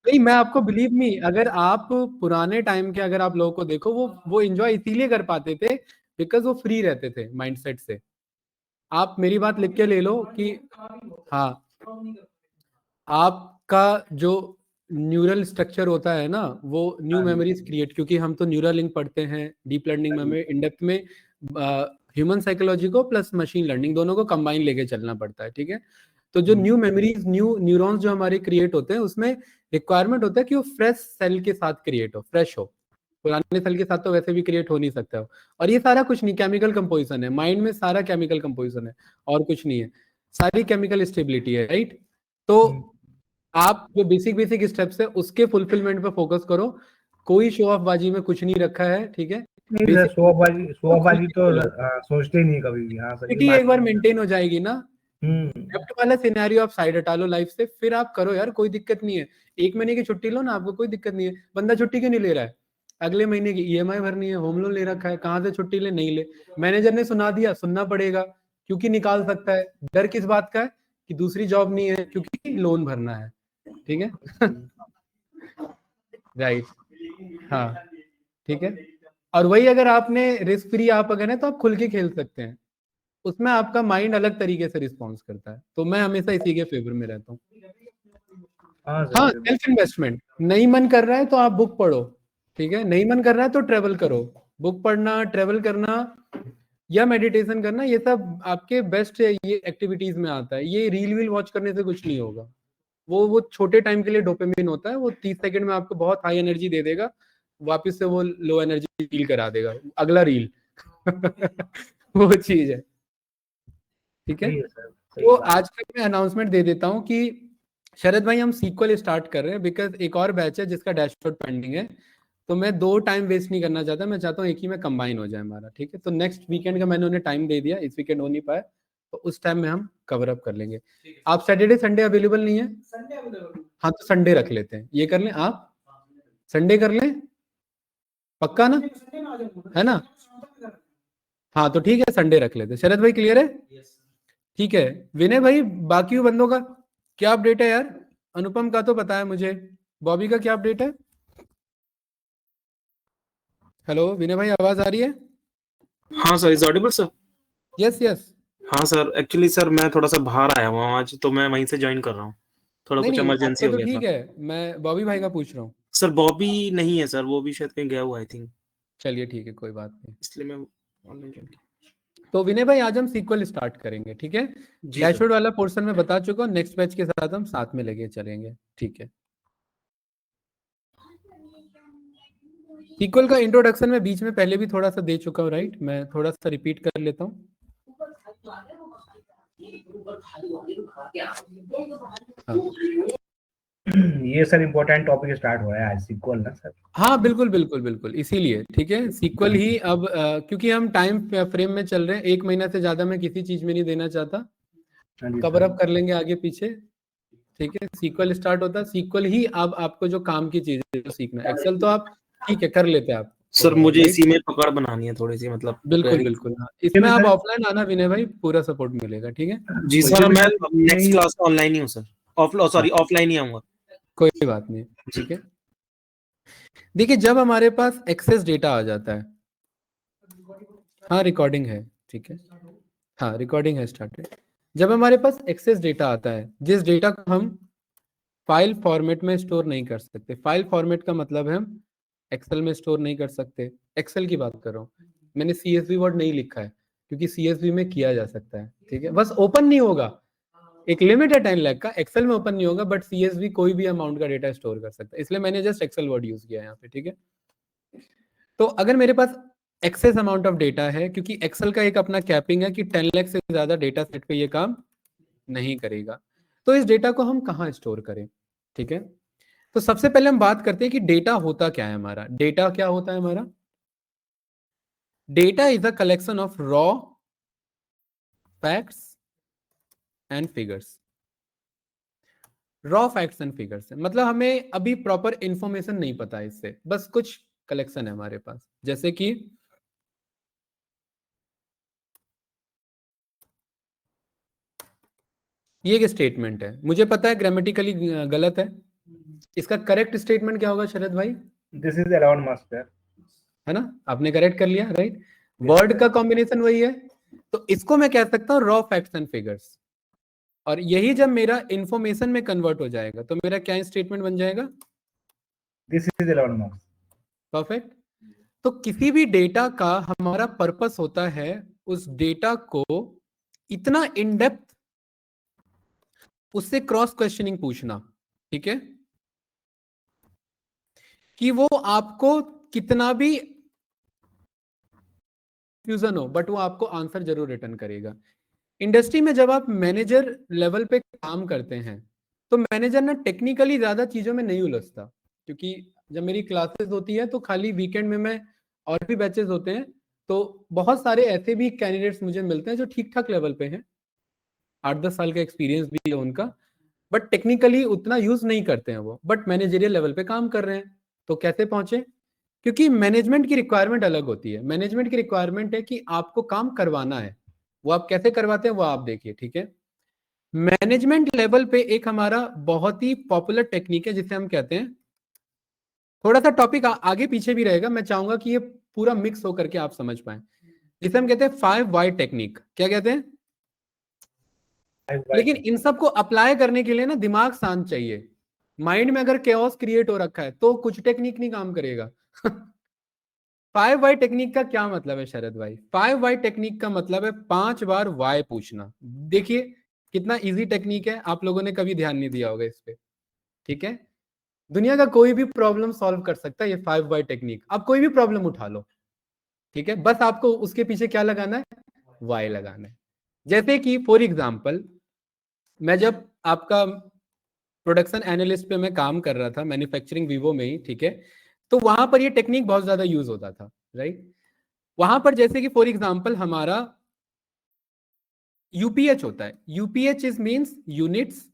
नहीं, मैं आपको बिलीव मी, अगर आप पुराने टाइम के अगर आप लोगों को देखो, वो एंजॉय इसीलिए कर पाते थे बिकॉज वो फ्री रहते थे माइंडसेट से। आप मेरी बात लिख के ले लो कि हाँ, आपका जो न्यूरल स्ट्रक्चर होता है ना, वो न्यू हाँ जी। मेमोरीज क्रिएट, क्योंकि हम तो न्यूरल लिंक पढ़ते हैं डीप लर्निंग हाँ में, जी। इन डेप्थ में ह्यूमन साइकोलॉजी को प्लस मशीन लर्निंग दोनों को कंबाइन लेके चलना पड़ता है, ठीक है। तो जो न्यू मेमोरीज, न्यू न्यूरॉन्स जो हमारे क्रिएट होते हैं, उसमें रिक्वायरमेंट होता है कि वो फ्रेश सेल के साथ क्रिएट हो, फ्रेश हो। पुराने सेल के साथ तो वैसे भी क्रिएट हो नहीं सकता हो। और ये सारा कुछ नहीं, केमिकल कंपोजिशन है माइंड में, सारा केमिकल कंपोजिशन है और कुछ नहीं है, सारी केमिकल स्टेबिलिटी है, राइट। तो आप जो बेसिक बेसिक स्टेप्स है उसके फुलफिलमेंट पे फोकस करो। कोई शो ऑफ बाजी में कुछ नहीं रखा है, ठीक है। नहीं सर, बेसिक शोबाजी तो सोचते ही नहीं कभी भी। हाँ सर, ये एक बात बार तो है। मेंटेन हो जाएगी ना, हम्म। लेफ्ट वाला सिनेरियो आप साइड हटा लो लाइफ से, फिर आप करो यार, कोई दिक्कत नहीं है। 1 महीने की छुट्टी लो ना, आपको कोई दिक्कत नहीं है। बंदा छुट्टी क्यों नहीं ले रहा है? अगले महीने की ईएमआई भरनी है, होम लोन ले रखा है, कहाँ से छुट्टी ले? नहीं ले, मैनेजर ने सुना दिया, सुनना पड़ेगा, क्योंकि निकाल सकता है। डर किस बात का है? कि दूसरी जॉब नहीं है, क्योंकि लोन भरना है, ठीक है। राइट, हाँ, ठीक है। और वही अगर आपने रिस्क फ्री आप अगर है तो आप खुल के खेल सकते हैं, उसमें आपका माइंड अलग तरीके से रिस्पॉन्स करता है। तो मैं हमेशा इसी के फेवर में रहता हूँ। हाँ हाँ, सर। Self investment. नहीं मन कर रहा है तो आप बुक पढ़ो, ठीक है। नहीं मन कर रहा है तो ट्रेवल करो। बुक पढ़ना, ट्रेवल करना या मेडिटेशन करना, ये सब आपके बेस्ट ये एक्टिविटीज में आता है। ये रील वील वॉच करने से कुछ नहीं होगा। वो छोटे टाइम के लिए डोपामिन होता है, वो 30 सेकंड में आपको बहुत हाई एनर्जी दे देगा, वापस से वो लो एनर्जी फील करा देगा अगला रील। वो चीज है, ठीक है। सही है सर, सही तो बात। आज का मैं अनाउंसमेंट दे देता हूँ कि शरद भाई, हम सीक्वल स्टार्ट कर रहे हैं बिकॉज एक और बैच है जिसका डैशबोर्ड पेंडिंग है। तो मैं 2 टाइम वेस्ट नहीं करना चाहता, मैं चाहता हूँ एक ही में कंबाइन हो जाए हमारा, ठीक है। तो नेक्स्ट वीकेंड का मैंने उन्हें टाइम दे दिया, इस वीकेंड हो नहीं पाया, तो उस टाइम में हम कवर अप कर लेंगे। आप सैटरडे संडे अवेलेबल नहीं है? हाँ, तो संडे रख लेते हैं, ये कर लें आप, संडे कर लें, पक्का ना, है ना? हाँ, तो ठीक है, संडे रख लेते हैं। शरद भाई क्लियर है? ठीक है। विनय भाई, बाकी बंदों का क्या अपडेट है यार? अनुपम का तो पता है मुझे, बॉबी का क्या अपडेट है? हेलो विनय भाई, आवाज आ रही है? हाँ sir, is Audible sir? Yes yes. हाँ सर, एक्चुअली सर मैं थोड़ा सा बाहर आया हुआ हूँ आज, तो मैं वहीं से ज्वाइन कर रहा हूँ। थोड़ा नहीं कुछ नहीं, इमरजेंसी आपका हो तो गया ठीक था। है, मैं बॉबी भाई का पूछ रहा हूँ। सर बॉबी नहीं है सर, वो भी शायद कहीं गया हुआ आई थिंक, चलिए ठीक है, कोई बात नहीं। इसलिए मैं ऑनलाइन ज्वाइन किया। तो विनय भाई, आज हम सीक्वल स्टार्ट करेंगे, ठीक है। जी सर। डैशबोर्ड वाला पोर्शन में बता चुका हूँ, नेक्स्ट बैच के साथ हम साथ में लेके चलेंगे, ठीक है। सीक्वल का इंट्रोडक्शन में बीच में पहले भी थोड़ा सा दे चुका हूँ, राइट। मैं थोड़ा सा रिपीट कर लेता हूँ। हाँ ये सर इम्पोर्टेंट टॉपिक स्टार्ट हो रहा है आज, सीक्वल ना सर? हाँ, बिल्कुल बिल्कुल बिल्कुल, इसीलिए ठीक है, सीक्वल ही अब क्योंकि हम टाइम फ्रेम में चल रहे हैं, 1 महीना से ज्यादा मैं किसी चीज में नहीं देना चाहता। हाँ जी कवर सर। अप कर लेंगे आगे पीछे, ठीक है। सीक्वल स्टार्ट होता है, सीक्वल ही अब आपको जो काम की चीज है सीखना है। एक्सेल तो आप ठीक है कर लेते हैं आप, सर मुझे राइट। इसी में पकड़ बनानी है थोड़ी सी, मतलब बिल्कुल query। बिल्कुल, हाँ, ये इसमें में आप सर, ऑफलाइन आना विनय भाई, पूरा सपोर्ट मिलेगा, ठीक है। जी तो ये सर, में मैं सर नेक्स्ट नहीं। क्लास में ऑनलाइन ही हूँ सर। हाँ, सॉरी, ऑफलाइन ही आऊंगा। कोई बात नहीं, जी। ठीक है। देखिए, जब हमारे पास एक्सेस डेटा आ जाता है, हाँ रिकॉर्डिंग है, ठीक है, हाँ रिकॉर्डिंग है स्टार्टेड। जब हमारे पास एक्सेस डेटा आता है, जिस डेटा को हम फाइल फॉर्मेट में स्टोर नहीं कर सकते, फाइल फॉर्मेट का मतलब है हम एक्सेल में स्टोर नहीं कर सकते, एक्सेल की बात कर रहा हूँ। मैंने सीएसवी वर्ड नहीं लिखा है क्योंकि सीएसवी में किया जा सकता है, ठीक है, बस ओपन नहीं होगा। एक लिमिट है 10 लाख का, एक्सेल में ओपन नहीं होगा, बट सीएसवी कोई भी अमाउंट का डेटा स्टोर कर सकता है, इसलिए मैंने जस्ट एक्सेल वर्ड यूज किया है यहाँ पे, ठीक है। तो अगर मेरे पास एक्सेस अमाउंट ऑफ डेटा है, क्योंकि एक्सेल का एक अपना कैपिंग है कि 10 लाख से ज्यादा डेटा सेट पे ये काम नहीं करेगा, तो इस डेटा को हम कहाँ स्टोर करें, ठीक है। तो सबसे पहले हम बात करते हैं कि डेटा होता क्या है हमारा। डेटा क्या होता है हमारा? Data is a collection of raw facts and figures. Raw facts and figures है, मतलब हमें अभी प्रॉपर इंफॉर्मेशन नहीं पता है इससे, बस कुछ कलेक्शन है हमारे पास, जैसे कि ये एक स्टेटमेंट है, मुझे पता है ग्रामेटिकली गलत है, इसका करेक्ट स्टेटमेंट क्या होगा शरद भाई? This is Elon Musk sir. है ना, आपने करेक्ट कर लिया, राइट? वर्ड का कॉम्बिनेशन वही है, तो इसको मैं कह सकता हूँ रॉ फैक्ट्स एंड फिगर्स। और यही जब मेरा इंफॉर्मेशन में कन्वर्ट हो जाएगा तो मेरा क्या स्टेटमेंट बन जाएगा? This is Elon Musk. Perfect. तो किसी भी डेटा का हमारा पर्पस होता है उस डेटा को इतना इन डेप्थ उससे क्रॉस क्वेश्चनिंग पूछना, ठीक है, कि वो आपको कितना भी कंफ्यूजन हो बट वो आपको आंसर जरूर रिटर्न करेगा। इंडस्ट्री में जब आप मैनेजर लेवल पे काम करते हैं तो मैनेजर ना टेक्निकली ज्यादा चीजों में नहीं उलझता, क्योंकि जब मेरी क्लासेस होती है तो खाली वीकेंड में मैं, और भी बैचेस होते हैं तो बहुत सारे ऐसे भी कैंडिडेट्स मुझे मिलते हैं जो ठीक ठाक लेवल पे हैं, 8-10 साल का एक्सपीरियंस भी है उनका, बट टेक्निकली उतना यूज नहीं करते हैं वो, बट मैनेजरियल लेवल पे काम कर रहे हैं। तो कैसे पहुंचे? क्योंकि मैनेजमेंट की रिक्वायरमेंट अलग होती है। मैनेजमेंट की रिक्वायरमेंट है कि आपको काम करवाना है, वो आप कैसे करवाते हैं वो आप देखिए, ठीक है। मैनेजमेंट लेवल पे एक हमारा बहुत ही पॉपुलर टेक्निक है जिसे हम कहते हैं, थोड़ा सा टॉपिक आगे पीछे भी रहेगा, मैं चाहूंगा कि ये पूरा मिक्स होकर के आप समझ पाए, जिसे हम कहते हैं 5 वाई टेक्निक। क्या कहते हैं? लेकिन इन सब को अप्लाई करने के लिए ना दिमाग शांत चाहिए। माइंड में अगर केओस क्रिएट हो रखा है तो कुछ टेक्निक नहीं काम करेगा। 5 वाई टेक्निक का क्या मतलब है शरद भाई? 5 वाई टेक्निक का मतलब है 5 बार वाई पूछना। देखिए कितना इजी टेक्निक है, आप लोगों ने कभी ध्यान नहीं दिया होगा इस पे, ठीक है। दुनिया का कोई भी प्रॉब्लम सॉल्व कर सकता है ये 5 वाई टेक्निक। आप कोई भी प्रॉब्लम उठा लो, ठीक है, बस आपको उसके पीछे क्या लगाना है? वाई लगाना है। जैसे कि फॉर एग्जाम्पल, मैं जब आपका प्रोडक्शन एनालिस्ट पे मैं काम कर रहा था मैन्युफैक्चरिंग वीवो में ही, ठीक है, तो वहां पर ये टेक्निक बहुत ज्यादा यूज होता था, राइट। वहां पर जैसे कि फॉर एग्जांपल हमारा यूपीएच होता है, UPH is means units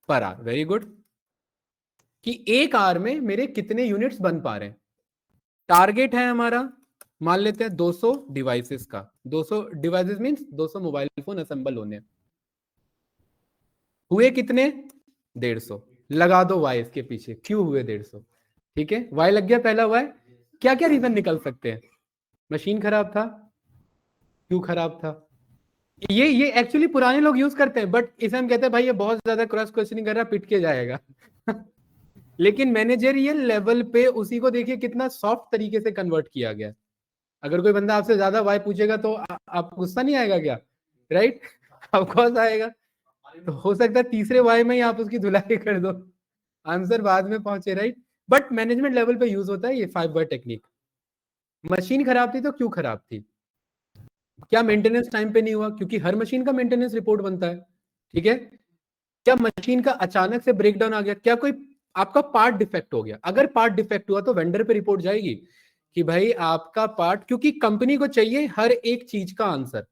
per hour, very good, कि एक आवर में मेरे कितने यूनिट्स बन पा रहे हैं। टारगेट है हमारा, मान लेते हैं 200 डिवाइसेस का, 200 devices means 200 mobile phone assemble होने, हुए कितने? 150। लगा दो वाई इसके पीछे, क्यों हुए 150, ठीक है, वाई लग गया पहला वाई। क्या क्या रीजन निकल सकते हैं? मशीन खराब था, क्यों खराब था? ये एक्चुअली पुराने लोग यूज करते हैं, बट इसे हम कहते हैं भाई ये बहुत ज्यादा क्रॉस क्वेश्चनिंग कर रहा है, पिट के जाएगा। लेकिन मैनेजरियल लेवल पे उसी को देखिए कितना सॉफ्ट तरीके से कन्वर्ट किया गया। अगर कोई बंदा आपसे ज्यादा वाई पूछेगा तो आप गुस्सा नहीं आएगा क्या? राइट, ऑफकोर्स आएगा। तो हो सकता है तीसरे वाई में ही आप उसकी धुलाई कर दो, आंसर बाद में पहुंचे, राइट। बट मैनेजमेंट लेवल पे यूज होता है ये 5 वाई टेक्निक। मशीन खराब थी तो क्यों खराब थी? क्या मेंटेनेंस टाइम पे नहीं हुआ? क्योंकि हर मशीन का मेंटेनेंस रिपोर्ट बनता है, ठीक है। क्या मशीन का अचानक से ब्रेकडाउन आ गया? क्या कोई आपका पार्ट डिफेक्ट हो गया? अगर पार्ट डिफेक्ट हुआ तो वेंडर पे रिपोर्ट जाएगी कि भाई आपका पार्ट, क्योंकि कंपनी को चाहिए हर एक चीज का आंसर।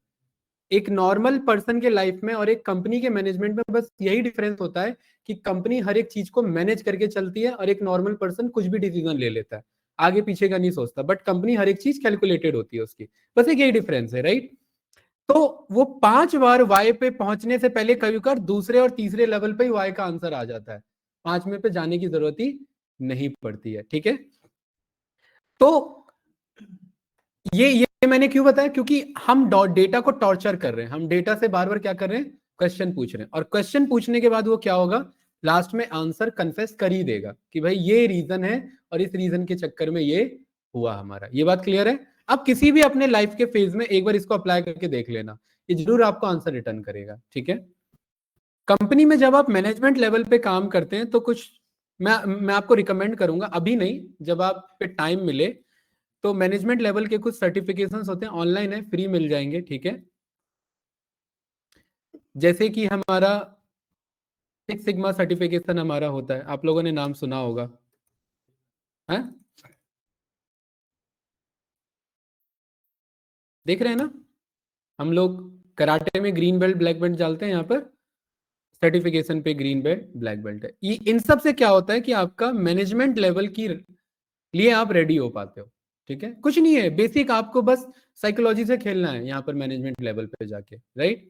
एक नॉर्मल पर्सन के लाइफ में और एक कंपनी के मैनेजमेंट में बस यही डिफरेंस होता है कि कंपनी हर एक चीज को मैनेज करके चलती है और एक नॉर्मल पर्सन कुछ भी डिसीजन ले लेता है, आगे पीछे का नहीं सोचता, बट कंपनी हर एक चीज कैलकुलेटेड होती है उसकी, बस एक यही डिफरेंस है, राइट। तो वो 5 बार वाई पे पहुंचने से पहले कभी कर दूसरे और तीसरे लेवल पे ही वाई का आंसर आ जाता है, 5वें पे जाने की जरूरत ही नहीं पड़ती है, ठीक है। तो ये मैंने क्यों बताया? क्योंकि हम डेटा को टॉर्चर कर रहे हैं, हम डेटा से बार बार क्या कर रहे हैं? क्वेश्चन पूछ रहे हैं, और क्वेश्चन पूछने के बाद वो क्या होगा? लास्ट में आंसर कन्फेस कर ही देगा कि भाई ये रीजन है और इस रीजन के चक्कर में ये हुआ हमारा। ये बात क्लियर है? आप किसी भी अपने लाइफ के फेज में एक बार इसको अप्लाई करके देख लेना, ये जरूर आपको आंसर रिटर्न करेगा, ठीक है। कंपनी में जब आप मैनेजमेंट लेवल पे काम करते हैं तो कुछ मैं आपको रिकमेंड करूंगा, अभी नहीं, जब आप पे टाइम मिले तो मैनेजमेंट लेवल के कुछ सर्टिफिकेशंस होते हैं, ऑनलाइन है, फ्री मिल जाएंगे, ठीक है। जैसे कि हमारा सिक्स सिग्मा सर्टिफिकेशन हमारा होता है, आप लोगों ने नाम सुना होगा, है? देख रहे हैं ना, हम लोग कराटे में ग्रीन बेल्ट ब्लैक बेल्ट डालते हैं, यहाँ पर सर्टिफिकेशन पे ग्रीन बेल्ट ब्लैक बेल्ट है। ये इन सब से क्या होता है कि आपका मैनेजमेंट लेवल की लिए आप रेडी हो पाते हो, ठीक है। कुछ नहीं है, बेसिक आपको बस साइकोलॉजी से खेलना है यहाँ पर मैनेजमेंट लेवल पे जाके, राइट।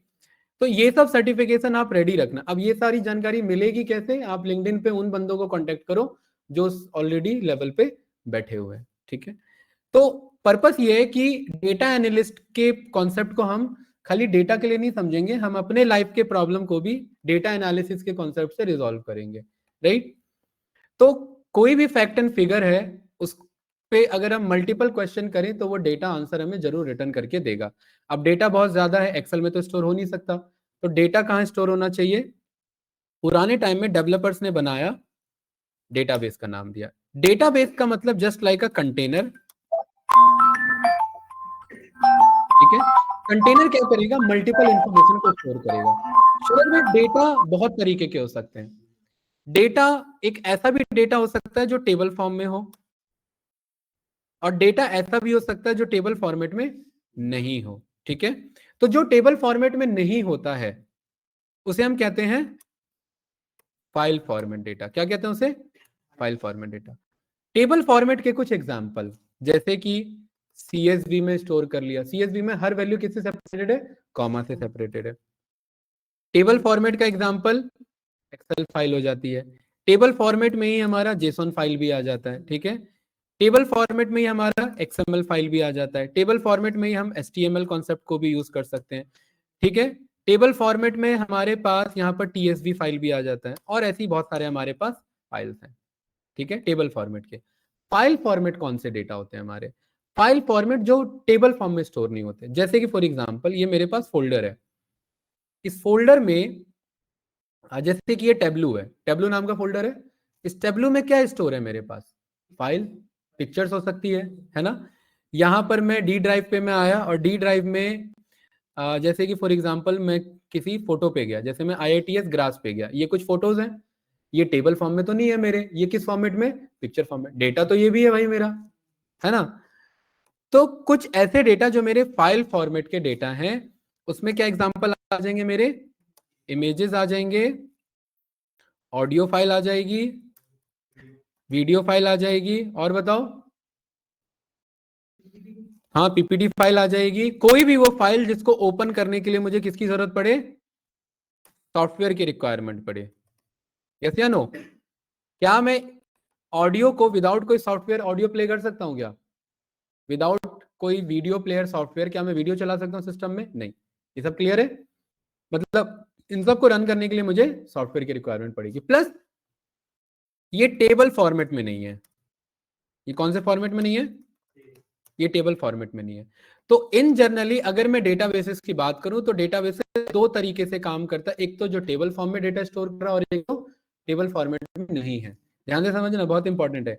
तो ये सब सर्टिफिकेशन आप रेडी रखना। अब ये सारी जानकारी मिलेगी कैसे? आप लिंक्डइन पे उन बंदों को कांटेक्ट करो जो ऑलरेडी लेवल पे बैठे हुए हैं, ठीक है। तो पर्पस ये है कि डेटा एनालिस्ट के कॉन्सेप्ट को हम खाली डेटा के लिए नहीं समझेंगे, हम अपने लाइफ के प्रॉब्लम को भी डेटा एनालिसिस के कॉन्सेप्ट से रिजॉल्व करेंगे, राइट। तो कोई भी फैक्ट एंड फिगर है, उस पे अगर हम मल्टीपल क्वेश्चन करें तो वो डेटा आंसर हमें जरूर रिटर्न करके देगा। अब डेटा बहुत ज्यादा है, एक्सेल में तो स्टोर हो नहीं सकता, तो डेटा कहाँ स्टोर होना चाहिए? पुराने टाइम में डेवलपर्स ने बनाया, डेटाबेस का नाम दिया। डेटाबेस का मतलब जस्ट लाइक अ कंटेनर, ठीक है। कंटेनर क्या करेगा? मल्टीपल इंफॉर्मेशन को स्टोर करेगा। स्टोर में डेटा बहुत तरीके के हो सकते हैं। डेटा एक ऐसा भी डेटा हो सकता है जो टेबल फॉर्म में हो, और डेटा ऐसा भी हो सकता है जो टेबल फॉर्मेट में नहीं हो, ठीक है। तो जो टेबल फॉर्मेट में नहीं होता है उसे हम कहते हैं फाइल फॉर्मेट डेटा। क्या कहते हैं उसे? File format data. Table format के कुछ एग्जांपल, जैसे कि CSV में स्टोर कर लिया। CSV में हर वैल्यू किससे सेपरेटेड है? कॉमा से सेपरेटेड है। टेबल फॉर्मेट का एग्जांपल एक्सेल फाइल हो जाती है। टेबल फॉर्मेट में ही हमारा जेसॉन फाइल भी आ जाता है, ठीक है। टेबल फॉर्मेट में ही हमारा XML फाइल भी आ जाता है। टेबल फॉर्मेट में ही हम HTML कॉन्सेप्ट को भी यूज कर सकते हैं, ठीक है। टेबल फॉर्मेट में हमारे पास यहाँ पर TSV फाइल भी आ जाता है, और ऐसी बहुत सारे हमारे पास फाइल्स हैं, ठीक है, टेबल फॉर्मेट के। फाइल फॉर्मेट कौन से डेटा होते हैं हमारे? फाइल फॉर्मेट जो टेबल फॉर्म में स्टोर नहीं होते। जैसे कि फॉर एग्जांपल ये मेरे पास फोल्डर है, इस फोल्डर में जैसे कि ये टेब्लू है, टेब्लू नाम का फोल्डर है। इस टेब्लू में क्या स्टोर है मेरे पास? फाइल, पिक्चर्स हो सकती है ना। यहाँ पर मैं डी ड्राइव पे मैं आया, और डी ड्राइव में जैसे कि फॉर एग्जांपल मैं किसी फोटो पे गया, जैसे मैं IITS ग्रास पे गया, ये कुछ फोटोज हैं, ये टेबल फॉर्म में तो नहीं है मेरे, ये किस फॉर्मेट में? Picture format. डेटा तो ये भी है भाई मेरा, है ना। तो कुछ ऐसे डेटा जो मेरे फाइल फॉर्मेट के डेटा हैं, उसमें क्या एग्जांपल आ जाएंगे मेरे? इमेजेस आ जाएंगे, ऑडियो फाइल आ जाएगी, वीडियो फाइल आ जाएगी, और बताओ? हाँ, PPT फाइल आ जाएगी। कोई भी वो फाइल जिसको ओपन करने के लिए मुझे किसकी जरूरत पड़े? सॉफ्टवेयर की रिक्वायरमेंट पड़े। यस या नो? क्या मैं ऑडियो को विदाउट कोई सॉफ्टवेयर ऑडियो प्ले कर सकता हूँ क्या? विदाउट कोई वीडियो प्लेयर सॉफ्टवेयर क्या मैं वीडियो चला सकता हूँ सिस्टम में? नहीं। ये सब क्लियर है? मतलब इन सब को रन करने के लिए मुझे सॉफ्टवेयर की रिक्वायरमेंट पड़ेगी। प्लस ये टेबल फॉर्मेट में नहीं है। ये कौन से फॉर्मेट में नहीं है? ये टेबल फॉर्मेट में नहीं है। तो इन जनरली अगर मैं डेटाबेसेस की बात करूं तो डेटाबेसेस दो तरीके से काम करता है। एक तो जो टेबल फॉर्म में डेटा स्टोर कर रहा है, और एक तो टेबल फॉर्मेट में नहीं है। ध्यान से समझना, बहुत इंपॉर्टेंट है।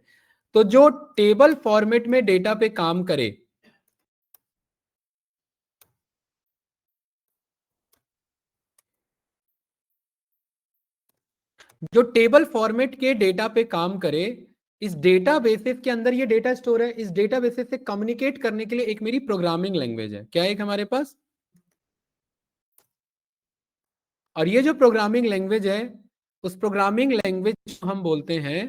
तो जो टेबल फॉर्मेट में डेटा पे काम करे, जो टेबल फॉर्मेट के डेटा पे काम करे, इस डेटा बेसिस के अंदर ये डेटा स्टोर है। इस डेटा बेसिस से कम्युनिकेट करने के लिए एक मेरी प्रोग्रामिंग लैंग्वेज है। क्या है एक हमारे पास? और ये जो प्रोग्रामिंग लैंग्वेज है, उस प्रोग्रामिंग लैंग्वेज हम बोलते हैं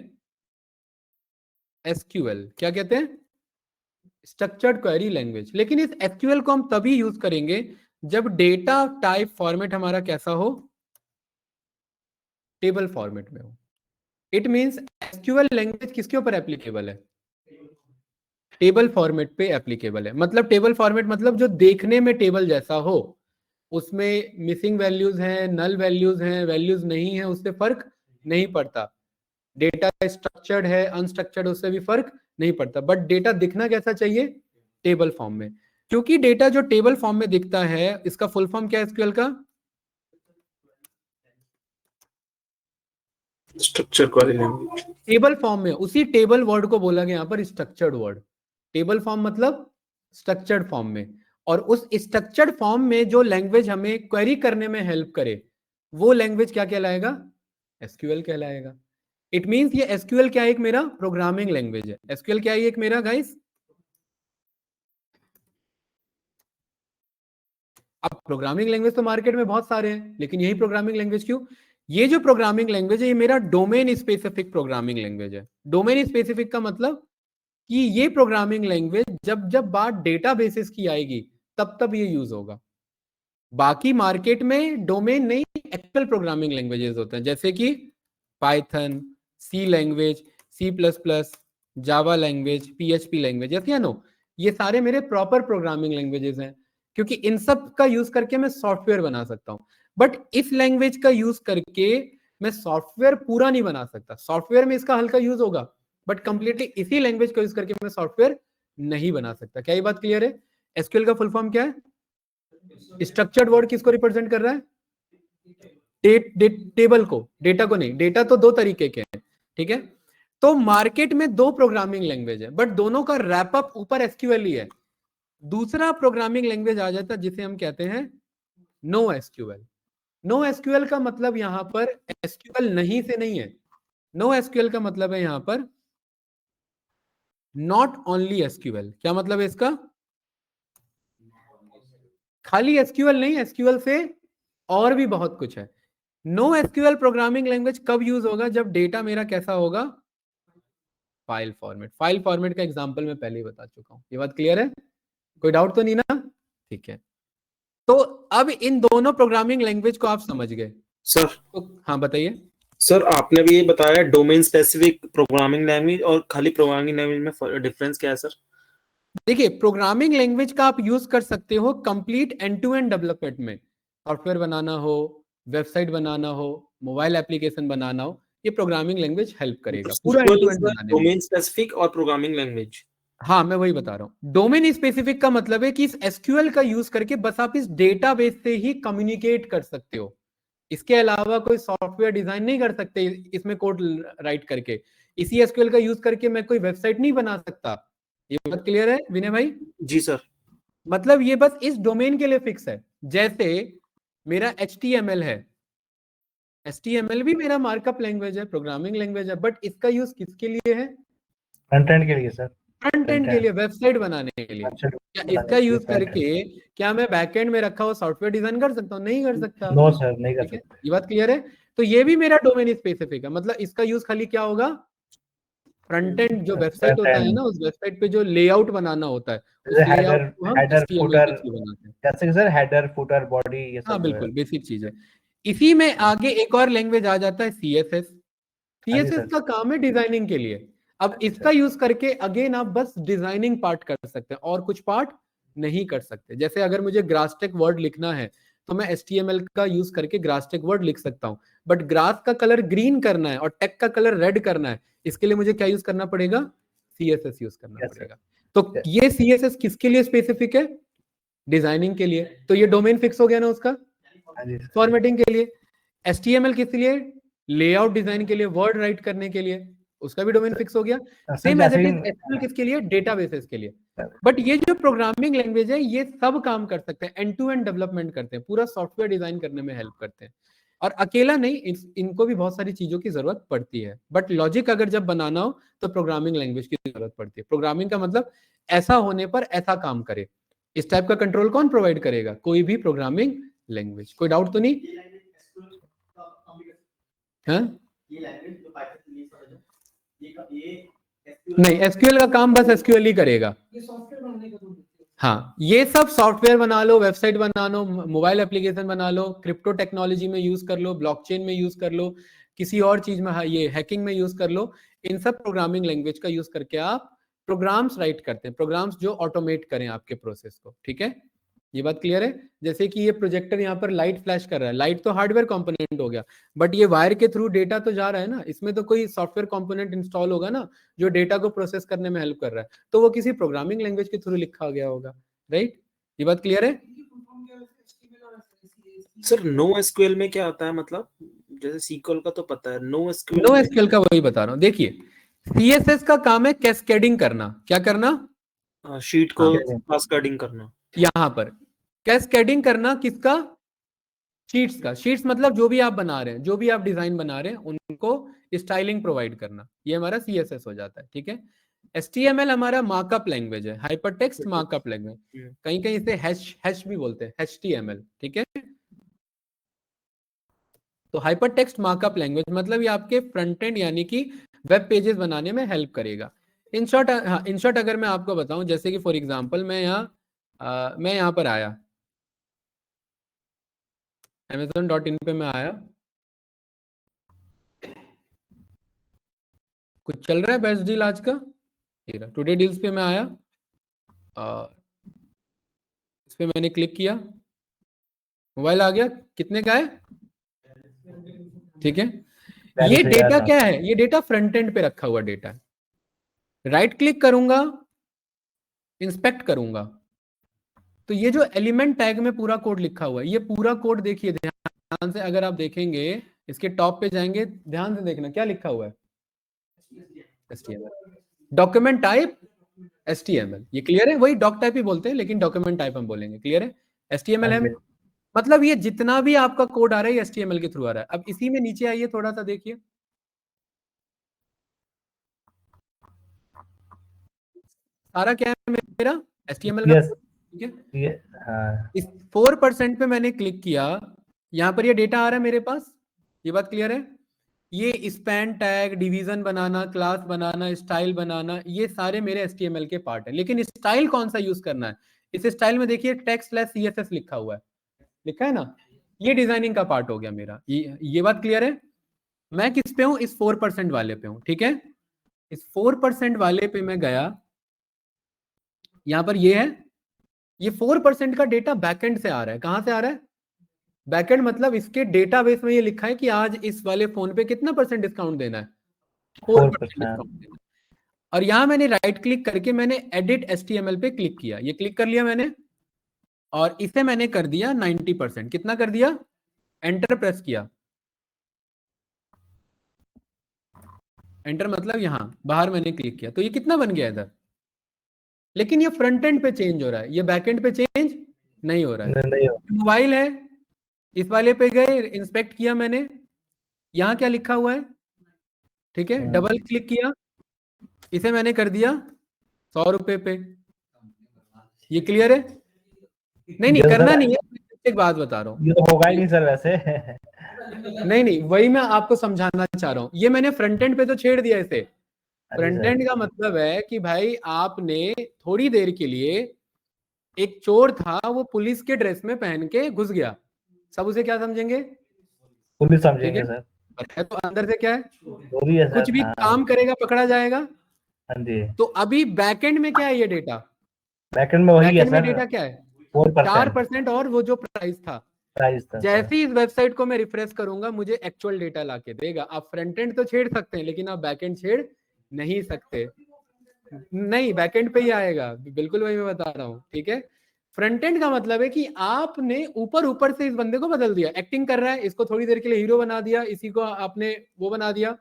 SQL। क्या कहते हैं? Structured query language. लेकिन इस SQL को हम तभी यूज करेंगे जब डेटा टाइप फॉर्मेट हमारा कैसा हो? टेबल फॉर्मेट में हो। इट मींस SQL लैंग्वेज किसके ऊपर एप्लीकेबल है? टेबल फॉर्मेट पे एप्लीकेबल है। मतलब टेबल फॉर्मेट मतलब जो देखने में टेबल जैसा हो, उसमें मिसिंग वैल्यूज हैं, नल वैल्यूज हैं, वैल्यूज नहीं है, उससे फर्क नहीं पड़ता। डेटा स्ट्रक्चर्ड है, अनस्ट्रक्चर्ड, उससे भी फर्क नहीं पड़ता। बट डेटा दिखना कैसा चाहिए? टेबल फॉर्म में। क्योंकि डेटा जो टेबल फॉर्म में दिखता है, इसका फुल फॉर्म क्या है SQL का? Structure query language. Table form में, उसी टेबल वर्ड को बोला गया यहाँ पर स्ट्रक्चर्ड वर्ड। टेबल फॉर्म मतलब स्ट्रक्चर्ड फॉर्म में। और उस स्ट्रक्चर्ड फॉर्म में जो लैंग्वेज हमें क्वेरी करने में हेल्प करे, वो लैंग्वेज क्या कहलाएगा? SQL कहलाएगा। इट मींस ये SQL क्या है? एक मेरा प्रोग्रामिंग लैंग्वेज है। SQL क्या है एक मेरा गाइस? अब प्रोग्रामिंग लैंग्वेज तो मार्केट में बहुत सारे हैं, लेकिन यही प्रोग्रामिंग लैंग्वेज क्यों? ये जो प्रोग्रामिंग लैंग्वेज है, ये मेरा डोमेन स्पेसिफिक प्रोग्रामिंग लैंग्वेज है। डोमेन स्पेसिफिक का मतलब कि ये प्रोग्रामिंग लैंग्वेज जब जब बात डेटाबेसेस की आएगी, तब तब ये यूज होगा। बाकी मार्केट में डोमेन नहीं, एक्चुअल प्रोग्रामिंग लैंग्वेजेस होते हैं, जैसे कि Python, C language, C plus plus, Java language, PHP language, yes या नो, ये सारे मेरे प्रॉपर प्रोग्रामिंग लैंग्वेजेस हैं, क्योंकि इन सब का यूज करके मैं सॉफ्टवेयर बना सकता हूं। बट इस लैंग्वेज का यूज करके मैं सॉफ्टवेयर पूरा नहीं बना सकता। सॉफ्टवेयर में इसका हल्का यूज होगा, बट कंप्लीटली इसी लैंग्वेज का यूज करके मैं सॉफ्टवेयर नहीं बना सकता। क्या ये बात क्लियर है? एसक्यूएल का फुल फॉर्म क्या है? स्ट्रक्चर्ड वर्ड किसको रिप्रेजेंट कर रहा है? टेबल को, डेटा को नहीं। डेटा तो दो तरीके के हैं, ठीक है? तो मार्केट में दो प्रोग्रामिंग लैंग्वेज है, बट दोनों का रैप अप ऊपर एसक्यूएल ही है। दूसरा प्रोग्रामिंग लैंग्वेज आ जाता है जिसे हम कहते हैं नो एसक्यूएल। नो एसक्यूएल का मतलब यहां पर एसक्यूएल नहीं से नहीं है। नो एसक्यूएल का मतलब है यहां पर नॉट ओनली एसक्यूएल। क्या मतलब है इसका? खाली एसक्यूएल नहीं, एसक्यूएल से और भी बहुत कुछ है। नो एसक्यूएल प्रोग्रामिंग लैंग्वेज कब यूज होगा? जब डेटा मेरा कैसा होगा? File format. फाइल फॉर्मेट का एग्जांपल मैं पहले ही बता चुका हूं। ये बात क्लियर है? कोई डाउट तो नहीं ना? ठीक है, तो अब इन दोनों प्रोग्रामिंग लैंग्वेज को आप समझ गए। सर तो हाँ बताइए। सर आपने भी ये बताया डोमेन स्पेसिफिक प्रोग्रामिंग लैंग्वेज और खाली प्रोग्रामिंग लैंग्वेज में डिफरेंस क्या है सर? देखिए, प्रोग्रामिंग लैंग्वेज का आप यूज कर सकते हो complete end to end development में। सॉफ्टवेयर बनाना हो, वेबसाइट बनाना हो, मोबाइल एप्लीकेशन बनाना हो, ये प्रोग्रामिंग लैंग्वेज हेल्प करेगा पूरा एंड टू एंड बनाने में। डोमेन स्पेसिफिक और प्रोग्रामिंग लैंग्वेज। हाँ, मैं वही बता रहा हूँ। डोमेन स्पेसिफिक का मतलब है कि इस एसक्यूएल का यूज करके बस आप इस डेटाबेस से ही कम्युनिकेट कर सकते हो। इसके अलावा कोई सॉफ्टवेयर डिजाइन नहीं कर सकते इसमें कोड राइट करके। इसी एसक्यूएल का यूज करके मैं कोई वेबसाइट नहीं बना सकता। ये बात क्लियर है विनय भाई? जी सर। मतलब ये बस इस डोमेन के लिए फिक्स है। जैसे मेरा HTML है, HTML भी मेरा मार्कअप लैंग्वेज है, प्रोग्रामिंग लैंग्वेज है, बट इसका यूज किसके लिए है? फ्रंट एंड के लिए सर। फ्रंट एंड के लिए, वेबसाइट बनाने के लिए। क्या इसका यूज करके क्या मैं बैकएंड में रखा हुआ सॉफ्टवेयर डिजाइन कर सकता हूँ? नहीं कर सकता। नो सर, नहीं कर ठीक है, सकते। ये बात क्लियर है? तो ये भी मेरा डोमेन स्पेसिफिक है। मतलब इसका यूज खाली क्या होगा? फ्रंट एंड जो वेबसाइट होता है ना, उस वेबसाइट पे जो लेआउट बनाना होता है, उस लेआउट को हम HTML के थ्रू बनाते हैं। जैसे सर हेडर, फुटर, बॉडी, ये सब। हाँ बिल्कुल, बेसिक चीज है। इसी में आगे एक और लैंग्वेज आ जाता है CSS। CSS का काम है डिजाइनिंग के लिए। अब इसका यूज करके अगेन आप बस डिजाइनिंग पार्ट कर सकते हैं और कुछ पार्ट नहीं कर सकते। जैसे अगर मुझे ग्रासटेक वर्ड लिखना है तो मैं HTML का यूज करके ग्रासटेक वर्ड लिख सकता हूं, बट ग्रास का कलर ग्रीन करना है और टेक का कलर रेड करना है, इसके लिए मुझे क्या यूज करना पड़ेगा? CSS यूज करना पड़ेगा। तो ये CSS किसके लिए स्पेसिफिक है? डिजाइनिंग के लिए। तो ये डोमेन फिक्स हो गया ना उसका, फॉर्मेटिंग के लिए। HTML किस लिए? लेआउट डिजाइन के लिए, वर्ड राइट करने के लिए, उसका भी डोमेन फिक्स हो गया। Same as it is SQL किसके लिए? डेटाबेसेस के लिए। बट ये जो प्रोग्रामिंग लैंग्वेज है ये सब काम कर सकते हैं, एंड टू एंड डेवलपमेंट करते हैं, पूरा सॉफ्टवेयर डिजाइन करने में हेल्प करते हैं। और अकेला नहीं, इनको भी बहुत सारी चीजों की जरूरत पड़ती है। बट लॉजिक अगर जब बनाना हो तो प्रोग्रामिंग लैंग्वेज की जरूरत पड़ती है। प्रोग्रामिंग का मतलब ऐसा होने पर ऐसा काम करे। इस टाइप का कंट्रोल कौन प्रोवाइड करेगा? कोई भी प्रोग्रामिंग लैंग्वेज। कोई डाउट तो नहीं? हाँ? नहीं, एसक्यूएल का काम बस एसक्यूएल ही करेगा। हाँ, ये सब सॉफ्टवेयर बना लो, वेबसाइट बना लो, मोबाइल एप्लीकेशन बना लो, क्रिप्टो टेक्नोलॉजी में यूज कर लो, ब्लॉकचेन में यूज कर लो, किसी और चीज में ये हैकिंग में यूज कर लो। इन सब प्रोग्रामिंग लैंग्वेज का यूज करके आप प्रोग्राम्स राइट करते हैं, प्रोग्राम्स जो ऑटोमेट करें आपके प्रोसेस को। ठीक है, ये बात क्लियर है? जैसे कि ये प्रोजेक्टर यहाँ पर लाइट फ्लैश कर रहा है, लाइट तो हार्डवेयर कंपोनेंट हो गया, बट ये वायर के थ्रू डेटा तो जा रहा है ना, इसमें तो कोई सॉफ्टवेयर कंपोनेंट इंस्टॉल होगा ना जो डेटा को प्रोसेस करने में हेल्प कर रहा है, तो वो किसी प्रोग्रामिंग लैंग्वेज के थ्रू लिखा गया होगा। राइट, ये बात क्लियर है? सर नो एसक्यूएल में क्या होता है? मतलब जैसे सीक्वल का तो पता है, नो एसक्यूएल का वही बता रहा हूँ। देखिए, CSS का काम है कैस्केडिंग करना। क्या करना? शीट को कैस्केडिंग करना। यहाँ पर कैस्केडिंग करना किसका? शीट्स का। शीट्स मतलब जो भी आप बना रहे हैं, जो भी आप डिजाइन बना रहे हैं, उनको स्टाइलिंग प्रोवाइड करना, ये हमारा CSS हो जाता है। ठीक है, HTML हमारा मार्कअप लैंग्वेज है, हाइपर टेक्स्ट मार्कअप लैंग्वेज। कहीं कहीं इसे हैश भी बोलते हैं, HTML। ठीक है, तो हाइपर टेक्स्ट मार्कअप लैंग्वेज मतलब ये आपके फ्रंट एंड यानी कि वेब पेजेस बनाने में हेल्प करेगा। इन शॉर्ट, हाँ इन शॉर्ट अगर मैं आपको बताऊं, जैसे कि फॉर एग्जांपल मैं यहाँ पर आया, amazon.in पे मैं आया, कुछ चल रहा है बेस्ट डील आज का, टुडे डील्स पे मैं आया, इस पे मैंने क्लिक किया, मोबाइल आ गया, कितने का है, ठीक है। ये डेटा क्या है, ये डेटा फ्रंट एंड पे रखा हुआ डेटा है। राइट क्लिक करूंगा, इंस्पेक्ट करूंगा, तो ये जो एलिमेंट टैग में पूरा कोड लिखा हुआ है, ये पूरा कोड देखिए ध्यान से, अगर आप देखेंगे इसके टॉप पे जाएंगे, ध्यान से देखना क्या लिखा हुआ है, HTML, डॉक्यूमेंट टाइप HTML, ये क्लियर है, वही डॉक टाइप ही बोलते हैं लेकिन डॉक्यूमेंट टाइप हम बोलेंगे, क्लियर है, HTML है, मतलब ये जितना भी आपका कोड आ रहा है ये HTML के थ्रू आ रहा है। अब इसी में नीचे आइए, थोड़ा सा देखिए, सारा क्या है मेरा HTML का कोड, ठीक है। इस 4% पे मैंने क्लिक किया, यहाँ पर ये डेटा आ रहा है मेरे पास, ये बात क्लियर है। ये स्पैन टैग, डिवीजन बनाना, क्लास बनाना, स्टाइल बनाना, ये सारे मेरे HTML के पार्ट है, लेकिन स्टाइल कौन सा यूज करना है, इस स्टाइल में देखिए text/CSS लिखा हुआ है, लिखा है ना, ये डिजाइनिंग का पार्ट हो गया मेरा, ये बात क्लियर है। मैं किस पे हूं, इस 4% वाले पे हूं, ठीक है। इस 4% वाले पे मैं गया, यहां पर ये है, ये 4% का डेटा बैकएंड से आ रहा है, कहां से आ रहा है, बैकएंड, मतलब इसके डेटाबेस में ये लिखा है कि आज इस वाले फोन पे कितना % डिस्काउंट देना है, 4% डिस्काउंट देना है। और यहां मैंने राइट क्लिक करके मैंने एडिट HTML पे क्लिक किया, ये क्लिक कर लिया मैंने, और इसे मैंने कर दिया 90%, कितना कर दिया, एंटर प्रेस किया, एंटर मतलब यहां बाहर मैंने क्लिक किया, तो ये कितना बन गया इधर, लेकिन ये फ्रंट एंड पे चेंज हो रहा है, ये बैक एंड पे चेंज नहीं हो रहा है। मोबाइल है, इस वाले पे गए, इंस्पेक्ट किया मैंने, यहां क्या लिखा हुआ है, ठीक है, डबल क्लिक किया, इसे मैंने कर दिया 100 रुपए पे, ये क्लियर है, नहीं करना नहीं है, एक बात बता रहा हूँ, ये तो होगा ही नहीं सर वैसे। नहीं वही मैं आपको समझाना चाह रहा हूँ, ये मैंने फ्रंट एंड पे तो छेड़ दिया इसे, फ्रंट एंड का मतलब है कि भाई आपने थोड़ी देर के लिए, एक चोर था वो पुलिस के ड्रेस में पहन के घुस गया, सब उसे क्या समझेंगे, पुलिस समझेंगे सर, तो अंदर से क्या है, वो भी है सर, कुछ भी काम करेगा पकड़ा जाएगा। हाँ जी, तो अभी बैकएंड में क्या है, ये डेटा बैकएंड में वही है बैकएंड में सर, डेटा क्या है, 4%, 4% और वो जो प्राइस था, जैसे ही इस वेबसाइट को मैं रिफ्रेश करूंगा मुझे एक्चुअल डेटा लाके देगा। आप फ्रंट एंड तो छेड़ सकते हैं लेकिन आप बैकएंड छेड़ नहीं सकते, नहीं बैकएंड पे ही आएगा, बिल्कुल वही मैं बता रहा हूँ, ठीक है। फ्रंट एंड का मतलब है कि आपने ऊपर ऊपर से इस बंदे को बदल दिया, एक्टिंग कर रहा है, इसको थोड़ी देर के लिए हीरो बना दिया, इसी को आपने वो बना दिया,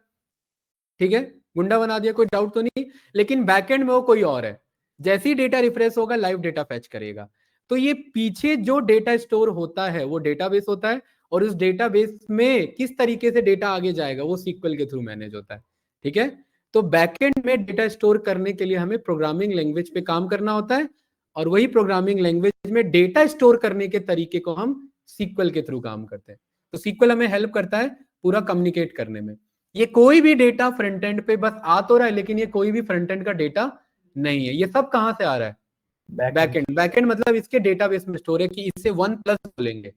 ठीक है, गुंडा बना दिया, कोई डाउट तो नहीं, लेकिन बैकएंड में वो कोई और है। जैसे ही डेटा रिफ्रेश होगा लाइव डेटा फैच करेगा। तो ये पीछे जो डेटा स्टोर होता है वो डेटाबेस होता है, और उस डेटाबेस में किस तरीके से डेटा आगे जाएगा वो सीक्वल के थ्रू मैनेज होता है, ठीक है। तो बैकएंड में डेटा स्टोर करने के लिए हमें प्रोग्रामिंग लैंग्वेज पे काम करना होता है, और वही प्रोग्रामिंग लैंग्वेज में डेटा स्टोर करने के तरीके को हम सीक्वल के थ्रू काम करते हैं। तो सीक्वल हमें हेल्प करता है पूरा कम्युनिकेट करने में। ये कोई भी डेटा फ्रंट एंड पे बस आ तो रहा है, लेकिन ये कोई भी फ्रंट एंड का डेटा नहीं है, ये सब कहां से आ रहा है, बैकएंड। बैकएंड मतलब इसके डेटाबेस में स्टोर है, कि इससे 1+ बोलेंगे,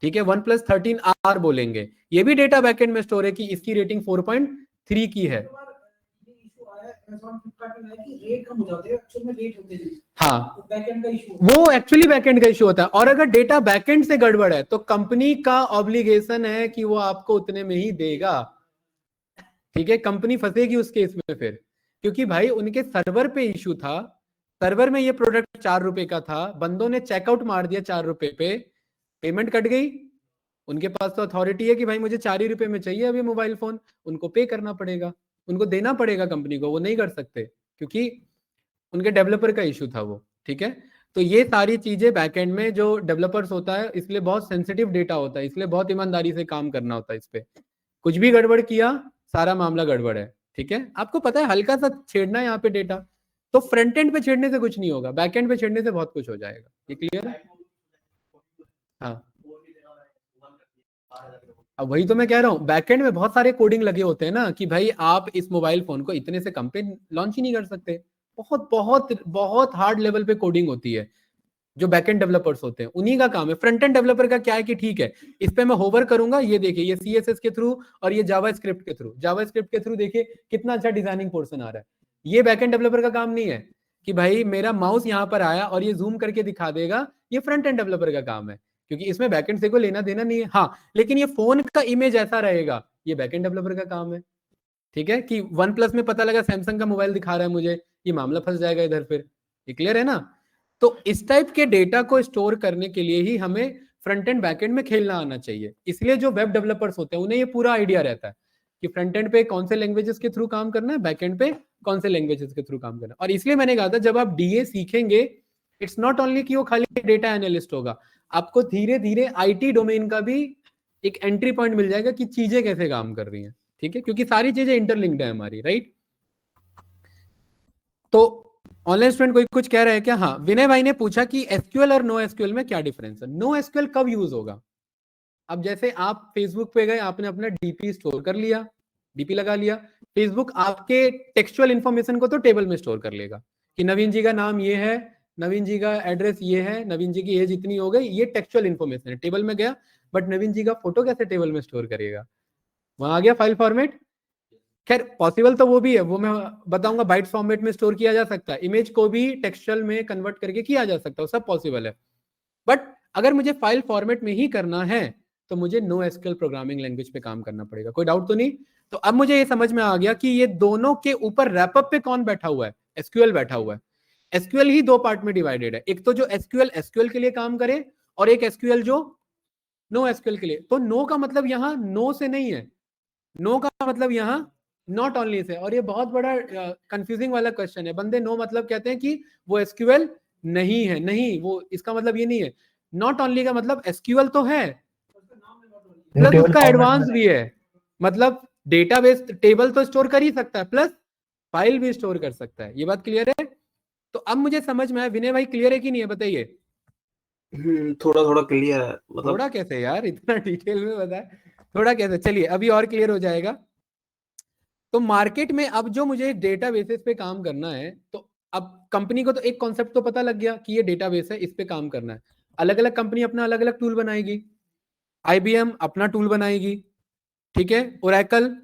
ठीक है, 1+13R बोलेंगे, ये भी डेटा बैकएंड में स्टोर है कि इसकी रेटिंग 4.3 की है। हाँ, वो एक्चुअली बैकएंड का इशू होता है, और अगर डेटा बैकएंड से गड़बड़ है तो कंपनी का ऑब्लिगेशन है कि वो आपको उतने में ही देगा, ठीक है, कंपनी फंसेगी उस केस में फिर, क्योंकि भाई उनके सर्वर पे इशू था, सर्वर में ये प्रोडक्ट 4 रुपए का था, बंदों ने चेकआउट मार दिया 4 रुपए पे, पेमेंट कट गई, उनके पास तो अथॉरिटी है कि भाई मुझे 4 ही रुपए में चाहिए अभी मोबाइल फोन, उनको पे करना पड़ेगा, उनको देना पड़ेगा कंपनी को, वो नहीं कर सकते क्योंकि उनके डेवलपर का इशू था वो, ठीक है। तो ये सारी चीजें बैकएंड में जो डेवलपर्स होता है, इसलिए बहुत सेंसिटिव डेटा होता है, इसलिए बहुत ईमानदारी से काम करना होता है इस पे, कुछ भी गड़बड़ किया सारा मामला गड़बड़ है, ठीक है। आपको पता है हल्का सा छेड़ना है यहाँ पे डेटा, तो फ्रंट एंड पे छेड़ने से कुछ नहीं होगा, बैक एंड पे छेड़ने से बहुत कुछ हो जाएगा, ये क्लियर है। हाँ, अब वही तो मैं कह रहा हूँ, बैकएंड में बहुत सारे कोडिंग लगे होते हैं ना, कि भाई आप इस मोबाइल फोन को इतने से कम पे लॉन्च ही नहीं कर सकते, बहुत बहुत बहुत हार्ड लेवल पे कोडिंग होती है, जो बैकएंड डेवलपर्स होते हैं उन्हीं का काम है। फ्रंट एंड डेवलपर का क्या है कि ठीक है, इस पे मैं होवर करूंगा, ये देखिए ये CSS के थ्रू और ये जावास्क्रिप्ट के थ्रू देखिए कितना अच्छा डिजाइनिंग पोर्शन आ रहा है। ये बैकएंड डेवलपर का काम नहीं है कि भाई मेरा माउस यहाँ पर आया और ये जूम करके दिखा देगा, ये फ्रंट एंड डेवलपर का काम है, क्योंकि इसमें बैकएंड से कोई लेना देना नहीं है। हाँ, लेकिन ये फोन का इमेज ऐसा रहेगा, ये बैकएंड डेवलपर का काम है। ठीक है, कि OnePlus में पता लगा सैमसंग का मोबाइल दिखा रहा है मुझे, ये मामला फंस जाएगा इधर, फिर ये क्लियर है ना। तो इस टाइप के डेटा को स्टोर करने के लिए ही हमें फ्रंट एंड बैक एंड में खेलना आना चाहिए। इसलिए जो वेब डेवलपर्स होते हैं उन्हें ये पूरा आइडिया रहता है कि फ्रंट एंड पे कौन से लैंग्वेजेस के थ्रू काम करना है, बैक एंड पे कौन से लैंग्वेजेस के थ्रू काम करना है। और इसलिए मैंने कहा था जब आप DA सीखेंगे, इट्स नॉट ओनली कि वो खाली डेटा एनालिस्ट होगा, आपको धीरे धीरे IT डोमेन का भी एक एंट्री पॉइंट मिल जाएगा कि चीजें कैसे काम कर रही हैं। ठीक है, क्योंकि सारी चीजें इंटरलिंक्ड है हमारी, राइट। तो ऑनलाइन स्टूडेंट कोई कुछ कह रहे हैं क्या? हाँ, विनय भाई ने पूछा कि SQL और नो SQL में क्या डिफरेंस है। नो SQL कब यूज होगा? अब जैसे आप फेसबुक पे गए, आपने अपना DP स्टोर कर लिया, DP लगा लिया, फेसबुक आपके टेक्सचुअल इंफॉर्मेशन को तो टेबल में स्टोर कर लेगा कि नवीन जी का नाम ये है, नवीन जी का एड्रेस ये है, नवीन जी की एज इतनी हो गई, ये टेक्सचुअल इंफॉर्मेशन है, टेबल में गया। बट नवीन जी का फोटो कैसे टेबल में स्टोर करेगा? वहां आ गया फाइल फॉर्मेट। खैर पॉसिबल तो वो भी है, वो मैं बताऊंगा, बाइट्स फॉर्मेट में स्टोर किया जा सकता है, इमेज को भी टेक्सचुअल में कन्वर्ट करके किया जा सकता है, सब पॉसिबल है। बट अगर मुझे फाइल फॉर्मेट में ही करना है तो मुझे नो SQL प्रोग्रामिंग लैंग्वेज पे काम करना पड़ेगा। कोई डाउट तो नहीं? तो अब मुझे ये समझ में आ गया कि ये दोनों के ऊपर रैपअप पे कौन बैठा हुआ है? SQL बैठा हुआ है। SQL ही दो पार्ट में डिवाइडेड है, एक तो जो SQL के लिए काम करे और एक SQL जो नो SQL के लिए। तो नो का मतलब यहाँ नो से नहीं है, नो का मतलब यहाँ नॉट ओनली से। और ये बहुत बड़ा कंफ्यूजिंग वाला क्वेश्चन है, बंदे नो मतलब कहते हैं कि वो SQL नहीं है, नहीं, वो इसका मतलब ये नहीं है। नॉट ओनली का मतलब SQL तो है प्लस उसका एडवांस भी है, मतलब डेटाबेस टेबल तो स्टोर कर ही सकता है प्लस फाइल भी स्टोर कर सकता है। ये बात क्लियर है? तो अब मुझे समझ में आया। विनय भाई क्लियर है कि नहीं है बताइए? थोड़ा थोड़ा क्लियर है, मतलब थोड़ा कैसे यार, इतना डिटेल में बताए, थोड़ा कैसे? चलिए अभी और क्लियर हो जाएगा। तो मार्केट में अब जो मुझे डेटाबेसेस पे काम करना है, तो अब कंपनी को तो एक कॉन्सेप्ट तो पता लग गया कि ये डेटाबेस है, इस पे काम करना है। अलग अलग कंपनी अपना अलग अलग टूल बनाएगी। IBM अपना टूल बनाएगी, ठीक है, ओरेकल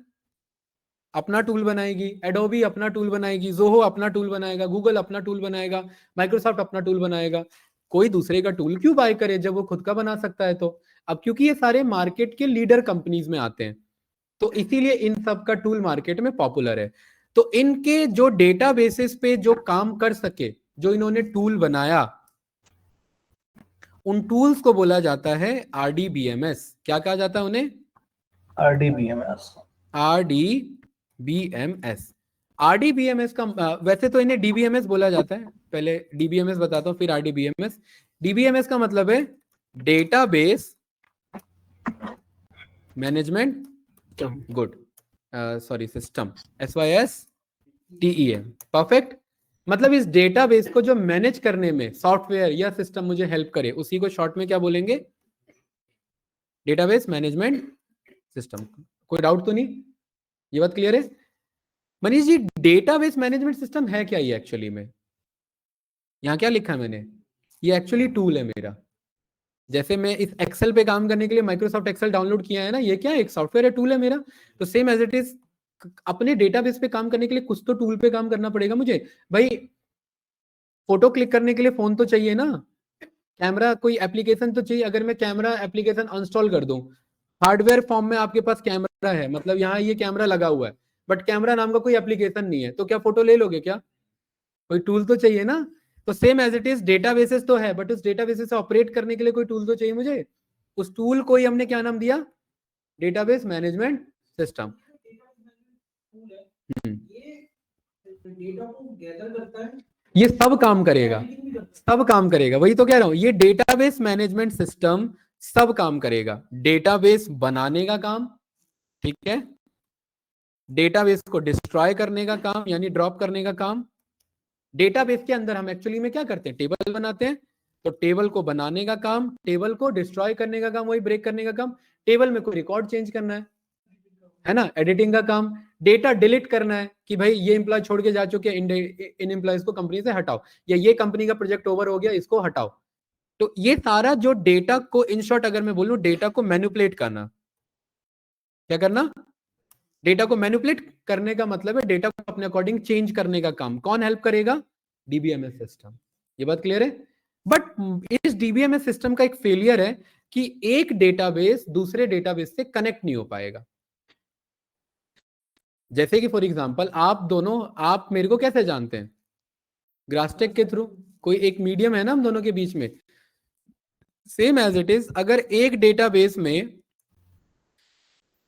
अपना टूल बनाएगी, एडोबी अपना टूल बनाएगी, जोहो अपना टूल बनाएगा, गूगल अपना टूल बनाएगा, माइक्रोसॉफ्ट अपना टूल बनाएगा। कोई दूसरे का टूल क्यों बाय करे जब वो खुद का बना सकता है? तो अब क्योंकि ये सारे मार्केट के लीडर कंपनीज में आते हैं, तो इसीलिए इन सब का टूल मार्केट में पॉपुलर है। तो इनके जो डेटाबेसेस पे जो काम कर सके, जो इन्होंने टूल बनाया, उन टूल्स को बोला जाता है RDBMS। क्या कहा जाता है उन्हें? RDBMS। RDBMS का वैसे तो इन्हें DBMS बोला जाता है, पहले DBMS बताता हूं फिर RDBMS। DBMS का मतलब है database management good sorry system, SYSTEM, perfect. मतलब इस डेटाबेस को जो मैनेज करने में सॉफ्टवेयर या सिस्टम मुझे हेल्प करे, उसी को शॉर्ट में क्या बोलेंगे? Database management system. कोई डाउट तो नहीं? ये बात क्लियर है? Manish ji, database management system है क्या ये एक्चुअली में? यहाँ क्या लिखा है मैंने? ये एक्चुअली टूल है मेरा। जैसे मैं इस एक्सेल पे काम करने के लिए माइक्रोसॉफ्ट एक्सेल डाउनलोड किया है ना, ये क्या है? एक सॉफ्टवेयर है, टूल है मेरा। तो सेम एज इट इज अपने डेटाबेस पे काम करने के लिए कुछ तो टूल पे काम करना पड़ेगा मुझे। भाई फोटो क्लिक करने के लिए फोन तो चाहिए ना, कैमरा कोई एप्लीकेशन तो चाहिए। अगर मैं कैमरा एप्लीकेशन अनस्टॉल कर दूं, हार्डवेयर फॉर्म में आपके पास कैमरा है, मतलब यहाँ ये कैमरा लगा हुआ है, बट कैमरा नाम का कोई एप्लीकेशन नहीं है, तो क्या फोटो ले लोगे क्या? कोई टूल तो चाहिए ना। तो same as it is databases तो है, बट उस डेटाबेसेस से ऑपरेट करने के लिए कोई टूल तो चाहिए मुझे। उस टूल को ही हमने क्या नाम दिया? Database management system. ये सब काम करेगा, सब काम करेगा, वही तो कह रहा हूं, ये डेटाबेस मैनेजमेंट सिस्टम सब काम करेगा। डेटाबेस बनाने का काम, ठीक है, डेटाबेस को डिस्ट्रॉय करने का काम यानी ड्रॉप करने का काम। डेटाबेस के अंदर हम एक्चुअली में क्या करते हैं? टेबल बनाते हैं, तो टेबल को बनाने का काम, टेबल को डिस्ट्रॉय करने का काम, वही ब्रेक करने का काम, टेबल में कोई रिकॉर्ड चेंज करना है ना, एडिटिंग का काम, डेटा डिलीट करना है कि भाई ये एम्प्लॉय छोड़ के जा चुके हैं, इन एम्प्लॉयज को कंपनी से हटाओ, या ये कंपनी का प्रोजेक्ट ओवर हो गया, इसको हटाओ, तो ये सारा जो डेटा को, इन शॉर्ट अगर मैं बोलूं, डेटा को मैनिपुलेट करना, क्या करना, डेटा को मैनिपुलेट करने का मतलब है डेटा को अपने अकॉर्डिंग चेंज करने का काम कौन हेल्प करेगा, डीबीएमएस सिस्टम। ये बात क्लियर है। बट इस डीबीएमएस सिस्टम का एक फेलियर है कि एक डेटाबेस दूसरे डेटाबेस से कनेक्ट नहीं हो पाएगा। जैसे कि फॉर एग्जांपल आप दोनों, आप मेरे को कैसे जानते हैं, ग्रासटेक के थ्रू, कोई एक मीडियम है ना हम दोनों के बीच में। सेम एज इट इज, अगर एक डेटाबेस में,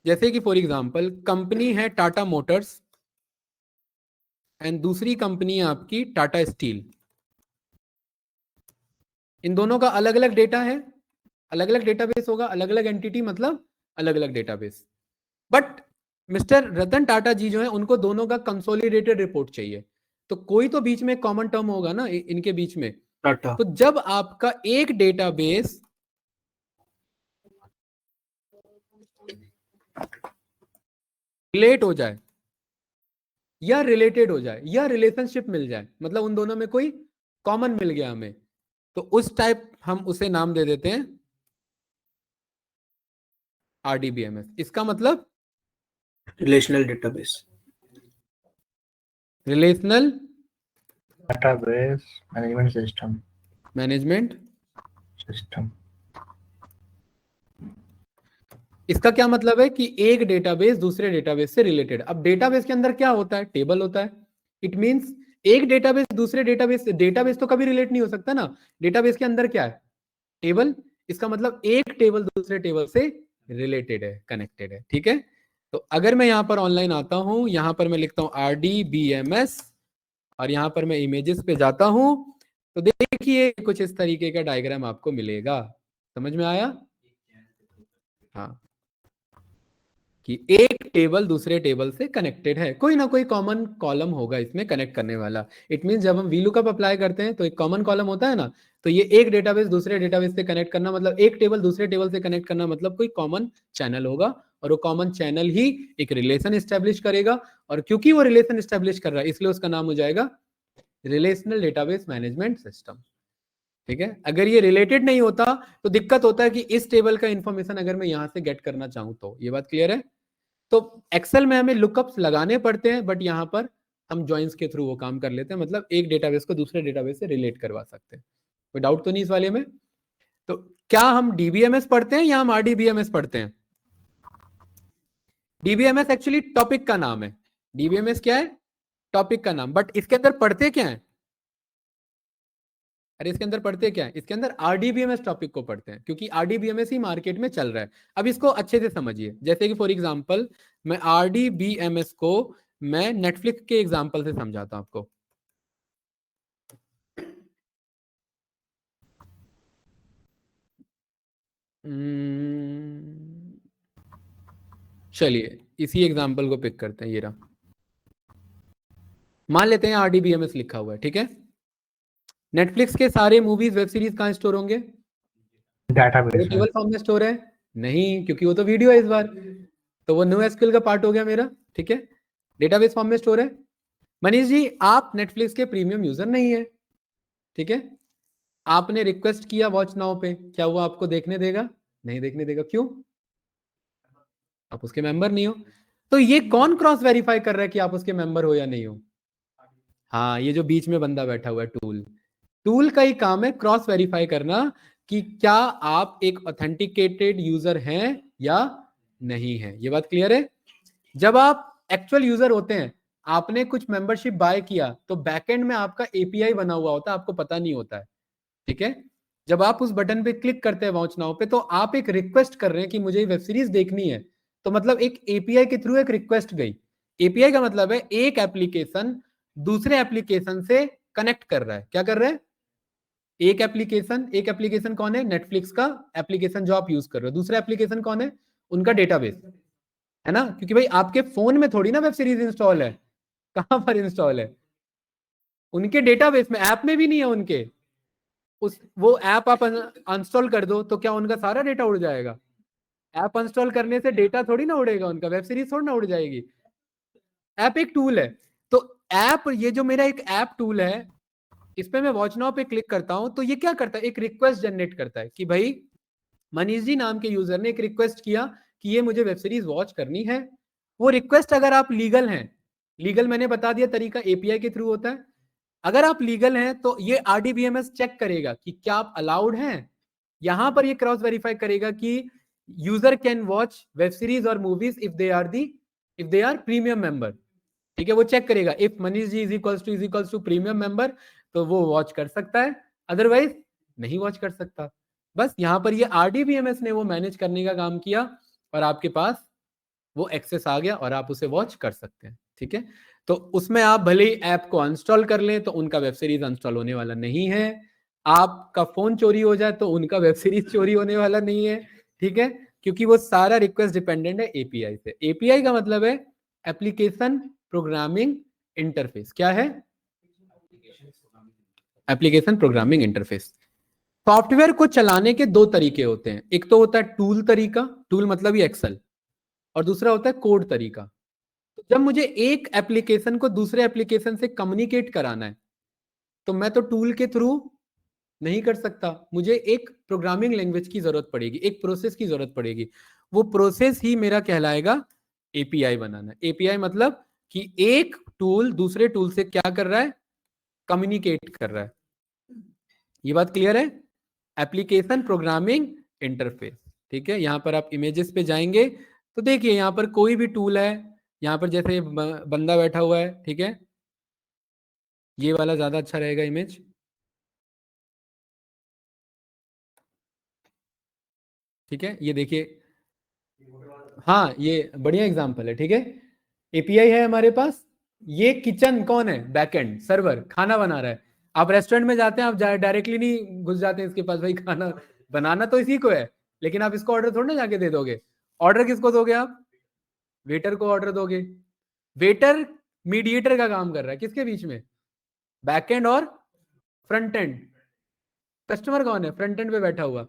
जैसे कि फॉर एग्जांपल कंपनी है टाटा मोटर्स एंड दूसरी कंपनी है आपकी टाटा स्टील, इन दोनों का अलग अलग डेटा है, अलग अलग डेटाबेस होगा, अलग अलग एंटिटी मतलब अलग अलग database. But mister Ratan Tata जी जो है उनको दोनों का कंसोलिडेटेड रिपोर्ट चाहिए, तो कोई तो बीच में कॉमन टर्म होगा ना इनके बीच में। टाटा। तो जब आपका एक डेटाबेस रिलेट हो जाए या रिलेटेड हो जाए या रिलेशनशिप मिल जाए, मतलब उन दोनों में कोई कॉमन मिल गया हमें, तो उस टाइप हम उसे नाम दे देते हैं आरडीबीएमएस। इसका मतलब relational database. Relational database management system. Management system इसका क्या मतलब है कि एक डेटाबेस दूसरे डेटाबेस से रिलेटेड। अब डेटाबेस के अंदर क्या होता है, टेबल होता है। इट मींस एक डेटाबेस दूसरे डेटाबेस से, डेटाबेस तो कभी रिलेट नहीं हो सकता ना, डेटाबेस के अंदर क्या है, टेबल। इसका मतलब एक टेबल दूसरे टेबल से रिलेटेड है, कनेक्टेड है, ठीक है। तो अगर मैं यहां पर ऑनलाइन आता हूं, यहां पर मैं लिखता हूं RDBMS और यहां पर मैं इमेजेस पे जाता हूं, तो देखिए कुछ इस तरीके का डायग्राम आपको मिलेगा। समझ में आया? हाँ, कि एक टेबल दूसरे टेबल से कनेक्टेड है, कोई ना कोई कॉमन कॉलम होगा इसमें कनेक्ट करने वाला। इट मींस जब हम वीलुकअप अप्लाई करते हैं तो एक कॉमन कॉलम होता है ना, तो ये एक डेटाबेस दूसरे डेटाबेस से कनेक्ट करना मतलब, एक टेबल दूसरे टेबल से कनेक्ट करना मतलब कोई कॉमन चैनल होगा, और वो कॉमन चैनल ही एक रिलेशन एस्टेब्लिश करेगा, और क्योंकि वो रिलेशन एस्टेब्लिश कर रहा है इसलिए उसका नाम हो जाएगा रिलेशनल डेटाबेस मैनेजमेंट सिस्टम। ठीक है, अगर ये रिलेटेड नहीं होता तो दिक्कत होता है कि इस टेबल का इंफॉर्मेशन अगर मैं यहां से गेट करना चाहूं तो। ये बात क्लियर है? तो एक्सेल में हमें लुकअप्स लगाने पड़ते हैं, बट यहां पर हम जॉइंस के थ्रू वो काम कर लेते हैं, मतलब एक डेटाबेस को दूसरे डेटाबेस से रिलेट करवा सकते हैं। कोई डाउट तो नहीं इस वाले में? तो क्या हम डीबीएमएस पढ़ते हैं या हम आरडीबीएमएस पढ़ते हैं? डीबीएमएस एक्चुअली टॉपिक का नाम है। डीबीएमएस क्या है? टॉपिक का नाम। बट इसके अंदर पढ़ते क्या है? अरे इसके अंदर पढ़ते क्या है? इसके अंदर आरडीबीएमएस टॉपिक को पढ़ते हैं, क्योंकि आरडीबीएमएस ही मार्केट में चल रहा है। अब इसको अच्छे से समझिए, जैसे कि फॉर एग्जांपल मैं आरडीबीएमएस को मैं नेटफ्लिक्स के एग्जांपल से समझाता हूं आपको। चलिए इसी एग्जांपल को पिक करते हैं, ये रहा। मान लेते हैं आरडीबीएमएस लिखा हुआ है, ठीक है। नेटफ्लिक्स के सारे मूवीज वेब सीरीज कहाँ स्टोर होंगे? डेटाबेस में। टेबल फॉर्म में स्टोर है? नहीं, क्योंकि वो तो वीडियो है इस बार, तो वो NoSQL का पार्ट हो गया मेरा, ठीक है। डेटाबेस फॉर्म में स्टोर है। मनीष जी आप नेटफ्लिक्स के प्रीमियम यूजर नहीं है, ठीक है। आपने रिक्वेस्ट किया वॉच नाउ पे, क्या वो आपको देखने देगा? नहीं देखने देगा। क्यों? आप उसके मेंबर नहीं हो। तो ये कौन क्रॉस वेरीफाई कर रहा है कि आप उसके मेंबर हो या नहीं हो? हाँ, ये जो बीच में बंदा बैठा हुआ है टूल, टूल का ही काम है क्रॉस वेरीफाई करना कि क्या आप एक ऑथेंटिकेटेड यूजर हैं या नहीं है। ये बात क्लियर है? जब आप एक्चुअल यूजर होते हैं, आपने कुछ मेंबरशिप बाय किया, तो बैकएंड में आपका एपीआई बना हुआ होता है, आपको पता नहीं होता है, ठीक है। जब आप उस बटन पे क्लिक करते हैं वॉच नाउ पे, तो आप एक रिक्वेस्ट कर रहे हैं कि मुझे वेब सीरीज देखनी है, तो मतलब एक एपीआई के थ्रू एक रिक्वेस्ट गई। एपीआई का मतलब है एक एप्लीकेशन दूसरे एप्लीकेशन से कनेक्ट कर रहा है। क्या कर रहा है? एक एप्लीकेशन कौन है? नेटफ्लिक्स का एप्लीकेशन जो आप यूज कर रहे हो। दूसरा एप्लीकेशन कौन है? उनका डेटाबेस, है ना, क्योंकि भाई आपके फोन में थोड़ी ना वेब सीरीज इंस्टॉल है, कहां पर इंस्टॉल है? उनके डेटाबेस में, ऐप में भी नहीं है उनके। उस वो ऐप आप अनस्टॉल कर दो तो क्या उनका सारा डेटा उड़ जाएगा? ऐप अनस्टॉल करने से डेटा थोड़ी ना उड़ेगा उनका, वेब सीरीज थोड़ी ना उड़ जाएगी। ऐप एक टूल है। तो ऐप, ये जो मेरा एक ऐप टूल है, इस पे मैं वॉच नाउ पे क्लिक करता हूं तो ये क्या करता है, एक रिक्वेस्ट जनरेट करता है कि भाई मनीष जी नाम के यूजर ने एक रिक्वेस्ट किया कि ये मुझे वेब सीरीज वॉच करनी है। वो रिक्वेस्ट अगर आप लीगल हैं, लीगल मैंने बता दिया तरीका एपीआई के थ्रू होता है, अगर आप लीगल हैं तो ये आरडीबीएमएस चेक करेगा कि क्या आप अलाउड हैं। यहां पर ये क्रॉस वेरीफाई करेगा कि user can watch web series और movies if they are premium member. ठीक है, वो चेक करेगा if Manish ji is equals to premium member तो वो वॉच कर सकता है, अदरवाइज नहीं वॉच कर सकता। बस यहां पर ये आरडीबीएमएस ने वो मैनेज करने का काम किया और आपके पास वो एक्सेस आ गया और आप उसे वॉच कर सकते हैं। ठीक है, तो उसमें आप भले ही ऐप को अनस्टॉल कर लें तो उनका वेब सीरीज अनस्टॉल होने वाला नहीं है, आपका फोन चोरी हो जाए तो उनका वेब सीरीज चोरी होने वाला नहीं है। ठीक है, क्योंकि वो सारा रिक्वेस्ट डिपेंडेंट है एपीआई से। एपीआई का मतलब है एप्लीकेशन प्रोग्रामिंग इंटरफेस। क्या है? Application programming interface. सॉफ्टवेयर को चलाने के दो तरीके होते हैं, एक तो होता है टूल तरीका, टूल मतलब ये एक्सेल, और दूसरा होता है कोड तरीका। तो जब मुझे एक एप्लीकेशन को दूसरे एप्लीकेशन से कम्युनिकेट कराना है तो मैं तो टूल के थ्रू नहीं कर सकता, मुझे एक प्रोग्रामिंग लैंग्वेज की जरूरत पड़ेगी, एक प्रोसेस की जरूरत पड़ेगी। वो प्रोसेस ही मेरा कहलाएगा एपीआई बनाना। एपीआई मतलब कि एक टूल दूसरे टूल से क्या कर रहा है, कम्युनिकेट कर रहा है। ये बात क्लियर है? Application programming interface. ठीक है, यहां पर आप इमेजेस पे जाएंगे तो देखिए यहां पर कोई भी टूल है, यहां पर जैसे बंदा बैठा हुआ है, ठीक है, ये वाला ज्यादा अच्छा रहेगा इमेज। ठीक है, ये देखिए, हाँ ये बढ़िया एग्जांपल है। ठीक है, एपीआई है हमारे पास, ये किचन कौन है, बैकएंड सर्वर खाना बना रहा है। आप रेस्टोरेंट में जाते हैं, आप डायरेक्टली नहीं घुस जाते हैं इसके पास, भाई खाना बनाना तो इसी को है, लेकिन आप इसको ऑर्डर थोड़ा ना जाके दे दोगे। ऑर्डर किसको दोगे आप? वेटर को ऑर्डर दोगे। वेटर मीडिएटर का काम कर रहा है किसके बीच में, बैकएंड और फ्रंट एंड। कस्टमर कौन है, फ्रंट एंड पे बैठा हुआ।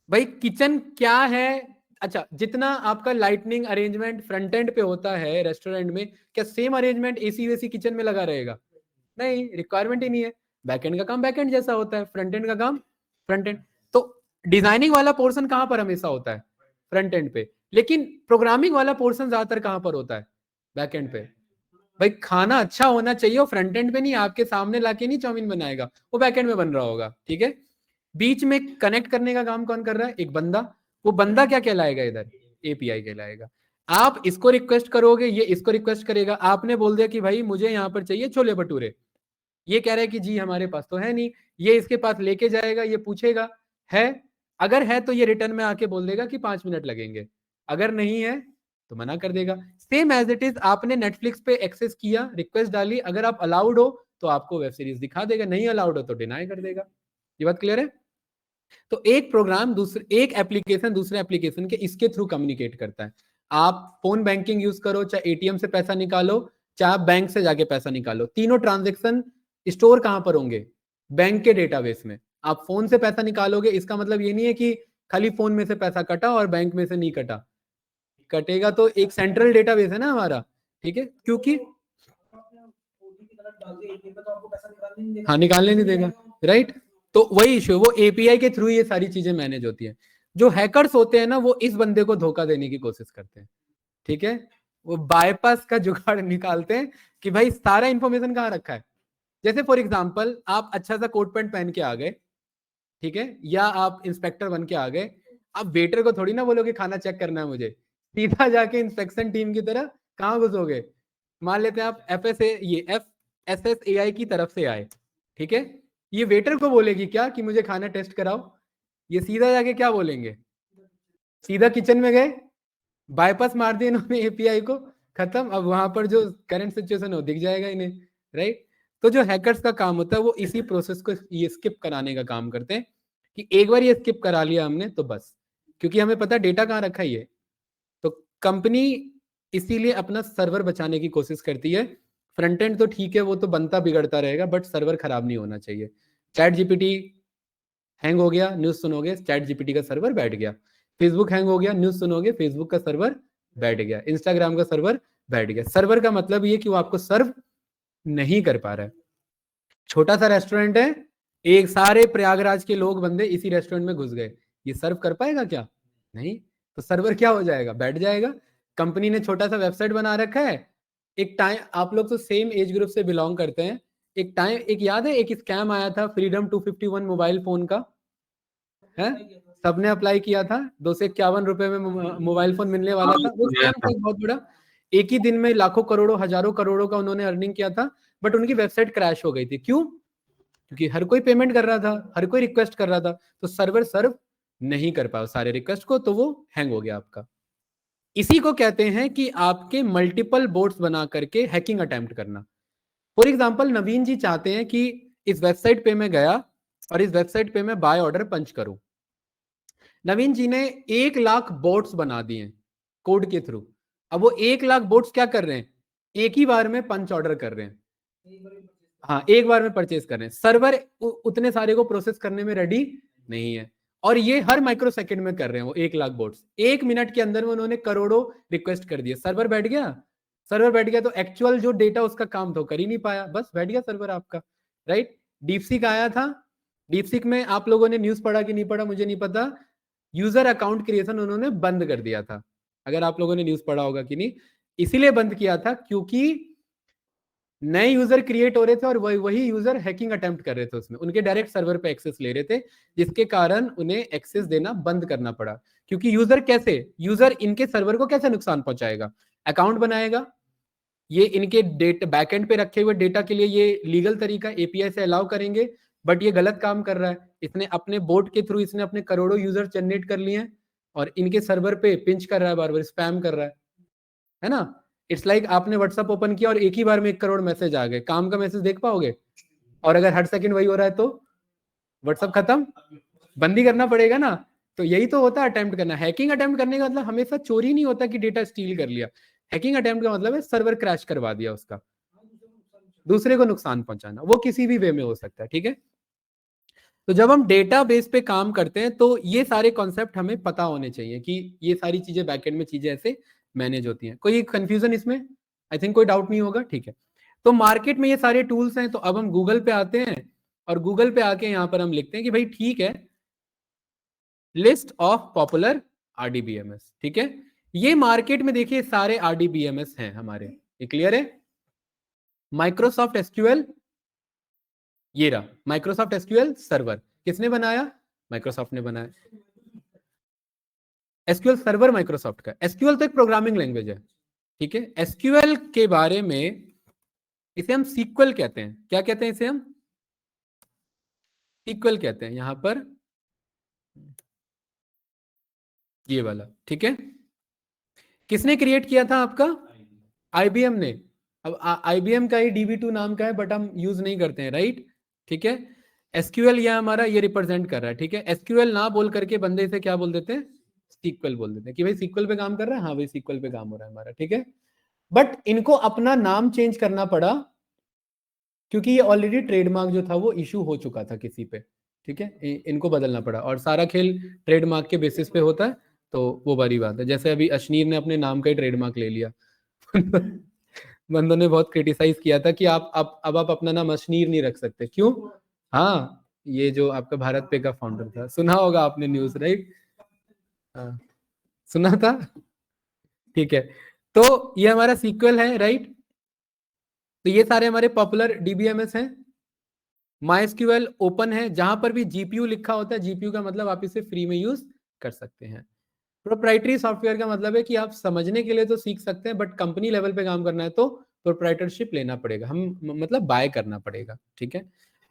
भाई किचन क्या है, अच्छा जितना आपका लाइटनिंग अरेंजमेंट फ्रंट एंड पे होता है रेस्टोरेंट में, क्या सेम अरेंजमेंट एसी वेसी किचन में लगा रहेगा? नहीं, रिक्वायरमेंट ही नहीं है। बैकएंड का काम बैकएंड जैसा होता है, फ्रंट एंड का काम फ्रंट एंड। तो डिजाइनिंग वाला पोर्शन कहां पर हमेशा होता है, फ्रंट एंड पे, लेकिन प्रोग्रामिंग वाला पोर्शन ज्यादातर कहां पर होता है, बैक एंड पे। भाई खाना अच्छा होना चाहिए, वो फ्रंट एंड पे नहीं, आपके सामने लाके नहीं चाउमीन बनाएगा, वो बैक एंड में बन रहा होगा। ठीक है, बीच में कनेक्ट करने का काम कौन कर रहा है, एक बंदा। वो बंदा क्या कहलाएगा इधर, एपीआई कहलाएगा। आप इसको रिक्वेस्ट करोगे, ये इसको रिक्वेस्ट करेगा। आपने बोल दिया कि भाई मुझे यहाँ पर चाहिए छोले भटूरे, ये कह रहा है कि जी हमारे पास तो है नहीं, ये इसके पास लेके जाएगा, ये पूछेगा है, अगर है तो ये रिटर्न में आके बोल देगा कि 5 मिनट लगेंगे, अगर नहीं है तो मना कर देगा। सेम एज इट इज, आपने नेटफ्लिक्स पे एक्सेस किया, रिक्वेस्ट डाली, अगर आप अलाउड हो तो आपको वेब सीरीज दिखा देगा, नहीं अलाउड हो तो डिनाई कर देगा। ये बात क्लियर है? तो एक प्रोग्राम दूसरे, एक एप्लीकेशन दूसरे एप्लीकेशन के इसके थ्रू कम्युनिकेट करता है। आप फोन बैंकिंग यूज करो, चाहे एटीएम से पैसा निकालो, चाहे आप बैंक से जाके पैसा निकालो, तीनों ट्रांजेक्शन स्टोर कहां पर होंगे, बैंक के डेटाबेस में। आप फोन से पैसा निकालोगे, इसका मतलब ये नहीं है कि खाली फोन में से पैसा कटा और बैंक में से नहीं कटा, कटेगा तो एक सेंट्रल डेटाबेस है ना हमारा। ठीक है, क्योंकि हाँ निकालने नहीं देगा, राइट। तो वही इश्यू, वो एपीआई के थ्रू ये सारी चीजें मैनेज होती है। जो हैकर्स होते हैं ना, वो इस बंदे को धोखा देने की कोशिश करते हैं। ठीक है, वो बाईपास का जुगाड़ निकालते हैं कि भाई सारा इंफॉर्मेशन कहाँ रखा है। जैसे फॉर एग्जांपल, आप अच्छा सा कोट पैंट पहन के आ गए, ठीक है, या आप इंस्पेक्टर बन के आ गए, आप वेटर को थोड़ी ना बोलोगे खाना चेक करना है मुझे, सीधा जाके इंस्पेक्शन टीम की तरह कहाँ घुसोगे। मान लेते हैं आप FSSAI की तरफ से आए, ठीक है, ये वेटर को बोलेगी क्या कि मुझे खाना टेस्ट कराओ, ये सीधा जाके क्या बोलेंगे, सीधा किचन में गए, बाईपास मार दिया इन्होंने एपीआई को, खत्म। अब वहां पर जो करंट सिचुएशन हो दिख जाएगा इन्हें, राइट। तो जो हैकर्स का काम होता है वो इसी प्रोसेस को ये स्किप कराने का काम करते हैं कि एक बार ये स्किप करा लिया हमने तो बस, क्योंकि हमें पता डेटा कहाँ रखा ही है। तो कंपनी इसीलिए अपना सर्वर बचाने की कोशिश करती है। फ्रंट एंड तो ठीक है, वो तो बनता बिगड़ता रहेगा, बट सर्वर खराब नहीं होना चाहिए। चैट जीपीटी हैंग हो गया, न्यूज सुनोगे चैट जीपीटी का सर्वर बैठ गया। फेसबुक हैंग हो गया, न्यूज सुनोगे फेसबुक का सर्वर बैठ गया। इंस्टाग्राम का सर्वर बैठ गया। सर्वर का मतलब ये कि वो आपको सर्व नहीं कर पा रहा है। छोटा सा रेस्टोरेंट है, एक सारे प्रयागराज के लोग बंदे इसी रेस्टोरेंट में घुस गए, ये सर्व कर पाएगा क्या? नहीं। तो सर्वर क्या हो जाएगा? बैठ जाएगा। कंपनी ने छोटा सा वेबसाइट बना रखा है। एक टाइम, आप लोग तो सेम एज ग्रुप से बिलोंग करते हैं, एक टाइम, एक याद है, एक स्कैम आया था फ्रीडम 251 मोबाइल फोन का, है, सबने अप्लाई किया था, 251 रुपए में मोबाइल फोन मिलने वाला था। वो स्कैम था एक बहुत बड़ा, एक ही दिन में लाखों करोड़ों हजारों करोड़ों का उन्होंने अर्निंग किया था, बट उनकी वेबसाइट क्रैश हो गई थी। क्यों? क्योंकि हर कोई पेमेंट कर रहा था, हर कोई रिक्वेस्ट कर रहा था, तो सर्वर सर्व नहीं कर पाया सारे रिक्वेस्ट को, तो वो हैंग हो गया आपका। इसी को कहते हैं कि आपके मल्टीपल बोट्स बना करके हैकिंग अटेम्प्ट करना। फॉर एग्जाम्पल, नवीन जी चाहते हैं कि इस वेबसाइट पे मैं गया और इस वेबसाइट पे मैं बाय ऑर्डर पंच करूं। नवीन जी ने 1 लाख बोट्स बना दिए कोड के थ्रू। अब वो 1 लाख बोट्स क्या कर रहे हैं? एक ही बार में पंच ऑर्डर कर रहे हैं। हाँ, एक बार में परचेज कर रहे हैं। सर्वर उतने सारे को प्रोसेस करने में रेडी नहीं है, और ये हर माइक्रो सेकंड में कर रहे हैं वो 1 लाख बोट्स। 1 मिनट के अंदर में उन्होंने करोड़ों रिक्वेस्ट कर दिए। सर्वर बैठ गया, सर्वर बैठ गया तो एक्चुअल जो डेटा उसका काम तो कर ही नहीं पाया, बस बैठ गया सर्वर आपका, राइट। डीपसीक आया था, डीपसीक में आप लोगों ने न्यूज पढ़ा कि नहीं पढ़ा मुझे नहीं पता, यूजर अकाउंट क्रिएशन उन्होंने बंद कर दिया था। अगर आप लोगों ने न्यूज पढ़ा होगा कि नहीं, इसीलिए बंद किया था क्योंकि नए यूजर क्रिएट हो रहे थे और वही यूजर हैकिंग अटेम्प्ट कर रहे थे उसमें, उनके डायरेक्ट सर्वर पे एक्सेस ले रहे थे, जिसके कारण उन्हें एक्सेस देना बंद करना पड़ा। क्योंकि यूजर इनके सर्वर को कैसे नुकसान पहुंचाएगा? अकाउंट बनाएगा, ये इनके डेटा बैकएंड पे रखे हुए डेटा के लिए ये लीगल तरीका एपीआई से अलाउ करेंगे, बट ये गलत काम कर रहा है। इसने अपने बोट के थ्रू इसने अपने करोड़ों यूजर जनरेट कर लिए हैं और इनके सर्वर पे पिंच कर रहा है, बार बार स्पैम कर रहा है ना। इट्स लाइक आपने व्हाट्सएप ओपन किया और एक ही बार में 1 करोड़ मैसेज आ गए, काम का मैसेज देख पाओगे? और अगर हर सेकंड वही हो रहा है तो व्हाट्सएप खत्म, बंद ही करना पड़ेगा ना। तो यही तो होता है अटेम्प्ट करना। हैकिंग अटेम्प्ट करने का मतलब हमेशा चोरी नहीं होता कि डेटा स्टील कर लिया। हैकिंग अटेम्प्ट का मतलब है सर्वर क्रैश करवा दिया उसका, दूसरे को नुकसान पहुंचाना, वो किसी भी वे में हो सकता है, ठीक है। तो जब हम डेटाबेस पे काम करते हैं तो ये सारे कॉन्सेप्ट हमें पता होने चाहिए कि ये सारी चीजें बैकएंड में चीजें ऐसे मैनेज होती हैं। कोई कंफ्यूजन इसमें? आई थिंक कोई डाउट नहीं होगा, ठीक है। तो मार्केट में ये सारे टूल्स हैं, तो अब हम गूगल पे आते हैं और गूगल पे आके यहाँ पर हम लिखते हैं कि भाई ठीक है, लिस्ट ऑफ पॉपुलर आरडीबीएमएस, ठीक है। ये मार्केट में देखिए सारे आरडीबीएमएस हैं हमारे, ये क्लियर है। माइक्रोसॉफ्ट एसक्यूएल, ये रहा माइक्रोसॉफ्ट एसक्यूएल सर्वर, किसने बनाया? माइक्रोसॉफ्ट ने बनाया। एसक्यूएल सर्वर माइक्रोसॉफ्ट का। एसक्यूएल तो एक प्रोग्रामिंग लैंग्वेज है, ठीक है। एसक्यूएल के बारे में, इसे हम सीक्वल कहते हैं। क्या कहते हैं इसे हम? सीक्वल कहते हैं यहां पर, ये वाला, ठीक है। किसने क्रिएट किया था आपका? आईबीएम ने। अब आईबीएम का ही DB2 नाम का है, बट हम यूज नहीं करते हैं, राइट, ठीक है। एसक्यूएल यह हमारा ये रिप्रेजेंट कर रहा है, ठीक है। एसक्यूएल ना बोल करके बंदे इसे क्या बोल देते हैं? सीक्वल बोल देते हैं कि भाई सीक्वल पे काम कर रहा है, हाँ भाई सीक्वल पे काम हो रहा है हमारा, ठीक है। बट इनको अपना नाम चेंज करना पड़ा क्योंकि ये ऑलरेडी ट्रेडमार्क जो था वो इशू हो चुका था किसी पे, ठीक है। इनको बदलना पड़ा, और सारा खेल ट्रेडमार्क के बेसिस पे होता है, तो वो बड़ी बात है। जैसे अभी अश्नीर ने अपने नाम का ही ट्रेडमार्क ले लिया बंदों ने बहुत क्रिटिसाइज किया था कि अब आप अपना नाम अश्नीर नहीं रख सकते, क्यों? हाँ, ये जो आपका भारत पे का फाउंडर था, सुना होगा आपने न्यूज, राइट? हाँ, सुना था, ठीक है। तो ये हमारा सीक्वल है, राइट। तो ये सारे हमारे पॉपुलर डीबीएमएस हैं। MySQL ओपन है, जहां पर भी जीपीयू लिखा होता है, जीपीयू का मतलब आप इसे फ्री में यूज कर सकते हैं। प्रोप्राइटरी सॉफ्टवेयर का मतलब है कि आप समझने के लिए तो सीख सकते हैं, बट कंपनी लेवल पे काम करना है तो प्रोप्राइटरशिप लेना पड़ेगा, हम मतलब बाय करना पड़ेगा, ठीक है।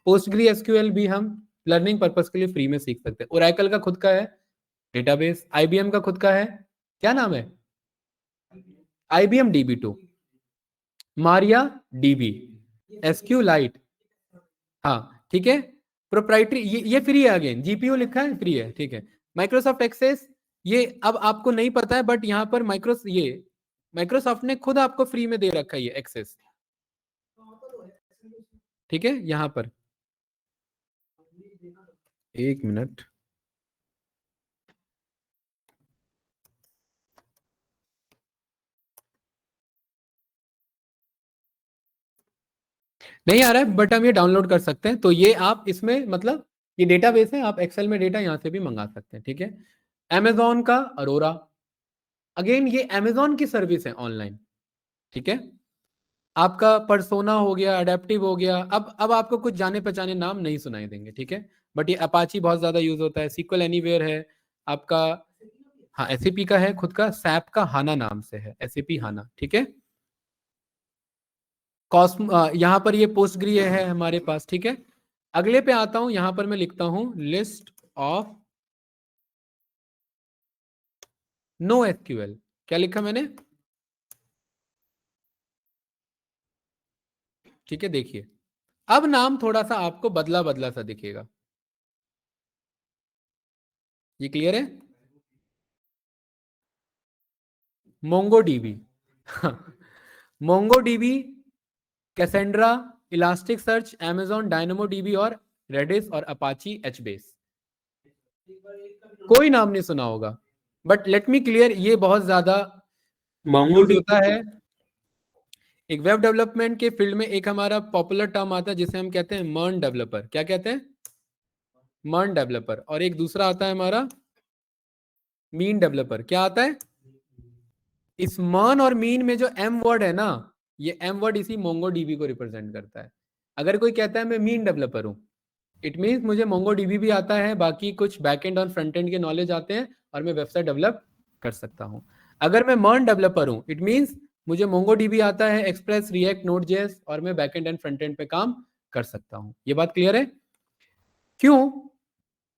पोस्टग्री एसक्यूएल भी हम लर्निंग पर्पस के लिए फ्री में सीख सकते हैं। ओरेकल का खुद का है डेटाबेस, आईबीएम का खुद का है, क्या नाम है? IBM DB2, Maria dB, SQ light, हाँ, ठीक है। प्रोप्राइटरी ये फ्री है, अगेन जीपीयू लिखा है फ्री है, ठीक है। माइक्रोसॉफ्ट एक्सेस, ये अब आपको नहीं पता है, बट यहाँ पर माइक्रोसॉफ्ट ने खुद आपको फ्री में दे रखा है ये एक्सेस, ठीक है। यहाँ पर 1 मिनट, नहीं आ रहा है, बट हम ये डाउनलोड कर सकते हैं। तो ये आप इसमें मतलब ये डेटाबेस है, आप एक्सेल में डेटा यहाँ से भी मंगा सकते हैं, ठीक है। अमेजोन का अरोरा, अगेन ये अमेजोन की सर्विस है ऑनलाइन, ठीक है। आपका पर्सोना हो गया, अडेप्टिव हो गया। अब आपको कुछ जाने पहचाने नाम नहीं सुनाई देंगे, ठीक है। बट ये अपाची बहुत ज्यादा यूज होता है, SQL एनीवेयर है आपका। हाँ, SAP का है खुद का, सैप का हाना नाम से है, SAP हाना, ठीक है। कॉस्म यहाँ पर ये पोस्टग्री है हमारे पास, ठीक है। अगले पे आता हूं, यहां पर मैं लिखता हूं लिस्ट ऑफ नो SQL। क्या लिखा मैंने, ठीक है। देखिए अब नाम थोड़ा सा आपको बदला बदला सा दिखेगा, ये क्लियर है। MongoDB MongoDB, Cassandra, elastic search, Amazon DynamoDB और रेडिस और अपाची HBase। कोई नाम नहीं सुना होगा, बट लेट मी क्लियर, ये बहुत ज्यादा यूज होता है। एक वेब डेवलपमेंट के फील्ड में एक हमारा पॉपुलर टर्म आता है जिसे हम कहते हैं मर्न डेवलपर। क्या कहते हैं, मर्न डेवलपर। और एक दूसरा आता है हमारा मीन डेवलपर। क्या आता है, इस मर्न और मीन में जो एम वर्ड है ना, ये एम वर्ड इसी मोंगोडीबी को रिप्रेजेंट करता है। अगर कोई कहता है मैं मीन डेवलपर हूं, इट मीन्स मुझे मोंगोडीबी भी आता है, बाकी कुछ बैकएंड और फ्रंट एंड के नॉलेज आते हैं और मैं वेबसाइट डेवलप कर सकता हूं। अगर मैं मर्न डेवलपर हूं, इट मीन्स मुझे मोंगोडीबी आता है, एक्सप्रेस, रिएक्ट, नोड.js और मैं बैकएंड एंड फ्रंट एंड पे काम कर सकता हूं। ये बात क्लियर है। क्यों,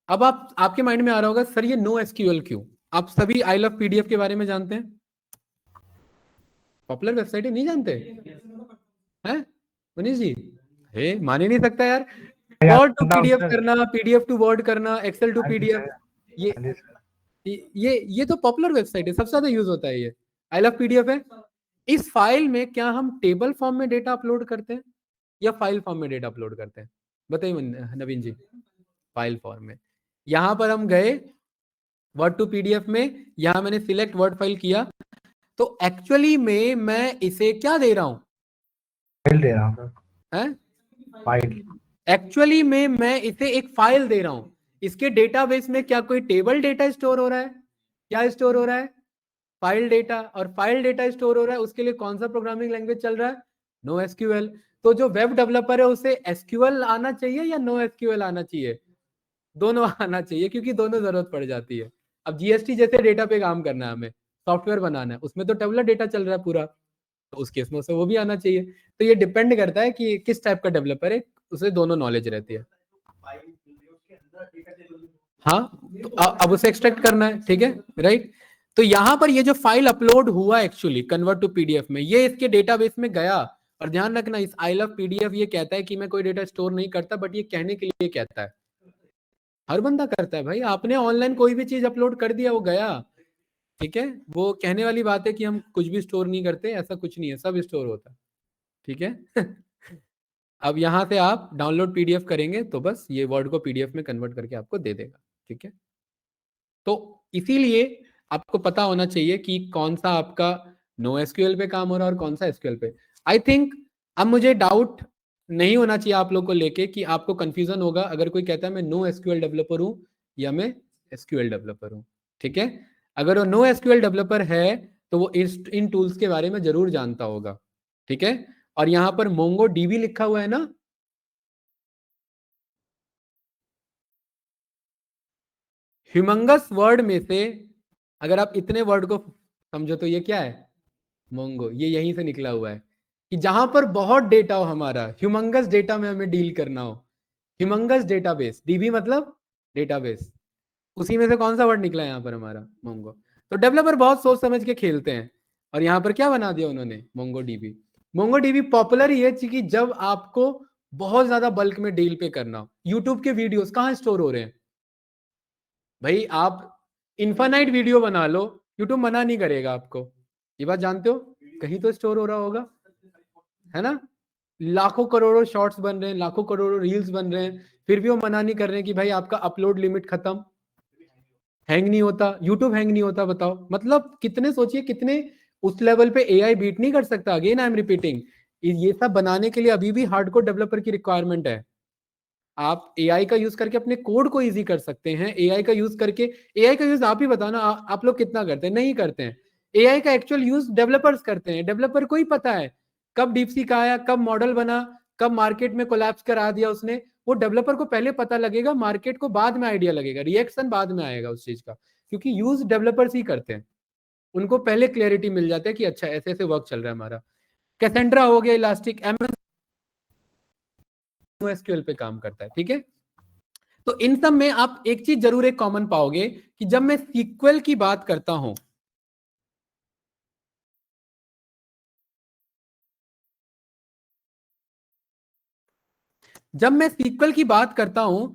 अब आपके माइंड में आ रहा होगा सर ये नो एसक्यूएल क्यों। आप सभी आई लव पीडीएफ के बारे में जानते हैं, पॉपुलर वेबसाइट है, नहीं जानते हैं मनीष जी? हे, मान ही नहीं सकता यार। वर्ड टू पीडीएफ करना, पीडीएफ टू वर्ड करना, एक्सेल टू पीडीएफ, ये तो पॉपुलर वेबसाइट है, सबसे ज्यादा यूज होता है ये, आई लव पीडीएफ है। इस फाइल में क्या हम टेबल फॉर्म में डेटा अपलोड करते हैं या फाइल फॉर्म में डेटा अपलोड करते हैं, बताइए नवीन जी। फाइल फॉर्म में। यहां पर हम गए वर्ड टू पीडीएफ में, यहां मैंने सिलेक्ट वर्ड फाइल किया, तो एक्चुअली में मैं इसे क्या दे रहा हूं, फाइल दे रहा हूं, फाइल। एक्चुअली में मैं इसे एक फाइल दे रहा हूं। इसके डेटाबेस में क्या कोई टेबल डेटा स्टोर हो रहा है, क्या स्टोर हो रहा है, फाइल डेटा। और फाइल डेटा स्टोर हो रहा है, उसके लिए कौन सा प्रोग्रामिंग लैंग्वेज चल रहा है, नो एसक्यूएल। तो जो वेब डेवलपर है उसे एसक्यूएल आना चाहिए या नो एसक्यूएल आना चाहिए, दोनों आना चाहिए, क्योंकि दोनों जरूरत पड़ जाती है। अब जीएसटी जैसे डेटा पे काम करना है, हमें सॉफ्टवेयर बनाना है, उसमें तो टेबुलर डेटा चल रहा है पूरा, तो उस केस में उसे वो भी आना चाहिए। तो ये डिपेंड करता है कि किस टाइप का डेवलपर है, उसे दोनों नॉलेज रहती है। हाँ, तो अब उसे एक्सट्रैक्ट करना है, ठीक है, राइट। तो यहां पर ये जो फाइल अपलोड हुआ एक्चुअली कन्वर्ट टू पीडीएफ में, ये इसके डेटाबेस में गया। और ध्यान रखना, इस आई लव पीडीएफ ये कहता है कि मैं कोई डेटा स्टोर नहीं करता, बट ये कहने के लिए कहता है, हर बंदा करता है भाई। आपने ऑनलाइन कोई भी चीज अपलोड कर दिया, वो गया, ठीक है। वो कहने वाली बात है कि हम कुछ भी स्टोर नहीं करते, ऐसा कुछ नहीं है, सब स्टोर होता है, ठीक है। अब यहां से आप डाउनलोड पीडीएफ करेंगे तो बस ये वर्ड को पीडीएफ में कन्वर्ट करके आपको दे देगा, ठीक है। तो इसीलिए आपको पता होना चाहिए कि कौन सा आपका नो एसक्यूएल पे काम हो रहा है और कौन सा एसक्यूएल पे। आई थिंक अब मुझे डाउट नहीं होना चाहिए आप लोग को लेके कि आपको कंफ्यूजन होगा अगर कोई कहता है मैं नो एसक्यूएल डेवलपर हूं या मैं एसक्यूएल डेवलपर हूं, ठीक है। अगर वो नो एसक्यूएल डेवलपर है तो वो इन टूल्स के बारे में जरूर जानता होगा, ठीक है। और यहां पर मोंगो डीबी लिखा हुआ है ना, ह्यूमंगस वर्ड में से अगर आप इतने वर्ड को समझो तो ये क्या है, मोंगो। ये यहीं से निकला हुआ है कि जहां पर बहुत डेटा हो, हमारा ह्यूमंगस डेटा में हमें डील करना हो, ह्यूमंगस डेटाबेस, डीबी मतलब डेटाबेस, उसी में से कौन सा वर्ड निकला है यहाँ पर हमारा, मोंगो। तो डेवलपर बहुत सोच समझ के खेलते हैं और यहाँ पर क्या बना दिया उन्होंने, Mongo dB. Mongo dB popular ये कि जब आपको बहुत ज्यादा बल्क में डील पे करना हो। यूट्यूब के वीडियोस कहाँ स्टोर हो रहे हैं भाई, आप इन्फानाइट वीडियो बना लो, यूट्यूब मना नहीं करेगा आपको, ये बात जानते हो, कहीं तो स्टोर हो रहा होगा, है ना। लाखों करोड़ों शॉर्ट्स बन रहे हैं, लाखों करोड़ों रील्स बन रहे हैं, फिर भी वो मना नहीं कर रहे हैं कि भाई आपका अपलोड लिमिट खत्म, हैंग नहीं होता, यूट्यूब हैंग नहीं होता। बताओ मतलब कितने, सोचिए कितने उस लेवल पे एआई बीट नहीं कर सकता। अगेन आई एम रिपीटिंग, ये सब बनाने के लिए अभी भी हार्डकोर डेवलपर की रिक्वायरमेंट है। आप एआई का यूज करके अपने कोड को इजी कर सकते हैं। एआई का यूज करके, एआई का यूज आप ही बताओ ना, आप लोग कितना करते हैं? नहीं करते हैं। एआई का एक्चुअल यूज डेवलपर्स करते हैं। डेवलपर को ही पता है कब डीपसीक आया, कब मॉडल बना, कब मार्केट में कोलैप्स करा दिया उसने। वो डेवलपर को पहले पता लगेगा, मार्केट को बाद में आइडिया लगेगा, रिएक्शन बाद में आएगा उस चीज का, क्योंकि यूज डेवलपर्स ही करते हैं। उनको पहले क्लैरिटी मिल जाता है कि अच्छा ऐसे ऐसे वर्क चल रहा है हमारा। कैसेंड्रा हो गया, इलास्टिक, एसक्यूएल पे काम करता है, ठीक है। तो इन सब में आप एक चीज जरूर एक कॉमन पाओगे कि जब मैं सीक्वल की बात करता हूं, जब मैं सीक्वल की बात करता हूं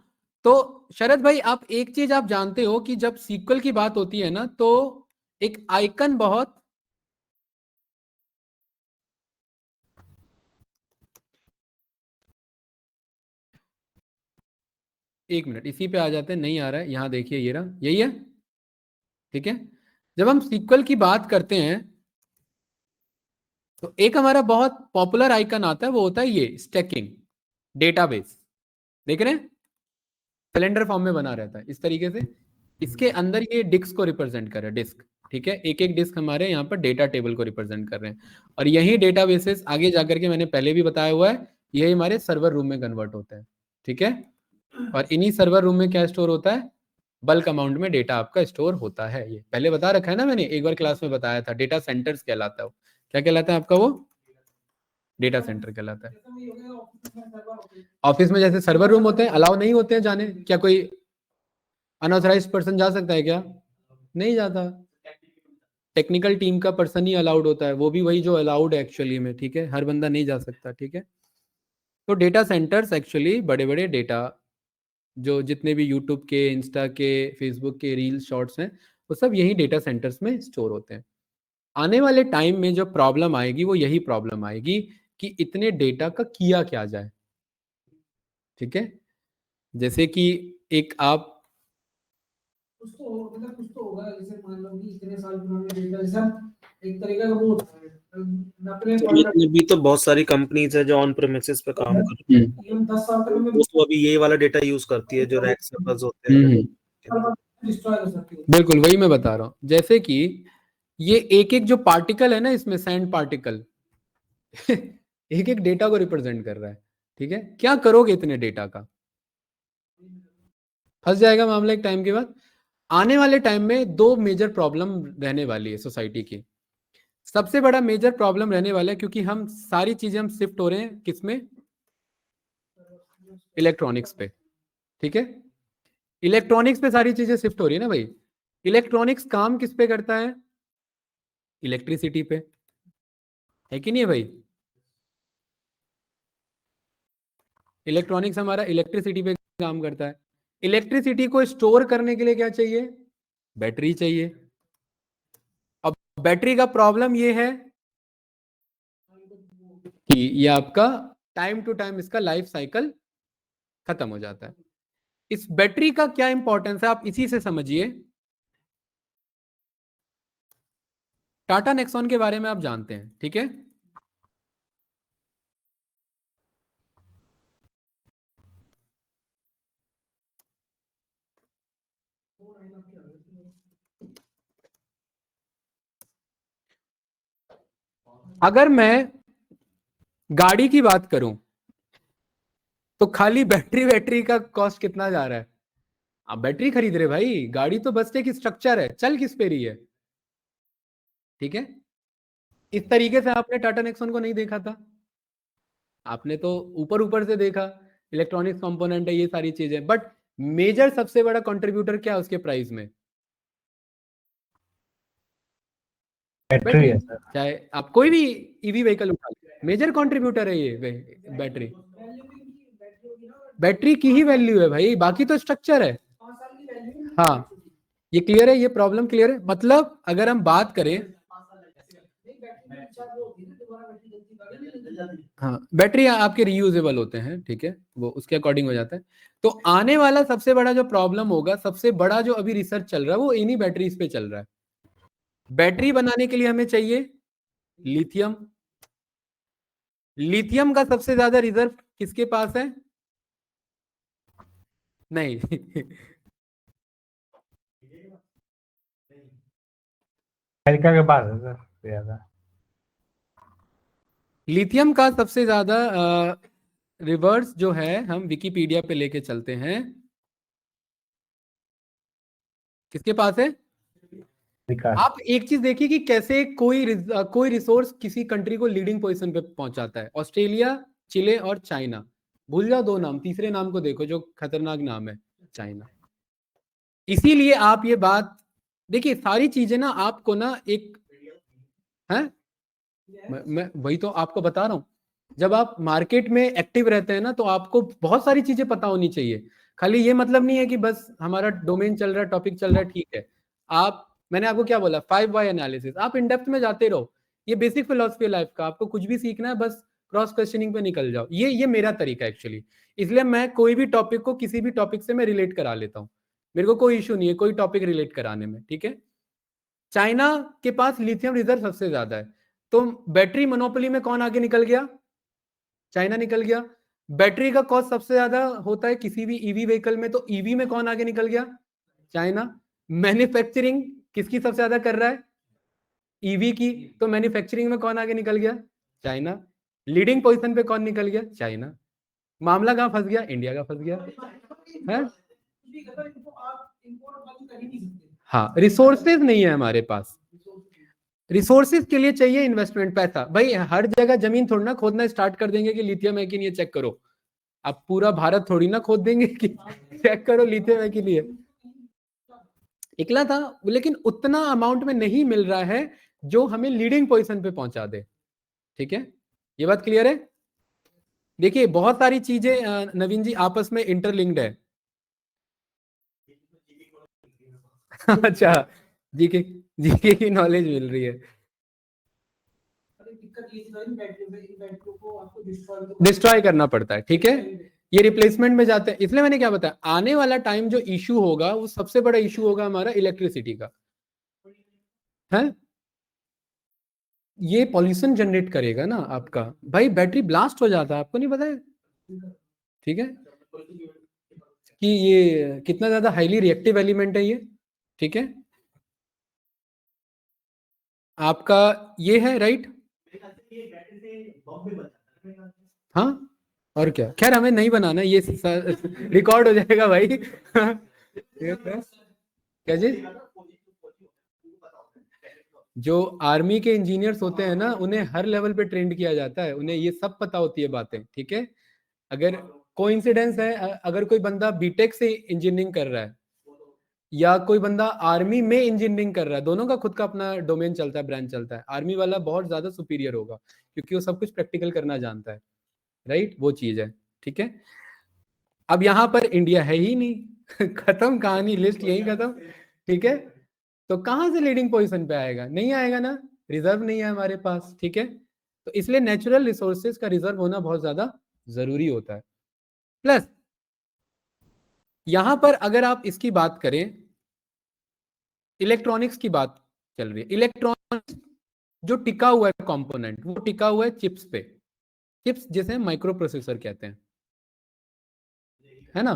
तो शरद भाई आप एक चीज आप जानते हो कि जब सीक्वल की बात होती है ना, तो एक आइकन बहुत एक मिनट इसी पे आ जाते हैं, नहीं आ रहा है, यहां देखिए ये रहा, यही है, ठीक है। जब हम सीक्वल की बात करते हैं तो एक हमारा बहुत पॉपुलर आइकन आता है, वो होता है ये स्टैकिंग डेटाबेस। देख रहे हैं, सिलेंडर फॉर्म में बना रहता है इस तरीके से। इसके अंदर ये डिस्क को रिप्रेजेंट कर रहा है, डिस्क, ठीक है। एक एक डिस्क हमारे यहाँ पर डेटा टेबल को रिप्रेजेंट कर रहे हैं, और यही डेटाबेसेस आगे जाकर के, मैंने पहले भी बताया हुआ है, यही हमारे सर्वर रूम में कन्वर्ट होता है, ठीक है। और इन्हीं सर्वर रूम में क्या स्टोर होता है? बल्क अमाउंट में डेटा आपका स्टोर होता है। ये पहले बता रखा है ना मैंने, एक बार क्लास में बताया था, डेटा सेंटर्स कहलाता है वो। क्या कहलाता है आपका वो? डेटा सेंटर कहलाता है। ऑफिस में जैसे सर्वर रूम होते हैं, अलाउ नहीं होते हैं जाने, क्या कोई अनऑथराइज्ड पर्सन जा सकता है क्या? नहीं जाता। टेक्निकल टीम का पर्सन ही अलाउड होता है, वो भी वही जो अलाउड है एक्चुअली में, ठीक है। हर बंदा नहीं जा सकता, ठीक है। तो डेटा सेंटर्स एक्चुअली बड़े बड़े डेटा, जो जितने भी यूट्यूब के, इंस्टा के, फेसबुक के रील्स, शॉर्ट्स हैं, वो सब यही डेटा सेंटर्स में स्टोर होते हैं। आने वाले टाइम में जो प्रॉब्लम आएगी वो यही प्रॉब्लम आएगी कि इतने डेटा का किया क्या जाए, ठीक है। जैसे कि एक आप कुछ तो होगा, जैसे मान लो कि इतने साल पुराने डेटा, जैसे एक तरीका का वो होता है अपने अभी तो बहुत सारी कंपनीज है जो ऑन प्रेमिसेस पे काम कर रही है, 10 साल तक में तो अभी ये वाला डेटा यूज करती है जो रैक सर्वर्स होते हैं। डिस्ट्रॉय कर सकती है। बिल्कुल वही मैं बता रहा हूं। जैसे कि ये एक एक जो पार्टिकल है ना, इसमें सैंड पार्टिकल एक एक डेटा को रिप्रेजेंट कर रहा है, ठीक है। क्या करोगे इतने डेटा का? फंस जाएगा मामला एक टाइम के बाद। आने वाले टाइम में दो मेजर प्रॉब्लम रहने वाली है सोसाइटी की। सबसे बड़ा मेजर प्रॉब्लम रहने वाला है, क्योंकि हम सारी चीजें हम शिफ्ट हो रहे हैं किसमें? इलेक्ट्रॉनिक्स पे, ठीक है। इलेक्ट्रॉनिक्स पे सारी चीजें शिफ्ट हो रही है ना भाई। इलेक्ट्रॉनिक्स काम किस पे करता है? इलेक्ट्रिसिटी पे, है कि नहीं है भाई? इलेक्ट्रॉनिक्स हमारा इलेक्ट्रिसिटी पे काम करता है। इलेक्ट्रिसिटी को स्टोर करने के लिए क्या चाहिए? बैटरी चाहिए। अब बैटरी का प्रॉब्लम ये है कि ये आपका टाइम टू टाइम इसका लाइफ साइकिल खत्म हो जाता है। इस बैटरी का क्या इंपॉर्टेंस है आप इसी से समझिए। टाटा नेक्सॉन के बारे में आप जानते हैं, ठीक है। अगर मैं गाड़ी की बात करूं तो खाली बैटरी बैटरी का कॉस्ट कितना जा रहा है? आप बैटरी खरीद रहे भाई, गाड़ी तो बस एक स्ट्रक्चर है, चल किस पे रही है, ठीक है। इस तरीके से आपने टाटा नेक्सॉन को नहीं देखा था, आपने तो ऊपर ऊपर से देखा, इलेक्ट्रॉनिक्स कंपोनेंट है, ये सारी चीजें, बट मेजर सबसे बड़ा कंट्रीब्यूटर क्या है उसके प्राइस में? बैटरी है सर। चाहे आप कोई भी ईवी व्हीकल उठा लो, मेजर कंट्रीब्यूटर है ये बैटरी। बैटरी की ही वैल्यू है भाई, बाकी तो स्ट्रक्चर है। हाँ, ये क्लियर है, ये प्रॉब्लम क्लियर है। मतलब अगर हम बात करें, हाँ बैटरी आपके रीयूजेबल होते हैं, ठीक है, वो उसके अकॉर्डिंग हो जाता है। तो आने वाला सबसे बड़ा जो प्रॉब्लम होगा, सबसे बड़ा जो अभी रिसर्च चल रहा है वो इन्हीं बैटरीज पे चल रहा है। बैटरी बनाने के लिए हमें चाहिए लिथियम। लिथियम का सबसे ज्यादा रिजर्व किसके पास है? नहीं अमेरिका के पास है सर ज्यादा। लिथियम का सबसे ज्यादा रिवर्स जो है, हम विकिपीडिया पे लेके चलते हैं, किसके पास है? विकास। आप एक चीज देखिए कि कैसे कोई रिसोर्स किसी कंट्री को लीडिंग पोजीशन पे पहुंचाता है। ऑस्ट्रेलिया, चिले और चाइना। भूल जाओ दो नाम, तीसरे नाम को देखो जो खतरनाक नाम है, चाइना। इसीलिए आप ये बात देखिए, सारी चीजें ना आपको ना एक है, मैं वही तो आपको बता रहा हूं। जब आप मार्केट में एक्टिव रहते हैं ना, तो आपको बहुत सारी चीजें पता होनी चाहिए। खाली ये मतलब नहीं है कि बस हमारा डोमेन चल रहा है, टॉपिक चल रहा है, ठीक है। आप, मैंने आपको क्या बोला, 5 वाई एनालिसिस, आप इन डेप्थ में जाते रहो। ये बेसिक फिलोसफी लाइफ का, आपको कुछ भी सीखना है बस क्रॉस क्वेश्चनिंग पे निकल जाओ। ये मेरा तरीका है एक्चुअली। इसलिए मैं कोई भी टॉपिक को किसी भी टॉपिक से मैं रिलेट करा लेता हूँ। मेरे को कोई इशू नहीं है कोई टॉपिक रिलेट कराने में, ठीक है। चाइना के पास लिथियम रिजर्व सबसे ज्यादा है, तो बैटरी मोनोपोली में कौन आगे निकल गया? चाइना निकल गया। बैटरी का कॉस्ट सबसे ज्यादा होता है किसी भी ईवी व्हीकल में, तो ईवी में कौन आगे निकल गया? चाइना। मैन्युफैक्चरिंग किसकी सबसे ज्यादा कर रहा है? ईवी की। तो मैन्युफैक्चरिंग में कौन आगे निकल गया? चाइना। लीडिंग पोजीशन पे कौन निकल गया? चाइना। मामला कहां फंस गया? इंडिया का फंस गया है। हाँ, रिसोर्सेज नहीं है हमारे पास। रिसोर्सेज के लिए चाहिए इन्वेस्टमेंट, पैसा। भाई हर जगह जमीन थोड़ी ना खोदना स्टार्ट कर देंगे कि लिथियम है कि नहीं, चेक करो। अब पूरा भारत थोड़ी ना खोद देंगे कि चेक करो लिथियम है कि नहीं है। निकला था, लेकिन उतना अमाउंट में नहीं मिल रहा है जो हमें लीडिंग पोजीशन पे पहुंचा दे, ठीक है। ये बात क्लियर है? देखिए बहुत सारी चीजें नवीन जी आपस में इंटरलिंक्ड है। अच्छा, जीके जीके की नॉलेज मिल रही है। डिस्ट्रॉय करना पड़ता है, ठीक है। ये रिप्लेसमेंट में जाते हैं। इसलिए मैंने क्या बताया, आने वाला टाइम जो इशू होगा वो सबसे बड़ा इशू होगा हमारा इलेक्ट्रिसिटी का, है। ये पॉल्यूशन जनरेट करेगा ना आपका। भाई बैटरी ब्लास्ट हो जाता है, आपको नहीं पता है, ठीक है, कि ये कितना ज्यादा हाईली रिएक्टिव एलिमेंट है ये, ठीक है। आपका ये है राइट। हाँ, और क्या, खैर हमें नहीं बनाना, ये रिकॉर्ड हो जाएगा भाई। क्या जी? जो आर्मी के इंजीनियर्स होते हैं ना, उन्हें हर लेवल पे ट्रेंड किया जाता है, उन्हें ये सब पता होती है बातें, ठीक है। अगर कोइंसिडेंस है, अगर कोई बंदा बीटेक से इंजीनियरिंग कर रहा है या कोई बंदा आर्मी में इंजीनियरिंग कर रहा है, दोनों का खुद का अपना डोमेन चलता है, ब्रांच चलता है। आर्मी वाला बहुत ज्यादा सुपीरियर होगा क्योंकि वो सब कुछ प्रैक्टिकल करना जानता है, राइट, वो चीज है, ठीक है। अब यहाँ पर इंडिया है ही नहीं। खत्म कहानी, लिस्ट यही खत्म, ठीक है। तो कहां से लीडिंग पोजीशन पे आएगा? नहीं आएगा ना, रिजर्व नहीं है हमारे पास, ठीक है। तो इसलिए नेचुरल रिसोर्सेज का रिजर्व होना बहुत ज्यादा जरूरी होता है। प्लस यहां पर अगर आप इसकी बात करें, इलेक्ट्रॉनिक्स की बात चल रही है। इलेक्ट्रॉनिक्स जो टिका हुआ है कंपोनेंट, वो टिका हुआ है चिप्स पे। चिप्स जिसे माइक्रो प्रोसेसर कहते हैं, है ना।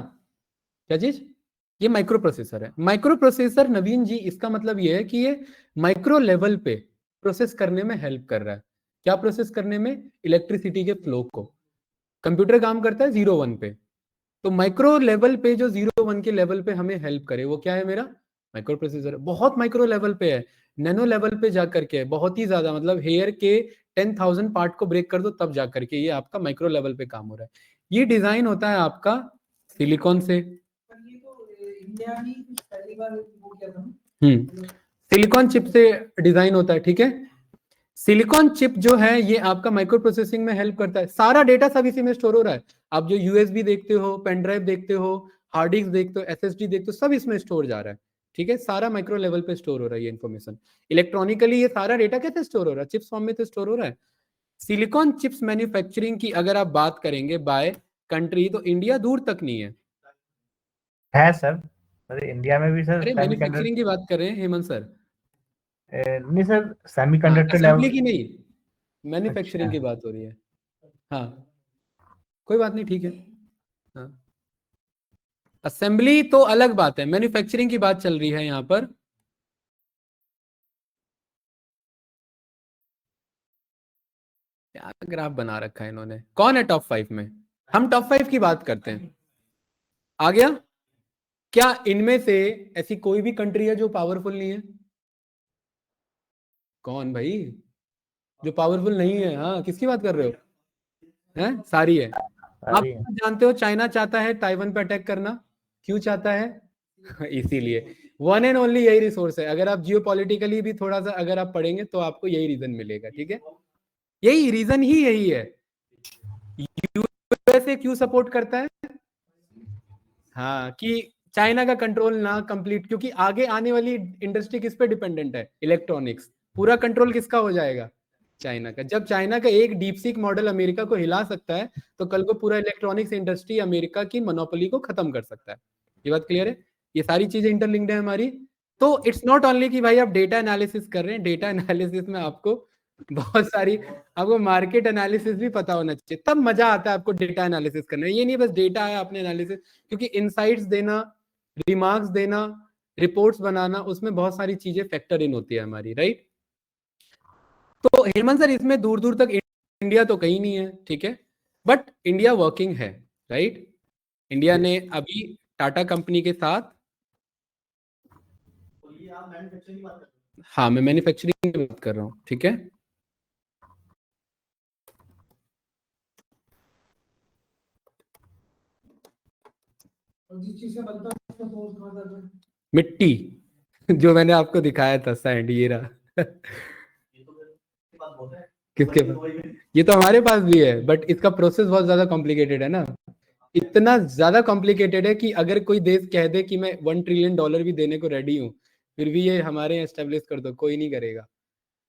क्या चीज? ये माइक्रो प्रोसेसर है। माइक्रो प्रोसेसर नवीन जी, इसका मतलब ये है कि ये माइक्रो लेवल पे प्रोसेस करने में हेल्प कर रहा है। क्या प्रोसेस करने में? इलेक्ट्रिसिटी के फ्लो को। कंप्यूटर काम करता है 0-1 पे, तो माइक्रो लेवल पे जो 0-1 के लेवल पे हमें हेल्प करे, वो क्या है? मेरा माइक्रो प्रोसेसर। बहुत माइक्रो लेवल पे है, नैनो लेवल पे जाकर के, बहुत ही ज्यादा, मतलब हेयर के 10,000 पार्ट को ब्रेक कर दो तब जाकर के ये आपका माइक्रो लेवल पे काम हो रहा है। ये डिजाइन होता है आपका सिलिकॉन से। सिलिकॉन चिप से डिजाइन होता है, ठीक है। सिलिकॉन चिप जो है ये आपका माइक्रो प्रोसेसिंग में हेल्प करता है। सारा डेटा सब इसी में स्टोर हो रहा है। आप जो यूएसबी देखते हो, पेन ड्राइव देखते हो, हार्ड डिस्क देखते हो, एसएसडी देखते हो, सब इसमें स्टोर जा रहा है, ठीक है। सारा माइक्रो लेवल पे स्टोर हो रहा है ये इन्फॉर्मेशन। इलेक्ट्रॉनिकली ये सारा डेटा कैसे स्टोर हो रहा है? चिप्स फॉर्म में तो स्टोर हो रहा है। सिलिकॉन चिप्स मैन्युफैक्चरिंग की अगर आप बात करेंगे बाय कंट्री, तो इंडिया दूर तक नहीं है सर। अरे इंडिया में भी सर अरे मैन्युफैक्चरिंग की बात कर रहे हैं हेमंत सर। नहीं सर, सेमीकंडक्टर असेंबली लेवल की नहीं, मैन्युफैक्चरिंग अच्छा। की बात हो रही है। हाँ कोई बात नहीं, ठीक है। हाँ असेंबली तो अलग बात है, मैन्युफैक्चरिंग की बात चल रही है यहाँ पर। क्या ग्राफ बना रखा है इन्होंने, कौन है टॉप 5 में? हम टॉप 5 की बात करते हैं। आ गया? क्या इनमें से ऐसी कोई भी कंट्री है जो पावरफुल नहीं है? कौन भाई जो पावरफुल नहीं है? हाँ किसकी बात कर रहे हो? हैं सारी है। आप सारी है। जानते हो चाइना चाहता है ताइवान पे अटैक करना, क्यों चाहता है? इसीलिए वन एंड ओनली यही रिसोर्स है। अगर आप जियो पॉलिटिकली भी थोड़ा सा अगर आप पढ़ेंगे तो आपको यही रीजन मिलेगा, ठीक है? यही रीजन ही यही है। यूएसए क्यों सपोर्ट करता है? हाँ कि चाइना का कंट्रोल ना कंप्लीट, क्योंकि आगे आने वाली इंडस्ट्री किस पे डिपेंडेंट है? इलेक्ट्रॉनिक्स। पूरा कंट्रोल किसका हो जाएगा? चाइना का। जब चाइना का एक डीप सीक मॉडल अमेरिका को हिला सकता है तो कल को पूरा इलेक्ट्रॉनिक्स इंडस्ट्री अमेरिका की मोनोपोली को खत्म कर सकता है। ये बात क्लियर है? ये सारी चीजें इंटरलिंक्ड है हमारी। तो इट्स नॉट ओनली कि भाई आप डेटा एनालिसिस कर रहे हैं, डेटा एनालिसिस में आपको बहुत सारी, आपको मार्केट एनालिसिस भी पता होना चाहिए, तब मजा आता है आपको डेटा एनालिसिस करने में। ये नहीं बस डेटा है आपने एनालिसिस, क्योंकि इनसाइट्स देना, रिमार्क्स देना, रिपोर्ट्स बनाना, उसमें बहुत सारी चीजें फैक्टर इन होती है हमारी, राइट? तो हेमंत सर इसमें दूर दूर तक इंडिया तो कहीं नहीं है, ठीक है, बट इंडिया वर्किंग है, राइट? इंडिया ने अभी टाटा कंपनी के साथ, हाँ मैं मैन्युफैक्चरिंग की बात कर रहा हूँ, ठीक है। और जिस चीज से बनता है उसका सोर्स कहाँ जाता है? मिट्टी जो मैंने आपको दिखाया था, सैंड, ये रहा। किसके पास? ये तो हमारे पास भी है, बट इसका प्रोसेस बहुत ज्यादा कॉम्प्लिकेटेड है ना। इतना ज्यादा कॉम्प्लिकेटेड है कि अगर कोई देश कह दे कि मैं $1 ट्रिलियन भी देने को रेडी हूँ, फिर भी ये हमारे यहाँ एस्टेब्लिश कर दो, कोई नहीं करेगा,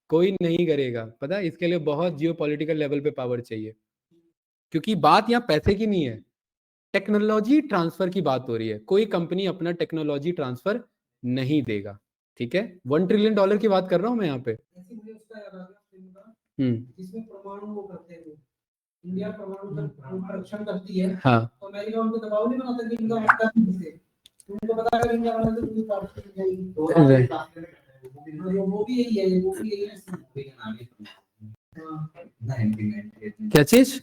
कोई नहीं करेगा। पता है इसके लिए बहुत जियो पॉलिटिकल लेवल पे पावर चाहिए, क्योंकि बात यहाँ पैसे की नहीं है, टेक्नोलॉजी ट्रांसफर की बात हो रही है। कोई कंपनी अपना टेक्नोलॉजी ट्रांसफर नहीं देगा, ठीक है? $1 ट्रिलियन की बात कर रहा हूँ मैं यहाँ पे। ऐसे मुझे उसका याद आ गया फिल्म का, हम्म। जिसमें परमाणु वो करते हैं वो, इंडिया परमाणु का परीक्षण करती है, हाँ तो अमेरिका उनको दबाव नहीं बनाता कि इनका हटका नहीं से, तो उनको पता है इंडिया वाला तो पूरी पार्टी मिल जाएगी। वो भी यही है, वो भी यही है। हाँ, क्या चीज?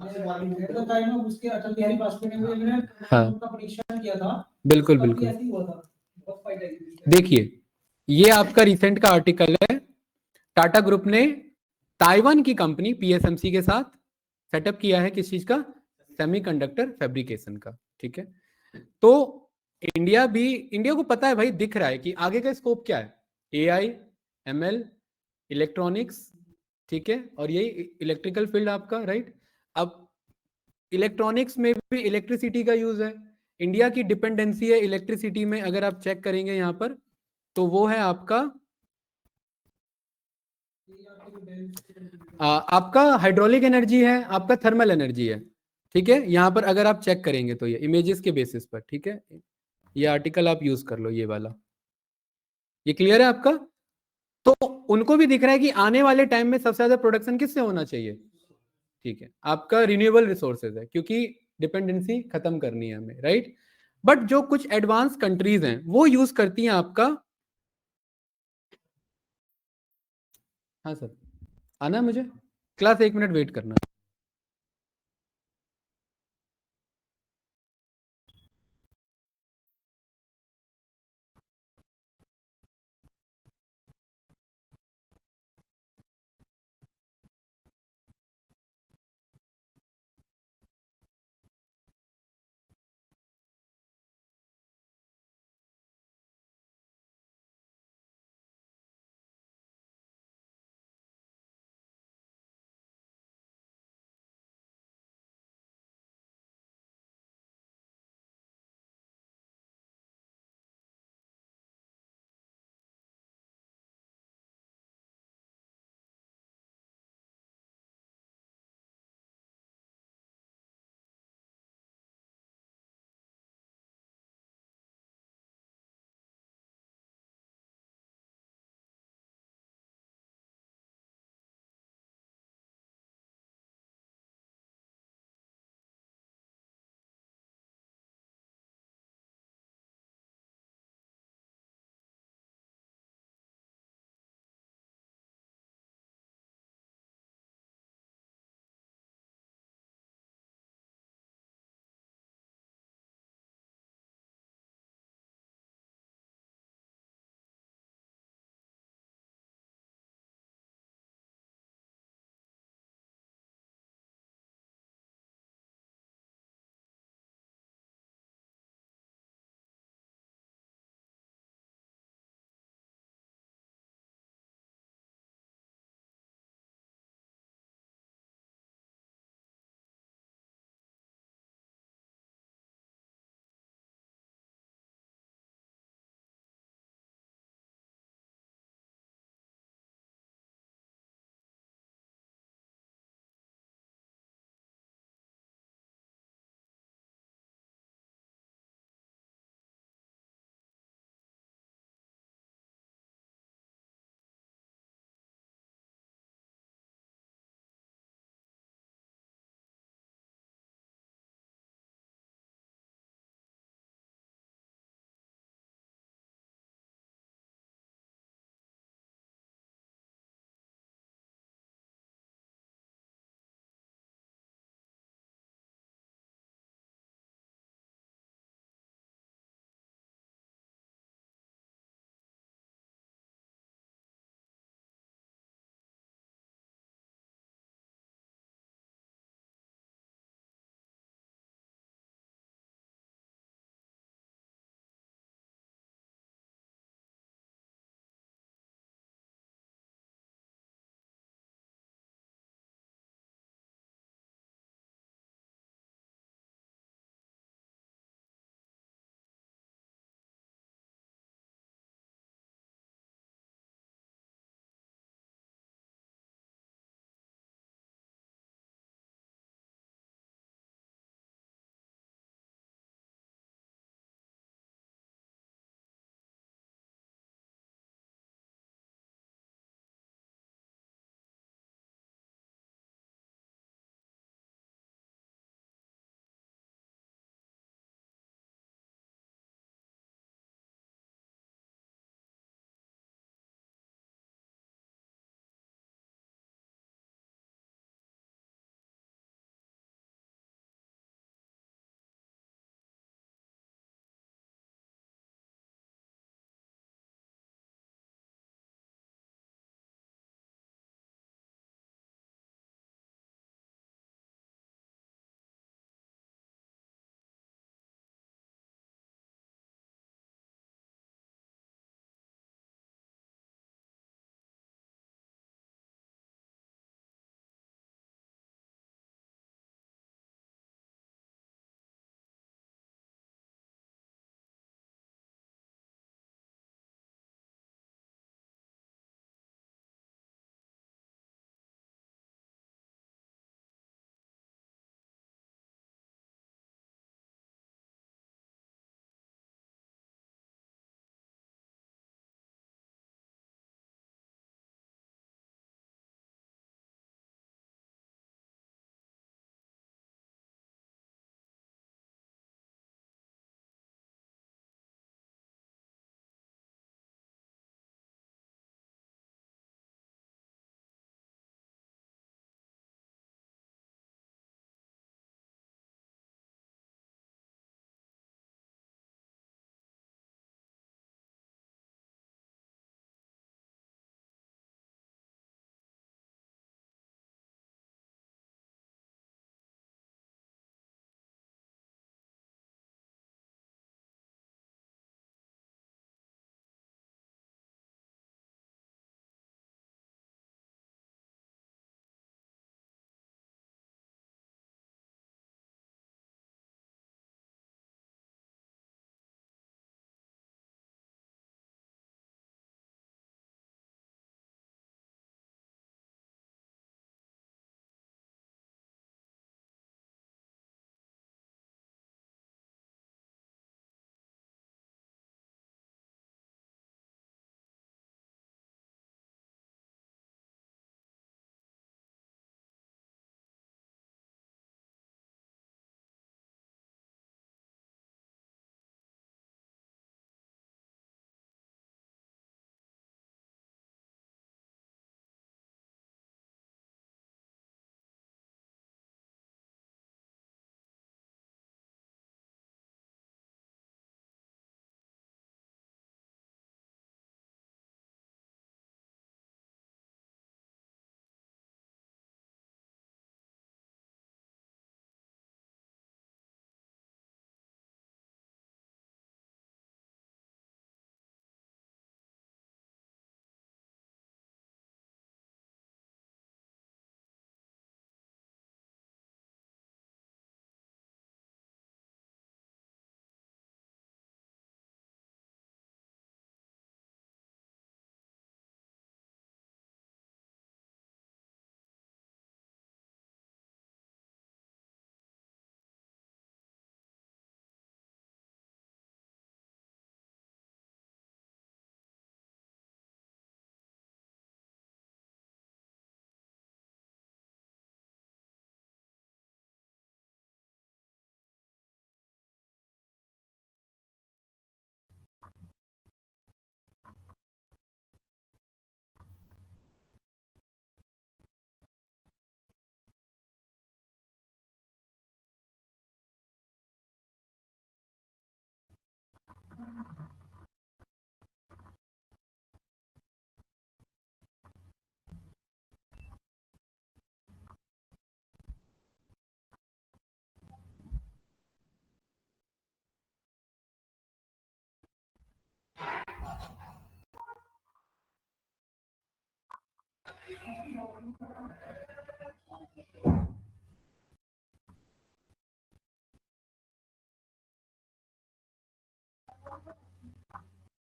तो टाइम में उसके अटल बिहारी वाजपेयी ने उन्होंने हाँ उनका परीक्षण किया था, बिल्कुल तब भी बिल्कुल। ऐसे ही हुआ था, बहुत फाइट आई थी। देखिए ये आपका रिसेंट का आर्टिकल है, टाटा ग्रुप ने ताइवान की कंपनी पीएसएमसी के साथ सेटअप किया है, किस चीज का? सेमीकंडक्टर फैब्रिकेशन का, ठीक है। तो इंडिया को पता है भाई, दिख रहा है कि आगे का स्कोप क्या है, एआई, एमएल, इलेक्ट्रॉनिक्स, ठीक है, और यही इलेक्ट्रिकल फील्ड आपका, राइट? अब इलेक्ट्रॉनिक्स में भी इलेक्ट्रिसिटी का यूज है, इंडिया की डिपेंडेंसी है इलेक्ट्रिसिटी में, अगर आप चेक करेंगे यहाँ पर तो वो है आपका आपका हाइड्रोलिक एनर्जी है, आपका थर्मल एनर्जी है, ठीक है। यहाँ पर अगर आप चेक करेंगे तो ये इमेजेस के बेसिस पर, ठीक है, ये आर्टिकल आप यूज कर लो, ये वाला, ये क्लियर है आपका? तो उनको भी दिख रहा है कि आने वाले टाइम में सबसे ज्यादा प्रोडक्शन किससे होना चाहिए, ठीक है, आपका रिन्यूएबल रिसोर्सेज है, क्योंकि डिपेंडेंसी खत्म करनी है हमें, राइट? बट जो कुछ एडवांस कंट्रीज हैं वो यूज करती हैं आपका, हाँ सर आना है मुझे क्लास, 1 मिनट वेट करना।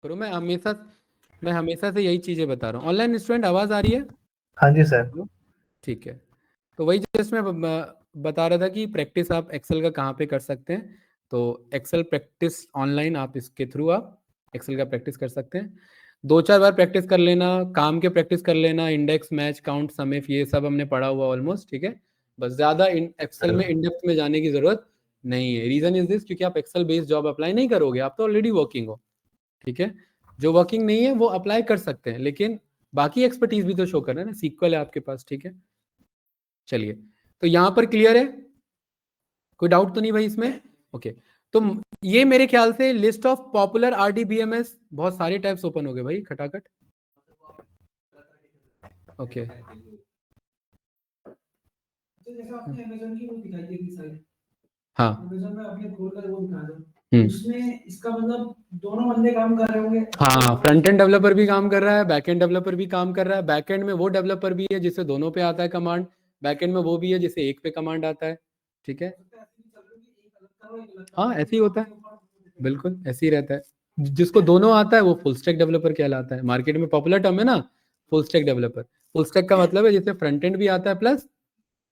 करो, मैं हमेशा से यही चीजें बता रहा हूँ। ऑनलाइन स्टूडेंट आवाज आ रही है? हाँ जी सर। ठीक है, तो वही जस्ट मैं बता रहा था कि प्रैक्टिस आप एक्सेल का कहाँ पे कर सकते हैं। तो एक्सेल प्रैक्टिस ऑनलाइन आप इसके थ्रू आप एक्सेल का प्रैक्टिस कर सकते हैं। 2-4 बार प्रैक्टिस कर लेना, काम के प्रैक्टिस कर लेना, index, match, count, sum if, ये सब हमने पढ़ा हुआ ऑलमोस्ट, ठीक है। बस ज्यादा एक्सेल में इंडेप्थ में जाने की जरूरत नहीं है। रीजन इज दिस, क्योंकि आप एक्सेल बेस्ड जॉब अप्लाई नहीं करोगे, आप तो ऑलरेडी वर्किंग हो, ठीक है। जो वर्किंग नहीं है वो अप्लाई कर सकते हैं, लेकिन बाकी एक्सपर्टीज भी तो शो करना है ना, सीक्वल है आपके पास, ठीक है। चलिए, तो यहां पर क्लियर है, कोई डाउट तो नहीं भाई इसमें? ओके, तो ये मेरे ख्याल से लिस्ट ऑफ पॉपुलर आरडीबीएमएस, बहुत सारे टाइप्स ओपन हो गए भाई खटाखट। ओके, जैसे आपने अमेज़न की वो दिखाई थी अभी साइड, हाँ, अमेज़न में आपने खोलकर वो दिखा दो, हम्म, उसमें इसका मतलब दोनों बंदे काम कर रहे होंगे। हाँ, फ्रंट एंड डेवलपर भी काम कर रहा है, बैक एंड डेवलपर भी काम कर रहा है। बैक एंड में वो डेवलपर भी है जिसे दोनों पे आता है कमांड, बैक एंड में वो भी है जिसे एक पे कमांड आता है, ठीक है। हाँ, ऐसे ही होता है, बिल्कुल ऐसे ही रहता है। जिसको दोनों आता है वो फुल स्टैक डेवलपर कहलाता है। मार्केट में पॉपुलर टर्म है ना full stack developer. Full stack का मतलब है जिसे फ्रंट एंड भी आता है प्लस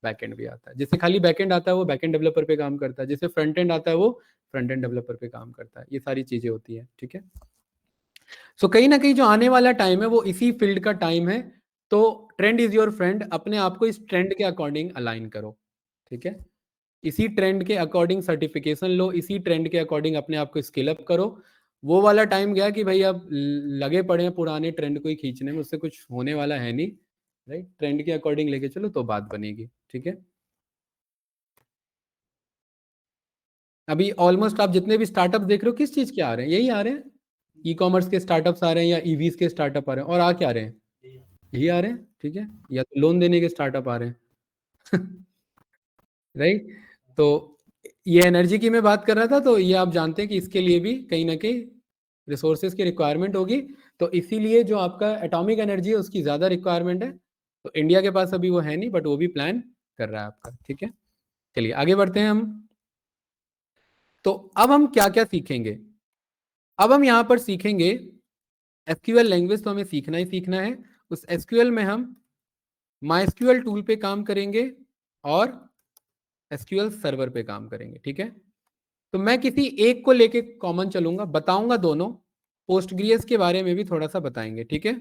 बैक एंड भी आता है। जिसे खाली बैक एंड आता है वो बैक एंड डेवलपर पे काम करता है, जिसे फ्रंट एंड आता है वो फ्रंट एंड डेवलपर पे काम करता है। ये सारी चीजें होती है, ठीक है। सो कहीं ना कहीं जो आने वाला टाइम है वो इसी फील्ड का टाइम है। तो ट्रेंड इज योर फ्रेंड, अपने आप को इस ट्रेंड के अकॉर्डिंग अलाइन करो, ठीक है। इसी ट्रेंड के अकॉर्डिंग सर्टिफिकेशन लो, इसी ट्रेंड के अकॉर्डिंग अपने आप को स्केल अप करो। वो वाला टाइम गया कि भाई अब लगे पड़े हैं पुराने ट्रेंड को ही खींचने में, उससे कुछ होने वाला है नहीं, राइट। ट्रेंड के अकॉर्डिंग लेके चलो तो बात बनेगी, ठीक है। अभी ऑलमोस्ट आप जितने भी स्टार्टअप देख रहे हो किस चीज के आ रहे हैं? यही आ रहे हैं, ई कॉमर्स के स्टार्टअप्स आ रहे हैं या ईवीज के स्टार्टअप आ रहे हैं, और आ क्या रहे हैं? यही आ रहे हैं, ठीक है। या तो लोन देने के स्टार्टअप आ रहे हैं राइट। तो ये एनर्जी की मैं बात कर रहा था, तो ये आप जानते हैं कि इसके लिए भी कहीं ना कहीं रिसोर्सेज की रिक्वायरमेंट होगी। तो इसीलिए जो आपका एटॉमिक एनर्जी है उसकी ज़्यादा रिक्वायरमेंट है। तो इंडिया के पास अभी वो है नहीं, बट वो भी प्लान कर रहा है आपका, ठीक है। चलिए आगे बढ़ते हैं हम। तो अब हम क्या क्या सीखेंगे? अब हम यहाँ पर सीखेंगे एसक्यूएल लैंग्वेज, तो हमें सीखना ही सीखना है। उस एसक्यूएल में हम माइस्क्यूएल टूल पे काम करेंगे और एसक्यूएल सर्वर पे काम करेंगे, ठीक है। तो मैं किसी एक को लेके कॉमन चलूंगा, बताऊंगा दोनों, पोस्टग्रेस के बारे में भी थोड़ा सा बताएंगे, ठीक है।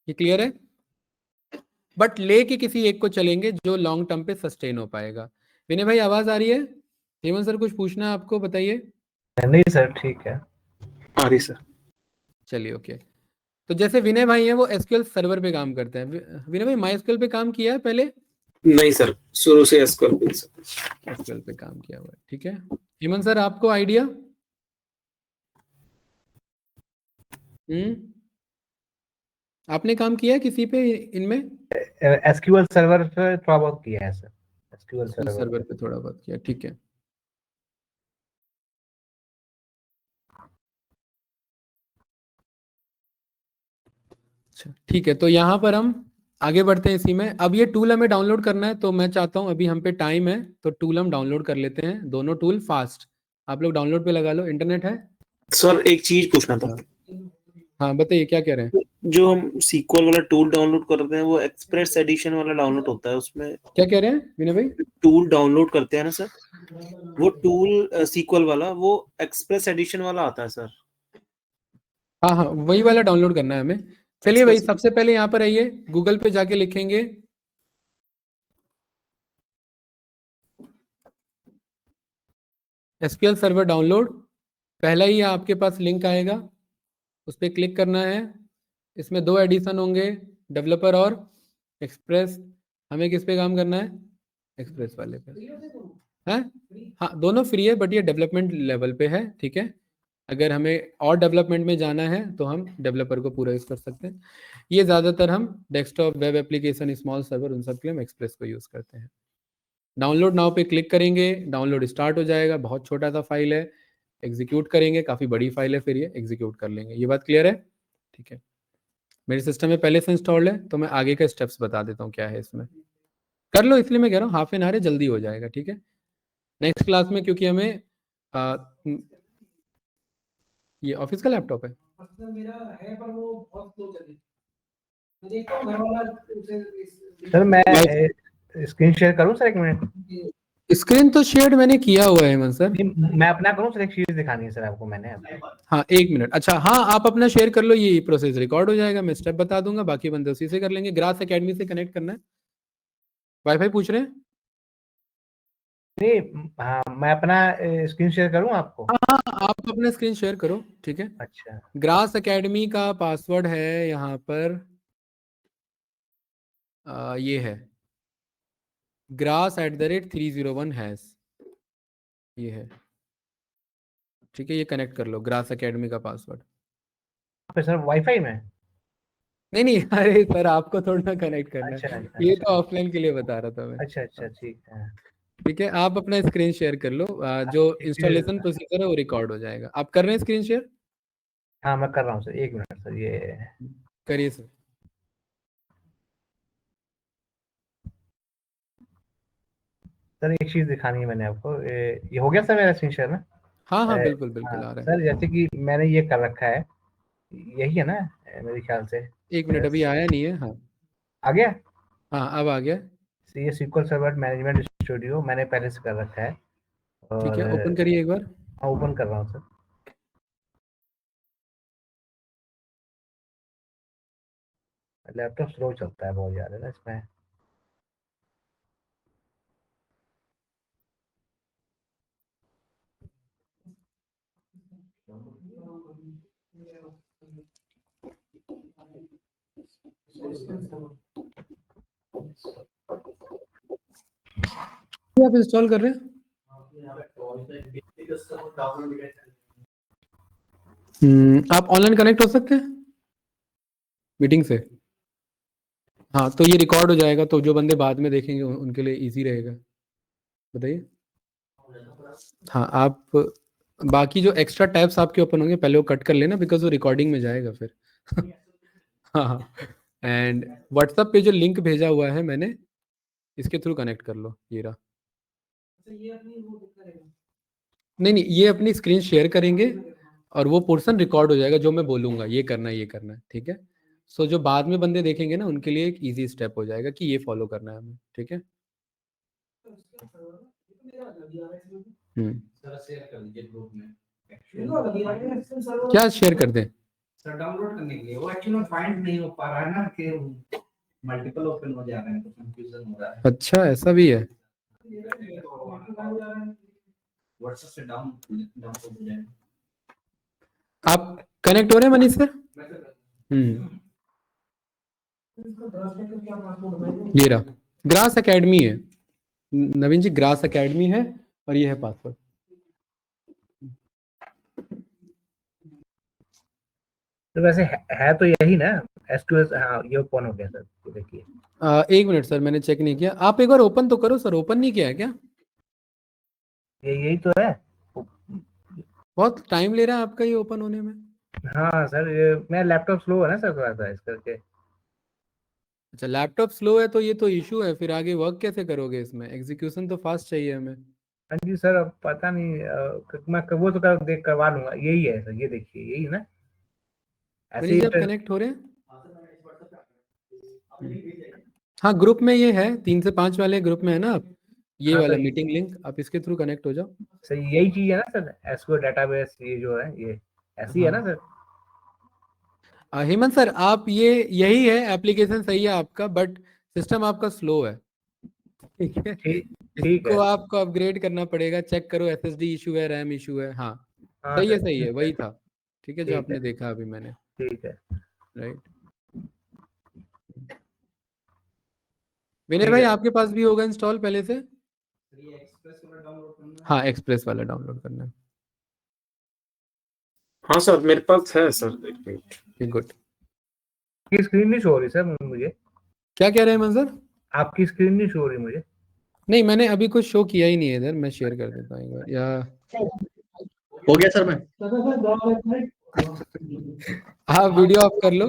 ये क्लियर है? बट लेके किसी एक को चलेंगे जो लॉन्ग टर्म पे सस्टेन हो पाएगा। विनय भाई आवाज आ रही है? हेमंत सर कुछ पूछना है आपको, बताइए। नहीं सर, ठीक है। आ रही सर। चलिए ओके। तो जैसे विनय भाई हैं वो एसक्यूएल सर्वर पे काम करते हैं। विनय भाई माइस्क्यूएल पे काम किया है पहले? नहीं सर, शुरू से एसक्यूएल पे सर। एसक्यूएल पे काम किया हुआ है, ठीक है। हेमंत सर आपको आइडिया? आपने काम किया है किसी पे इनमें? एसक्यूएल सर्वर पे थोड़ा बहुत किया है सर। एसक्यूएल सर्वर पे थोड़ा बहुत किया, ठीक है। अच्छा ठीक है, तो यहाँ पर हम आगे बढ़ते हैं इसी में। अब ये टूल हमें डाउनलोड करना है, तो मैं चाहता हूँ, अभी हम पे टाइम है तो टूल हम डाउनलोड कर लेते हैं, दोनों टूल फास्ट। आप लोग डाउनलोड पे लगा लो, इंटरनेट है? सर एक चीज पूछना था। हाँ बताइए क्या कह रहे हैं? जो हम सीक्वल वाला टूल डाउनलोड करते हैं वो एक्सप्रेस एडिशन वाला डाउनलोड होता है, उसमें क्या कह रहे हैं विनय भाई? टूल डाउनलोड करते हैं ना सर, वो टूल सीक्वल वाला वो एक्सप्रेस एडिशन वाला आता है सर। हाँ हाँ, वही वाला डाउनलोड करना है हमें। चलिए भाई, सबसे पहले यहाँ पर आइए, गूगल पे जाके लिखेंगे एसक्यूएल सर्वर डाउनलोड। पहला ही आपके पास लिंक आएगा, उस पर क्लिक करना है। इसमें 2 एडिशन होंगे, डेवलपर और एक्सप्रेस। हमें किस पे काम करना है? एक्सप्रेस वाले पे है। हाँ दोनों फ्री है, बट ये डेवलपमेंट लेवल पे है, ठीक है। अगर हमें और डेवलपमेंट में जाना है तो हम डेवलपर को पूरा यूज कर सकते हैं। ये ज्यादातर हम desktop, web application, small server, उन सब के लिए हम एक्सप्रेस को यूज करते हैं। डाउनलोड नाउ पे क्लिक करेंगे, डाउनलोड स्टार्ट हो जाएगा। बहुत छोटा सा फाइल है, एग्जीक्यूट करेंगे, काफी बड़ी फाइल है, फिर ये एग्जीक्यूट कर लेंगे। ये बात क्लियर है? ठीक है। मेरे सिस्टम में पहले से इंस्टॉल्ड है, तो मैं आगे के स्टेप्स बता देता हूँ क्या है इसमें। कर लो, इसलिए मैं कह रहा हूँ हाफ एन आवर है, जल्दी हो जाएगा, ठीक है। नेक्स्ट क्लास में, क्योंकि हमें ये ऑफिस का लैपटॉप है। पर्सनल मेरा है पर वो बहुत स्लो चले। मैं देखता हूँ घर वाला उसे सर मैं स्क्रीन शेयर करूं सर, 1 मिनट। स्क्रीन तो शेयर मैंने किया हुआ है हेमंत सर। नहीं, मैं अपना करूं सर, एक चीज दिखानी है सर आपको मैंने। हाँ 1 मिनट, अच्छा हाँ आप अपना शेयर कर लो, ये प्रोसेस रिकॉर्ड हो जाएगा, मैं स्टेप बता दूंगा, बाकी बंदे उसी से कर लेंगे। ग्रास एकेडमी से कनेक्ट करना है, वाईफाई पूछ रहे हैं। नहीं, हाँ मैं अपना स्क्रीन शेयर करूं आपको। हाँ आप अपना स्क्रीन शेयर करो, ठीक है। अच्छा, ग्रास एकेडमी का पासवर्ड है यहाँ पर ये है grass@301#, ये है, ठीक है। ये कनेक्ट कर लो, ग्रास एकेडमी का पासवर्ड। पे सर वाईफाई में। नहीं नहीं, अरे सर आपको थोड़ा ना कनेक्ट करना अच्छा है, अच्छा ये तो ऑफलाइन के लिए बता रहा था मैं। अच्छा अच्छा, ठीक है। ठीक है, आप अपना स्क्रीन शेयर कर लो, जो इंस्टॉलेशन प्रोसीजर है वो रिकॉर्ड हो जाएगा। आप कर रहे हैं स्क्रीन शेयर? हाँ मैं कर रहा हूँ सर, 1 मिनट सर, ये करिए सर। सर एक चीज दिखानी है मैंने आपको। ये हो गया सर मेरा स्क्रीन शेयर ना? हाँ हाँ अ, बिल्कुल बिल्कुल हाँ आ रहा है। सर, जैसे कि मैंने ये कर रखा है, यही है ना मेरे ख्याल से। 1 मिनट, अभी आया नहीं है। हाँ आ गया। हाँ अब आ गया। ये SQL सर्वर मैनेजमेंट स्टूडियो मैंने पहले से कर रखा है। ठीक और है, ओपन करिए एक बार। ओपन कर रहा हूँ सर। लैपटॉप स्लो चलता है बहुत ज़्यादा ना इसमें। आप इंस्टॉल कर रहे हैं? आप ऑनलाइन कनेक्ट हो सकते हैं मीटिंग से। हाँ तो ये रिकॉर्ड हो जाएगा, तो जो बंदे बाद में देखेंगे उनके लिए इजी रहेगा। बताइए। हाँ आप बाकी जो एक्स्ट्रा टैब्स आपके ओपन होंगे पहले वो कट कर लेना, बिकॉज वो रिकॉर्डिंग में जाएगा फिर। हाँ, एंड व्हाट्सएप पे जो लिंक भेजा हुआ है मैंने, इसके थ्रू कनेक्ट कर लो, ये रहा। ये अपनी वो करेगा। नहीं नहीं, ये अपनी स्क्रीन शेयर करेंगे और वो पोर्शन रिकॉर्ड हो जाएगा, जो मैं बोलूँगा ये करना है ये करना है, ठीक है। सो जो बाद में बंदे देखेंगे ना उनके लिए एक इजी स्टेप हो जाएगा कि ये फॉलो करना है हमें, ठीक है। सर शेयर कर दीजिए ग्रुप में। क्या शेयर कर दें? सर डाउनलोड करने के लिए वो एक्चुअली फाइंड नहीं हो पा रहा है ना, कि मल्टीपल ओपन हो जा रहे हैं तो कंफ्यूजन हो रहा है। अच्छा ऐसा भी है। व्हाट्सएप से डाउनलोड हो जाएगा। आप कनेक्ट हो रहे हैं मनीष सर? ये रहा, ग्रास एकेडमी है नवीन जी, ग्रास एकेडमी है और ये है पासवर्ड। तो वैसे है तो यही ना SQL। हाँ ये ओपन हो गया सर, ये देखिए। 1 मिनट सर, मैंने चेक नहीं किया, आप एक बार ओपन तो करो सर। ओपन नहीं किया है क्या? यही तो है। बहुत टाइम ले रहा है आपका ये ओपन होने में। हाँ सर, ये मेरा लैपटॉप स्लो है ना सर, थोड़ा सा इस करके। अच्छा लैपटॉप स्लो है तो ये तो इशू है, फिर आगे वर्क कैसे करोगे इसमें? एग्जीक्यूशन तो फास्ट चाहिए हमें। हाँ जी सर, अब पता नहीं, मैं वो तो देख करवा लूंगा। यही है सर, ये देखिए, यही है ना। ऐसे मनीष ही जी आप कनेक्ट हो रहे हैं? हाँ ग्रुप में ये है, 3 से 5 वाले ग्रुप में है ना आप, ये हाँ वाला सर, मीटिंग लिंक, आप इसके थ्रू कनेक्ट हो जाओ। सर यही चीज है ना सर, SQL डेटाबेस, ये जो है ये ऐसी है ना सर। हेमंत सर आप ये यही है, एप्लीकेशन सही है आपका, बट सिस्टम आपका स्लो है, ठीक है। ठीक ठीक इसको है। आपको अपग्रेड करना पड़ेगा, चेक करो SSD इशू है, रैम इशू है। हाँ हाँ सर, सही है, ठीक है। वही था, ठीक है जो ठीक है। आपने देखा अभी मैंने, ठीक है। राइट। विनय ठीक भाई है। आपके पास भी होगा इंस्टॉल पहले से? ये एक्सप्रेस वाला डाउनलोड करना है। हाँ एक्सप्रेस वाला डाउनलोड करना है। हाँ सर मेरे पास है सर, एक मिनट। गुड। आपकी स्क्रीन नहीं शो हो रही सर मुझे। क्या कह रहे हैं मंजर? आपकी स्क्रीन नहीं शो हो रही मुझे। नहीं मैंने अभी कुछ शो किया ही नहीं है इधर, मैं शेयर कर देता हूँ एक बार, या हो गया सर मैं। हाँ वीडियो ऑफ कर लो।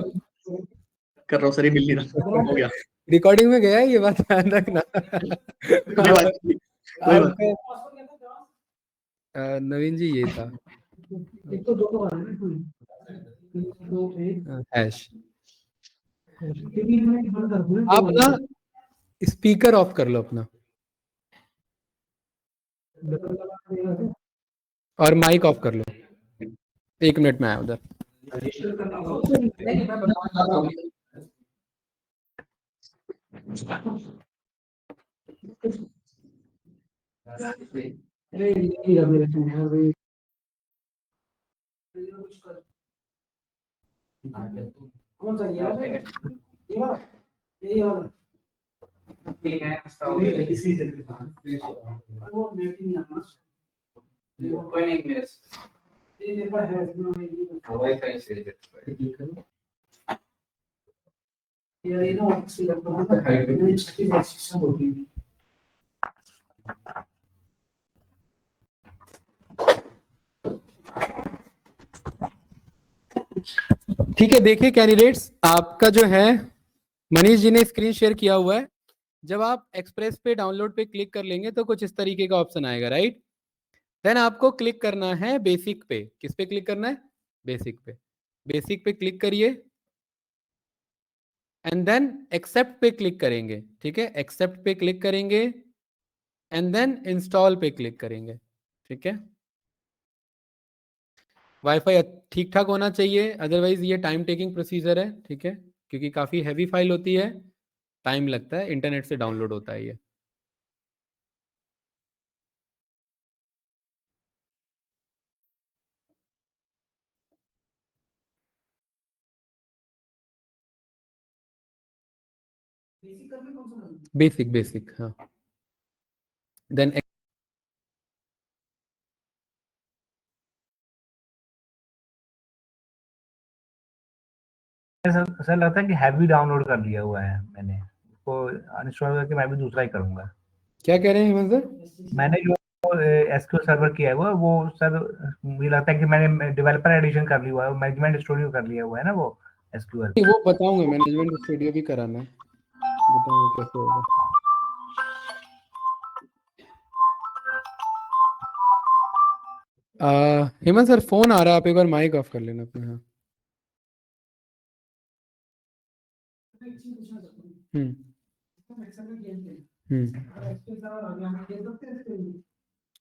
कर रहा हूँ सर, ये मिल नहीं रहा, हो गया। रिकॉर्डिंग में गया है ये बात ध्यान रखना। कोई बात नहीं, कोई बात नहीं। नवीन जी ये था एक तो दो बार है तो एक हैश। तीन मिनट बंद कर दूं आप ना स्पीकर ऑफ कर लो अपना और माइक ऑफ कर लो। 1 मिनट में आया उधर। अरे ये मेरे तुम है वे कौन सा ये वाला ये वाला ये वाला ठीक है इसी से वो नेट नहीं आना कोई नहीं मेरे ये मेरे पास है वाईफाई से ये ना ऑफिस लैपटॉप है इसकी सिस्टम होती है ठीक है, देखिए कैंडिडेट्स, आपका जो है मनीष जी ने स्क्रीन शेयर किया हुआ है। जब आप एक्सप्रेस पे डाउनलोड पे क्लिक कर लेंगे तो कुछ इस तरीके का ऑप्शन आएगा, राइट। देन आपको क्लिक करना है बेसिक पे। किस पे क्लिक करना है? बेसिक पे। बेसिक पे क्लिक करिए एंड देन एक्सेप्ट पे क्लिक करेंगे। ठीक है, एक्सेप्ट पे क्लिक करेंगे एंड देन इंस्टॉल पे क्लिक करेंगे। ठीक है, वाईफाई ठीक ठाक होना चाहिए, अदरवाइज ये टाइम टेकिंग प्रोसीजर है। ठीक है, क्योंकि काफ़ी हैवी फाइल होती है, टाइम लगता है, इंटरनेट से डाउनलोड होता है ये। बेसिक करके कौन सा करना बेसिक बेसिक, हाँ। देन सर लगता है कि हैवी डाउनलोड कर लिया हुआ है मैंने, उसको अनइंस्टॉल करके मैं भी दूसरा ही करूंगा। क्या कह रहे हैं हेमंत सर? मैंने जो एसक्यूएल सर्वर किया हुआ है वो सर मुझे लगता है कि मैंने डेवलपर एडिशन कर लिया हुआ है, मैनेजमेंट स्टूडियो कर लिया हुआ है ना वो एसक्यूएल। वो बताऊंगा, मैनेजमेंट स्टूडियो भी कराना है, बताऊंगा कैसे होगा। हेमंत सर फोन आ रहा है, आप एक बार माइक ऑफ कर लेना अपने। हाँ, हम्म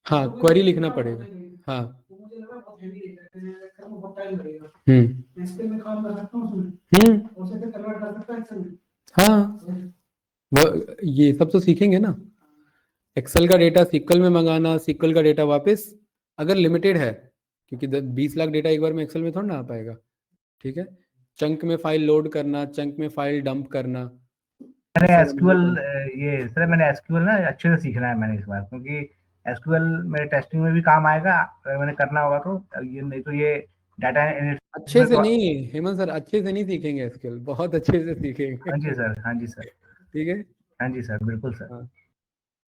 हाँ, क्वेरी लिखना पड़ेगा। हाँ, मुझे लगा बहुत हेवी है बहुत टाइम लगेगा। हम्म में काम कर सकता हूँ उसमें उसे फिर कन्वर्ट कर सकता है एक्सेल में। हाँ, वो ये सब तो सीखेंगे ना। एक्सेल का डेटा सीक्वल में मंगाना, सीक्वल का डेटा वापस, अगर लिमिटेड है, क्योंकि 20 लाख डेटा एक बार में एक्सेल में थोड़ा ना आ पाएगा। ठीक है, चंक में फाइल लोड करना, चंक में फाइल डंप करना। मैंने एसक्यूएल ये सर मैंने एसक्यूएल ना अच्छे से सीखना है मैंने इस बार, क्योंकि एसक्यूएल मेरे टेस्टिंग में भी काम आएगा अगर मैंने करना होगा तो। ये नहीं तो ये डाटा अच्छे से नहीं हेमंत सर, अच्छे से नहीं सीखेंगे एसक्यूएल, बहुत अच्छे से सीखेंगे। हाँ जी सर, हाँ जी सर, ठीक है, हाँ जी सर, बिल्कुल सर। हाँ,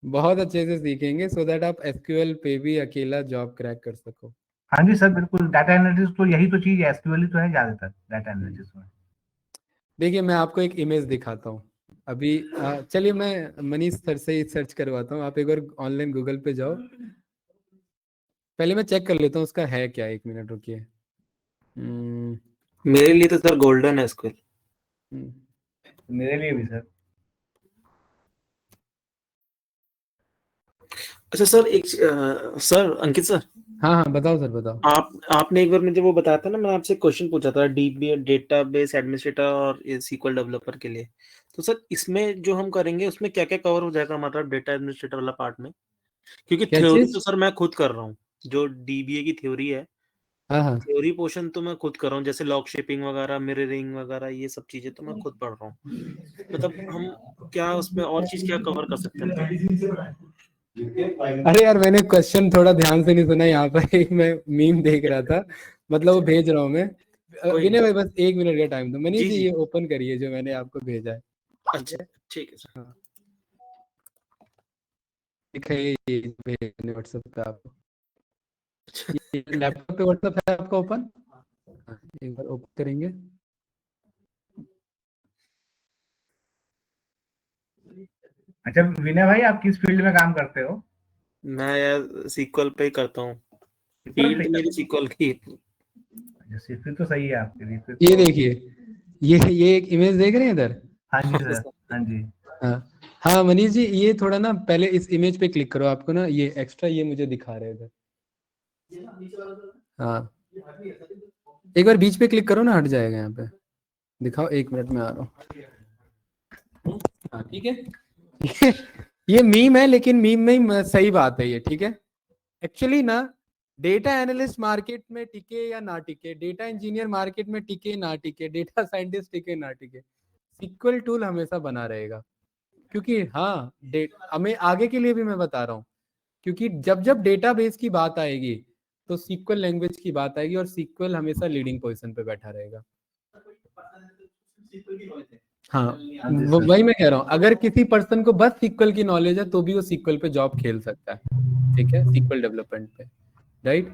बहुत अच्छे से सीखेंगे सो दैट आप एसक्यूएल पे भी अकेला जॉब क्रैक कर सको। हाँ जी सर, बिल्कुल। डाटा एनालिटिक्स तो यही तो चीज है, एसक्यूएल ही तो है ज्यादातर डाटा एनालिटिक्स में। देखिए मैं आपको एक इमेज दिखाता हूँ अभी। चलिए मैं मनीष सर से ही सर्च करवाता हूँ, आप एक बार ऑनलाइन गूगल पे जाओ। पहले मैं चेक कर लेता हूँ उसका है क्या, 1 मिनट रुकिए। मेरे लिए तो सर गोल्डन है एसक्यूएल। मेरे लिए भी सर। अच्छा सर, एक सर अंकित सर, हाँ हाँ बताओ सर, बताओ। आपने एक बार मुझे वो बताया था ना, मैं आपसे क्वेश्चन पूछा था डीबी डेटाबेस एडमिनिस्ट्रेटर और सीक्वल डेवलपर के लिए। तो सर इसमें जो हम करेंगे उसमें क्या क्या कवर हो जाएगा, मतलब डेटा एडमिनिस्ट्रेटर वाला पार्ट में? क्योंकि क्या थ्योरी चीज? तो सर मैं खुद कर रहा हूँ, जो डीबीए की थ्योरी है, हाँ हाँ, थ्योरी पोर्शन तो मैं खुद कर रहा हूँ, जैसे लॉग शेपिंग वगैरह, मिररिंग वगैरह, ये सब चीजें तो मैं खुद पढ़ रहा हूँ। मतलब हम क्या उसमें और चीज क्या कवर कर सकते हैं? अरे यार मैंने क्वेश्चन थोड़ा ध्यान से नहीं सुना, यहाँ पर एक मैं मीम देख रहा था, मतलब वो भेज रहा हूँ मैं। कोई विनय नहीं। भाई बस 1 मिनट का टाइम दो। मनीष जी जी जी, ये ओपन करिए जो मैंने आपको भेजा है। ठीक अच्छा है, ठीक है सर। हाँ, दिखाइए ये भेजने व्हाट्सएप पे आपको। ये लैपटॉप पे व्हाट्सएप है आपका ओपन? हाँ, एक बार ओपन करेंगे। अच्छा विनय भाई, आप किस फील्ड में काम करते हो? मैं यार सीक्वल पे ही करता हूँ, SQL फील्ड पे? मेरी सीक्वल की है। अच्छा, फिर तो सही है आपके लिए, फिर ये तो। देखिए, ये एक इमेज देख रहे हैं इधर। हाँ जी हाँ सर। सर। हाँ जी। हाँ हाँ मनीष जी, ये थोड़ा ना पहले इस इमेज पे क्लिक करो, आपको ना ये एक्स्ट्रा ये मुझे दिखा रहे हैं इधर। हाँ एक बार बीच पे क्लिक करो ना, हट जाएगा यहाँ पे। दिखाओ, 1 मिनट में आ रहा हूँ। हाँ ठीक है। ये मीम है, लेकिन मीम में ही सही बात है ये, ठीक है। एक्चुअली ना, डेटा एनालिस्ट मार्केट में टिके या ना टिके, डेटा इंजीनियर मार्केट में टिके ना टिके, डेटा साइंटिस्ट टिके ना टिके, सीक्वल टूल हमेशा बना रहेगा। क्योंकि हाँ, हमें आगे के लिए भी मैं बता रहा हूँ, क्योंकि जब जब डेटाबेस की बात आएगी तो सीक्वल लैंग्वेज की बात आएगी, और सीक्वल हमेशा लीडिंग पोजीशन पे बैठा रहेगा। हाँ हाँ जी सर। वही मैं कह रहा हूँ, अगर किसी पर्सन को बस सीक्वल की नॉलेज है तो भी वो सीक्वल पे जॉब खेल सकता है, ठीक है, सीक्वल डेवलपमेंट पे, राइट।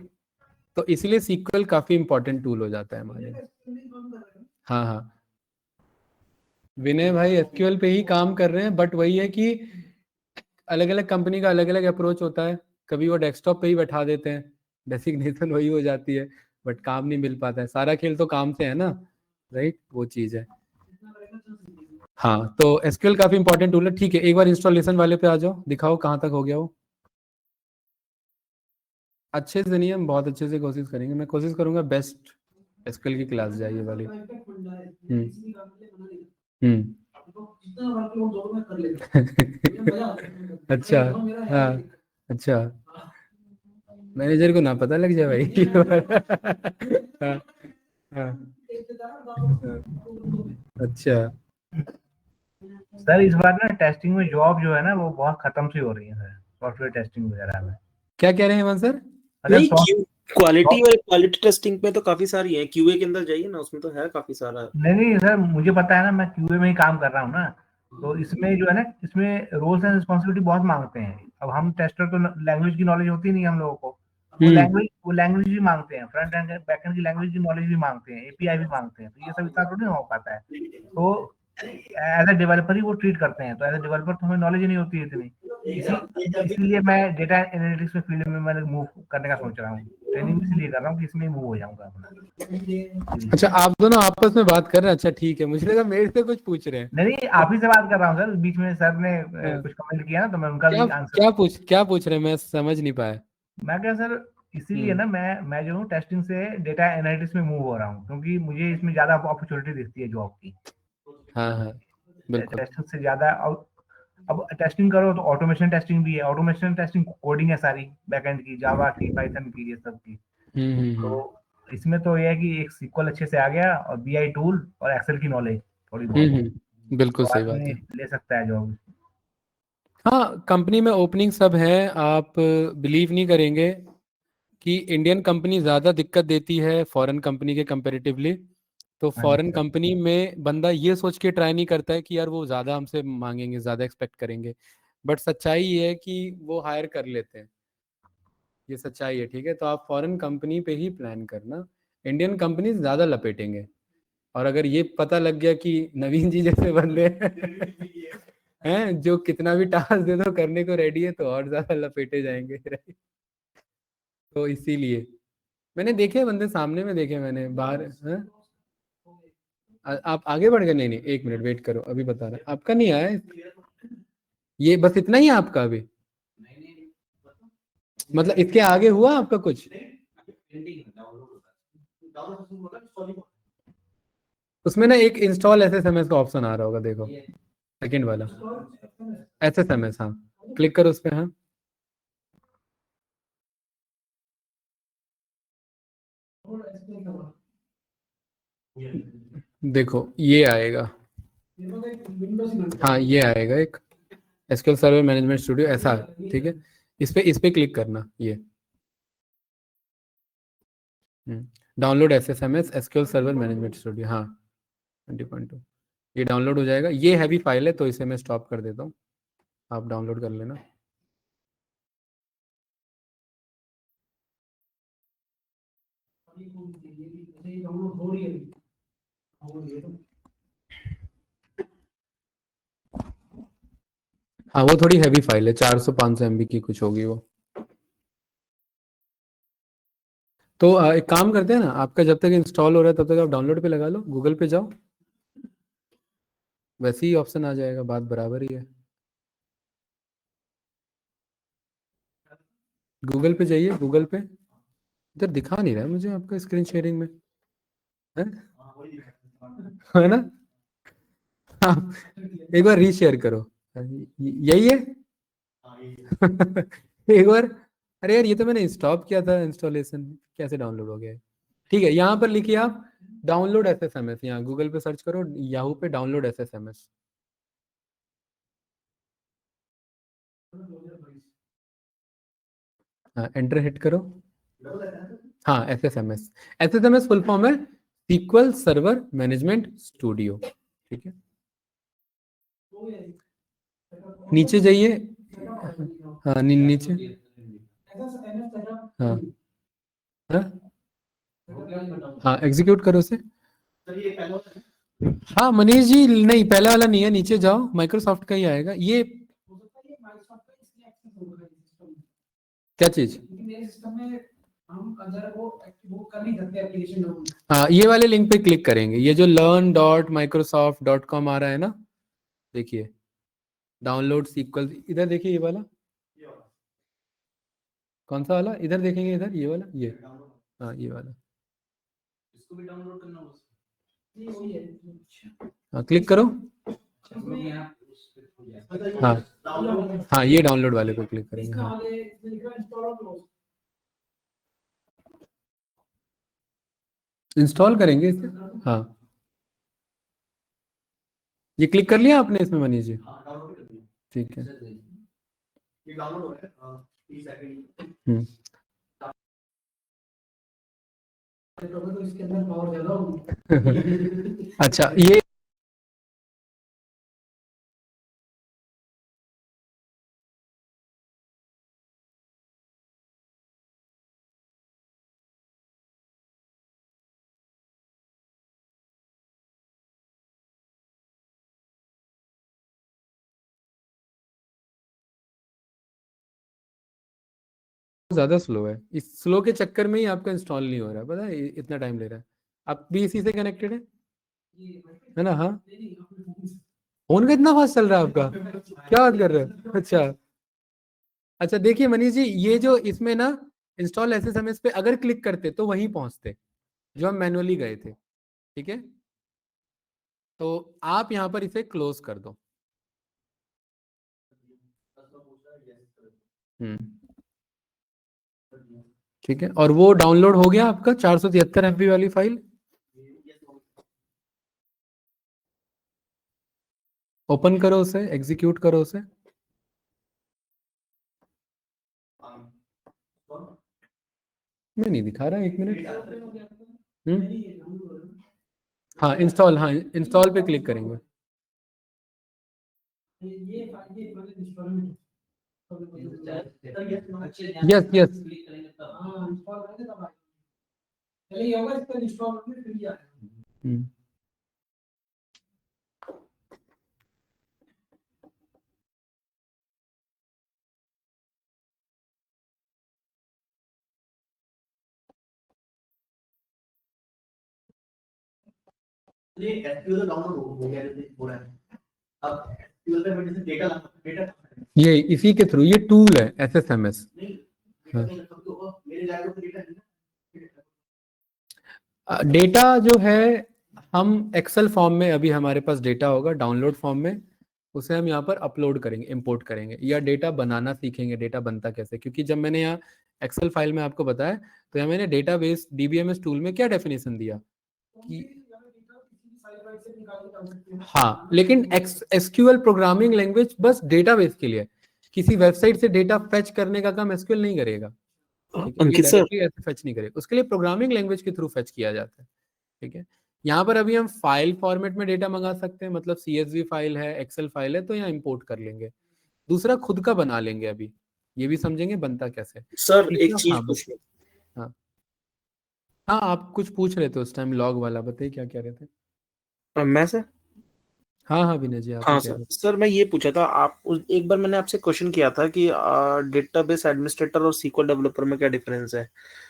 तो इसलिए सीक्वल काफी इंपॉर्टेंट टूल हो जाता है हमारे लिए। हाँ हाँ विनय भाई एसक्यूएल पे ही काम कर रहे हैं, बट वही है कि अलग अलग कंपनी का अलग अलग अप्रोच होता है। कभी वो डेस्कटॉप पे ही बैठा देते हैं, डेसिग्नेशन वही हो जाती है, बट काम नहीं मिल पाता है। सारा खेल तो काम से है ना, राइट, वो चीज है। हाँ तो एसक्यूएल काफी इंपॉर्टेंट टूल है, ठीक है। एक बार इंस्टॉलेशन वाले पे आ जाओ, दिखाओ कहाँ तक हो गया वो। अच्छे से नहीं, हम बहुत अच्छे से कोशिश करेंगे, मैं कोशिश करूंगा बेस्ट एसक्यूएल की क्लास जाए ये वाली। हम्म अच्छा। हाँ अच्छा, मैनेजर को ना पता लग जाए भाई। हाँ हाँ हाँ, अच्छा। सर इस बार ना टेस्टिंग में जॉब जो है ना, वो बहुत खत्म सी हो रही है सर, सॉफ्टवेयर टेस्टिंग वगैरह में। क्या कह रहे हैं हेमंत सर? अच्छा नहीं, सॉफ्ट क्वालिटी और क्वालिटी टेस्टिंग पे तो काफी सारी है, क्यूए के अंदर जाइए ना, उसमें तो है काफी सारा। नहीं नहीं सर, मुझे पता है ना, मैं क्यूए में ही काम कर रहा हूँ ना। तो इसमें जो है ना, इसमें रोल्स एंड रिस्पॉन्सिबिलिटी बहुत मांगते हैं। अब हम टेस्टर तो लैंग्वेज की नॉलेज होती नहीं है हम लोगों को। वो लैंग्वेज भी मांगते हैं, फ्रंट एंड बैक एंड की लैंग्वेज की नॉलेज भी मांगते हैं, एपीआई भी मांगते हैं। तो ये सब इतना थोड़ी ना हो पाता है। तो एज ए डेवलपर ही वो ट्रीट करते हैं, तो एज ए डेवलपर तो हमें नॉलेज ही नहीं होती है इतनी। इसीलिए मैं डेटा एनालिटिक्स में फील्ड में मैंने मूव करने का सोच रहा हूँ। ट्रेनिंग इसलिए कर रहा हूँ कि इसमें मूव हो जाऊंगा अपना। अच्छा, आप दोनों आपस में बात कर रहे हैं, अच्छा ठीक है, मुझे लगा मेरे से कुछ पूछ रहे हैं। नहीं नहीं, आप ही से बात कर रहा हूँ सर। बीच में सर ने हाँ, कुछ कमेंट किया ना, तो मैं उनका क्या भी आंसर। क्या पूछ रहे हैं, मैं समझ नहीं पाया। मैं क्या सर, इसीलिए हम्म ना मैं जो हूँ टेस्टिंग से डेटा एनालिटिक्स में मूव हो रहा हूँ, क्योंकि मुझे इसमें ज्यादा अपॉर्चुनिटी दिखती है जॉब की। हाँ हाँ बिल्कुल। टेस्टिंग से ज्यादा। अब टेस्टिंग करो तो ऑटोमेशन टेस्टिंग भी है। ऑटोमेशन टेस्टिंग कोडिंग है सारी, बैकएंड की, जावा की, पाइथन की, ये सब की। तो हम्म इसमें तो ये है कि एक सीक्वल अच्छे से आ गया, और बीआई टूल और एक्सेल की नॉलेज थोड़ी बहुत, बिल्कुल तो सही बात आदमी है। ले सकता है जॉब। हाँ कंपनी में ओपनिंग सब है, आप बिलीव नहीं करेंगे कि इंडियन कंपनी ज़्यादा दिक्कत देती है फॉरेन कंपनी के कंपैरेटिवली। तो हाँ जी फॉरेन सर। कंपनी में बंदा ये सोच के ट्राई नहीं करता है कि यार वो ज़्यादा हमसे मांगेंगे, ज़्यादा एक्सपेक्ट करेंगे, बट सच्चाई ये है कि वो हायर कर लेते हैं, ये सच्चाई है, ठीक है। तो आप फॉरेन कंपनी पे ही प्लान करना, इंडियन कंपनी ज़्यादा लपेटेंगे। और अगर ये पता लग गया कि नवीन जी जैसे बंदे हैं जो कितना भी टास्क दे दो करने को रेडी है, तो और ज़्यादा लपेटे जाएंगे। तो इसीलिए मैंने देखे बंदे, सामने में देखे मैंने बाहर। हाँ? आप आगे बढ़ गए? नहीं नहीं, 1 मिनट वेट करो, अभी बता रहा हूं। आपका नहीं आया है? ये बस इतना ही है आपका अभी? मतलब इसके आगे हुआ आपका कुछ? उसमें ना एक इंस्टॉल एसएसएमएस का ऑप्शन आ रहा होगा, देखो सेकंड वाला, एसएसएमएस, हाँ क्लिक करो उस पे। हाँ देखो ये आएगा, हाँ ये आएगा एक एसक्यूएल सर्वर मैनेजमेंट स्टूडियो ऐसा, ठीक है। इस पे क्लिक करना, ये download SSMS SQL server management studio, हाँ 20.2, ये डाउनलोड हो जाएगा। ये हैवी फाइल है तो इसे मैं स्टॉप कर देता हूँ, आप डाउनलोड कर लेना। हाँ वो थोड़ी हैवी फाइल है, 400-500 MB की कुछ होगी वो। तो एक काम करते हैं ना, आपका जब तक इंस्टॉल हो रहा है तब तक आप डाउनलोड पे लगा लो, गूगल पे जाओ, वैसे ही ऑप्शन आ जाएगा, बात बराबर ही है। गूगल पे जाइए, गूगल पे, इधर दिखा नहीं रहा है मुझे आपका स्क्रीन शेयरिंग में, है ना? हाँ, एक बार रीशेयर करो, यही है। एक बार, अरे यार ये तो मैंने स्टॉप किया था इंस्टॉलेशन, कैसे डाउनलोड हो गया है? ठीक है, यहाँ पर लिखिए आप डाउनलोड SSMS, यहाँ गूगल पे सर्च करो, याहू पे डाउनलोड SSMS। हाँ एंटर हिट करो। हाँ SSMS फुल फॉर्म है SQL सर्वर मैनेजमेंट स्टूडियो, ठीक है। नीचे जाइए, हाँ नीचे, हाँ हाँ हाँ एग्जीक्यूट करो उसे। हाँ मनीष जी, नहीं पहला वाला नहीं है, नीचे जाओ, माइक्रोसॉफ्ट का ही आएगा ये। क्या चीज? मेरे सिस्टम में हम अगर वो कर नहीं सकते एप्लीकेशन डाउनलोड। हाँ ये वाले लिंक पे क्लिक करेंगे, ये जो learn.microsoft.com आ रहा है ना, देखिए डाउनलोड SQL, इधर देखिए ये वाला, कौन सा वाला, इधर देखेंगे, इधर ये वाला, ये, हाँ ये वाला, इसको भी डाउनलोड करना होगा। नहीं वही है। हाँ क्लिक करो, हाँ हाँ ये डाउनलोड वाले पे क्लिक करेंगे, हाँ इंस्टॉल करेंगे इसे, हाँ ये क्लिक कर लिया आपने इसमें मनीष जी? ठीक है, तो इसके अंदर पावर ज्यादा होगी। अच्छा ये ज्यादा स्लो है, इस स्लो के चक्कर में ही आपका इंस्टॉल नहीं हो रहा है, पता है इतना टाइम ले रहा है। आप भी इसी से कनेक्टेड है ना? हाँ फोन का इतना फास्ट चल रहा है आपका, क्या बात कर रहे हो? अच्छा अच्छा, देखिए मनीष जी, ये जो इसमें ना इंस्टॉल SSMS पे अगर क्लिक करते तो वहीं पहुंचते जो हम मैनुअली गए थे, ठीक है। तो आप यहाँ पर इसे क्लोज कर दो। ठीक है, और वो डाउनलोड हो गया आपका 473 MB वाली फाइल, ओपन करो उसे, एग्जीक्यूट करो उसे। मैं नहीं दिखा रहा, 1 मिनट। हाँ इंस्टॉल, हाँ इंस्टॉल पे क्लिक करेंगे। यस यस, ये SQL डाउनलोड हो गया जैसे हो रहा है। अब SQL पे जैसे डेटा ये इसी के थ्रू, ये टूल है SSMS। नहीं मेरे लैपटॉप पे डेटा डेटा जो है हम एक्सेल फॉर्म में, अभी हमारे पास डेटा होगा डाउनलोड फॉर्म में, उसे हम यहाँ पर अपलोड करेंगे, इंपोर्ट करेंगे, या डेटा बनाना सीखेंगे, डेटा बनता कैसे। क्योंकि जब मैंने यहाँ एक्सेल फाइल में आपको बताया, तो यहाँ मैंने डेटाबेस DBMS टूल में क्या डेफिनेशन दिया कि हाँ, लेकिन SQL प्रोग्रामिंग लैंग्वेज बस डेटाबेस के लिए, किसी वेबसाइट से डेटा फेच करने का काम SQL नहीं करेगा, ठीक है? ये अंकित सर, डायरेक्टली ऐसे फेच नहीं करेगा, उसके लिए प्रोग्रामिंग लैंग्वेज के थ्रू फेच किया जाता है, ठीक है। यहाँ पर अभी हम फाइल फॉर्मेट में डेटा मंगा सकते हैं, मतलब CSV फाइल है, एक्सेल फाइल है, तो यहाँ इंपोर्ट कर लेंगे। दूसरा खुद का बना लेंगे, अभी ये भी समझेंगे बनता कैसे। सर एक तीसरा, चीज हाँ पूछनी। हाँ हाँ, आप कुछ पूछ रहे थे उस टाइम लॉग वाला, बताइए क्या कह रहे थे? मैं सर, हाँ हाँ विनय जी, आप हाँ ही कह सर, रहे सर मैं ये पूछा था, आप एक बार मैंने आपसे क्वेश्चन किया था कि डेटाबेस एडमिनिस्ट्रेटर और सीक्वल डेवलपर में क्या डिफरेंस है,